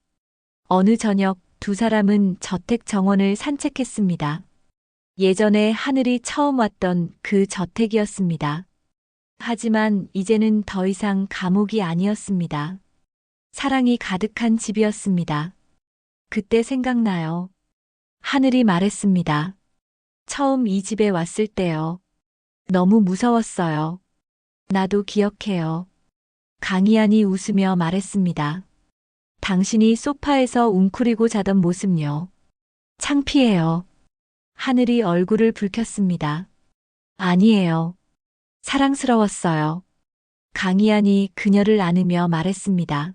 어느 저녁 두 사람은 저택 정원을 산책했습니다. 예전에 하늘이 처음 왔던 그 저택이었습니다. 하지만 이제는 더 이상 감옥이 아니었습니다. 사랑이 가득한 집이었습니다. 그때 생각나요. 하늘이 말했습니다. 처음 이 집에 왔을 때요. 너무 무서웠어요. 나도 기억해요. 강희안이 웃으며 말했습니다. 당신이 소파에서 웅크리고 자던 모습요. 창피해요. 하늘이 얼굴을 붉혔습니다. 아니에요. 사랑스러웠어요. 강희안이 그녀를 안으며 말했습니다.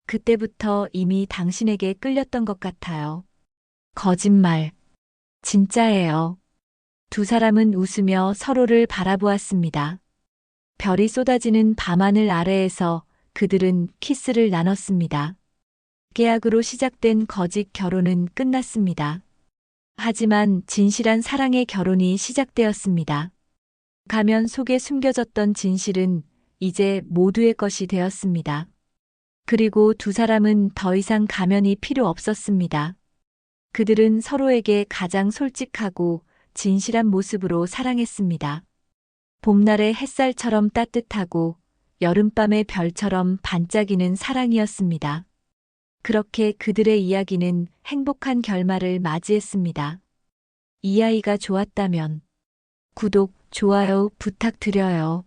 그때부터 이미 당신에게 끌렸던 것 같아요. 거짓말. 진짜예요. 두 사람은 웃으며 서로를 바라보았습니다. 별이 쏟아지는 밤하늘 아래에서 그들은 키스를 나눴습니다. 계약으로 시작된 거짓 결혼은 끝났습니다. 하지만 진실한 사랑의 결혼이 시작되었습니다. 가면 속에 숨겨졌던 진실은 이제 모두의 것이 되었습니다. 그리고 두 사람은 더 이상 가면이 필요 없었습니다. 그들은 서로에게 가장 솔직하고 진실한 모습으로 사랑했습니다. 봄날의 햇살처럼 따뜻하고 여름밤의 별처럼 반짝이는 사랑이었습니다. 그렇게 그들의 이야기는 행복한 결말을 맞이했습니다. 이 아이가 좋았다면 구독, 좋아요 부탁드려요.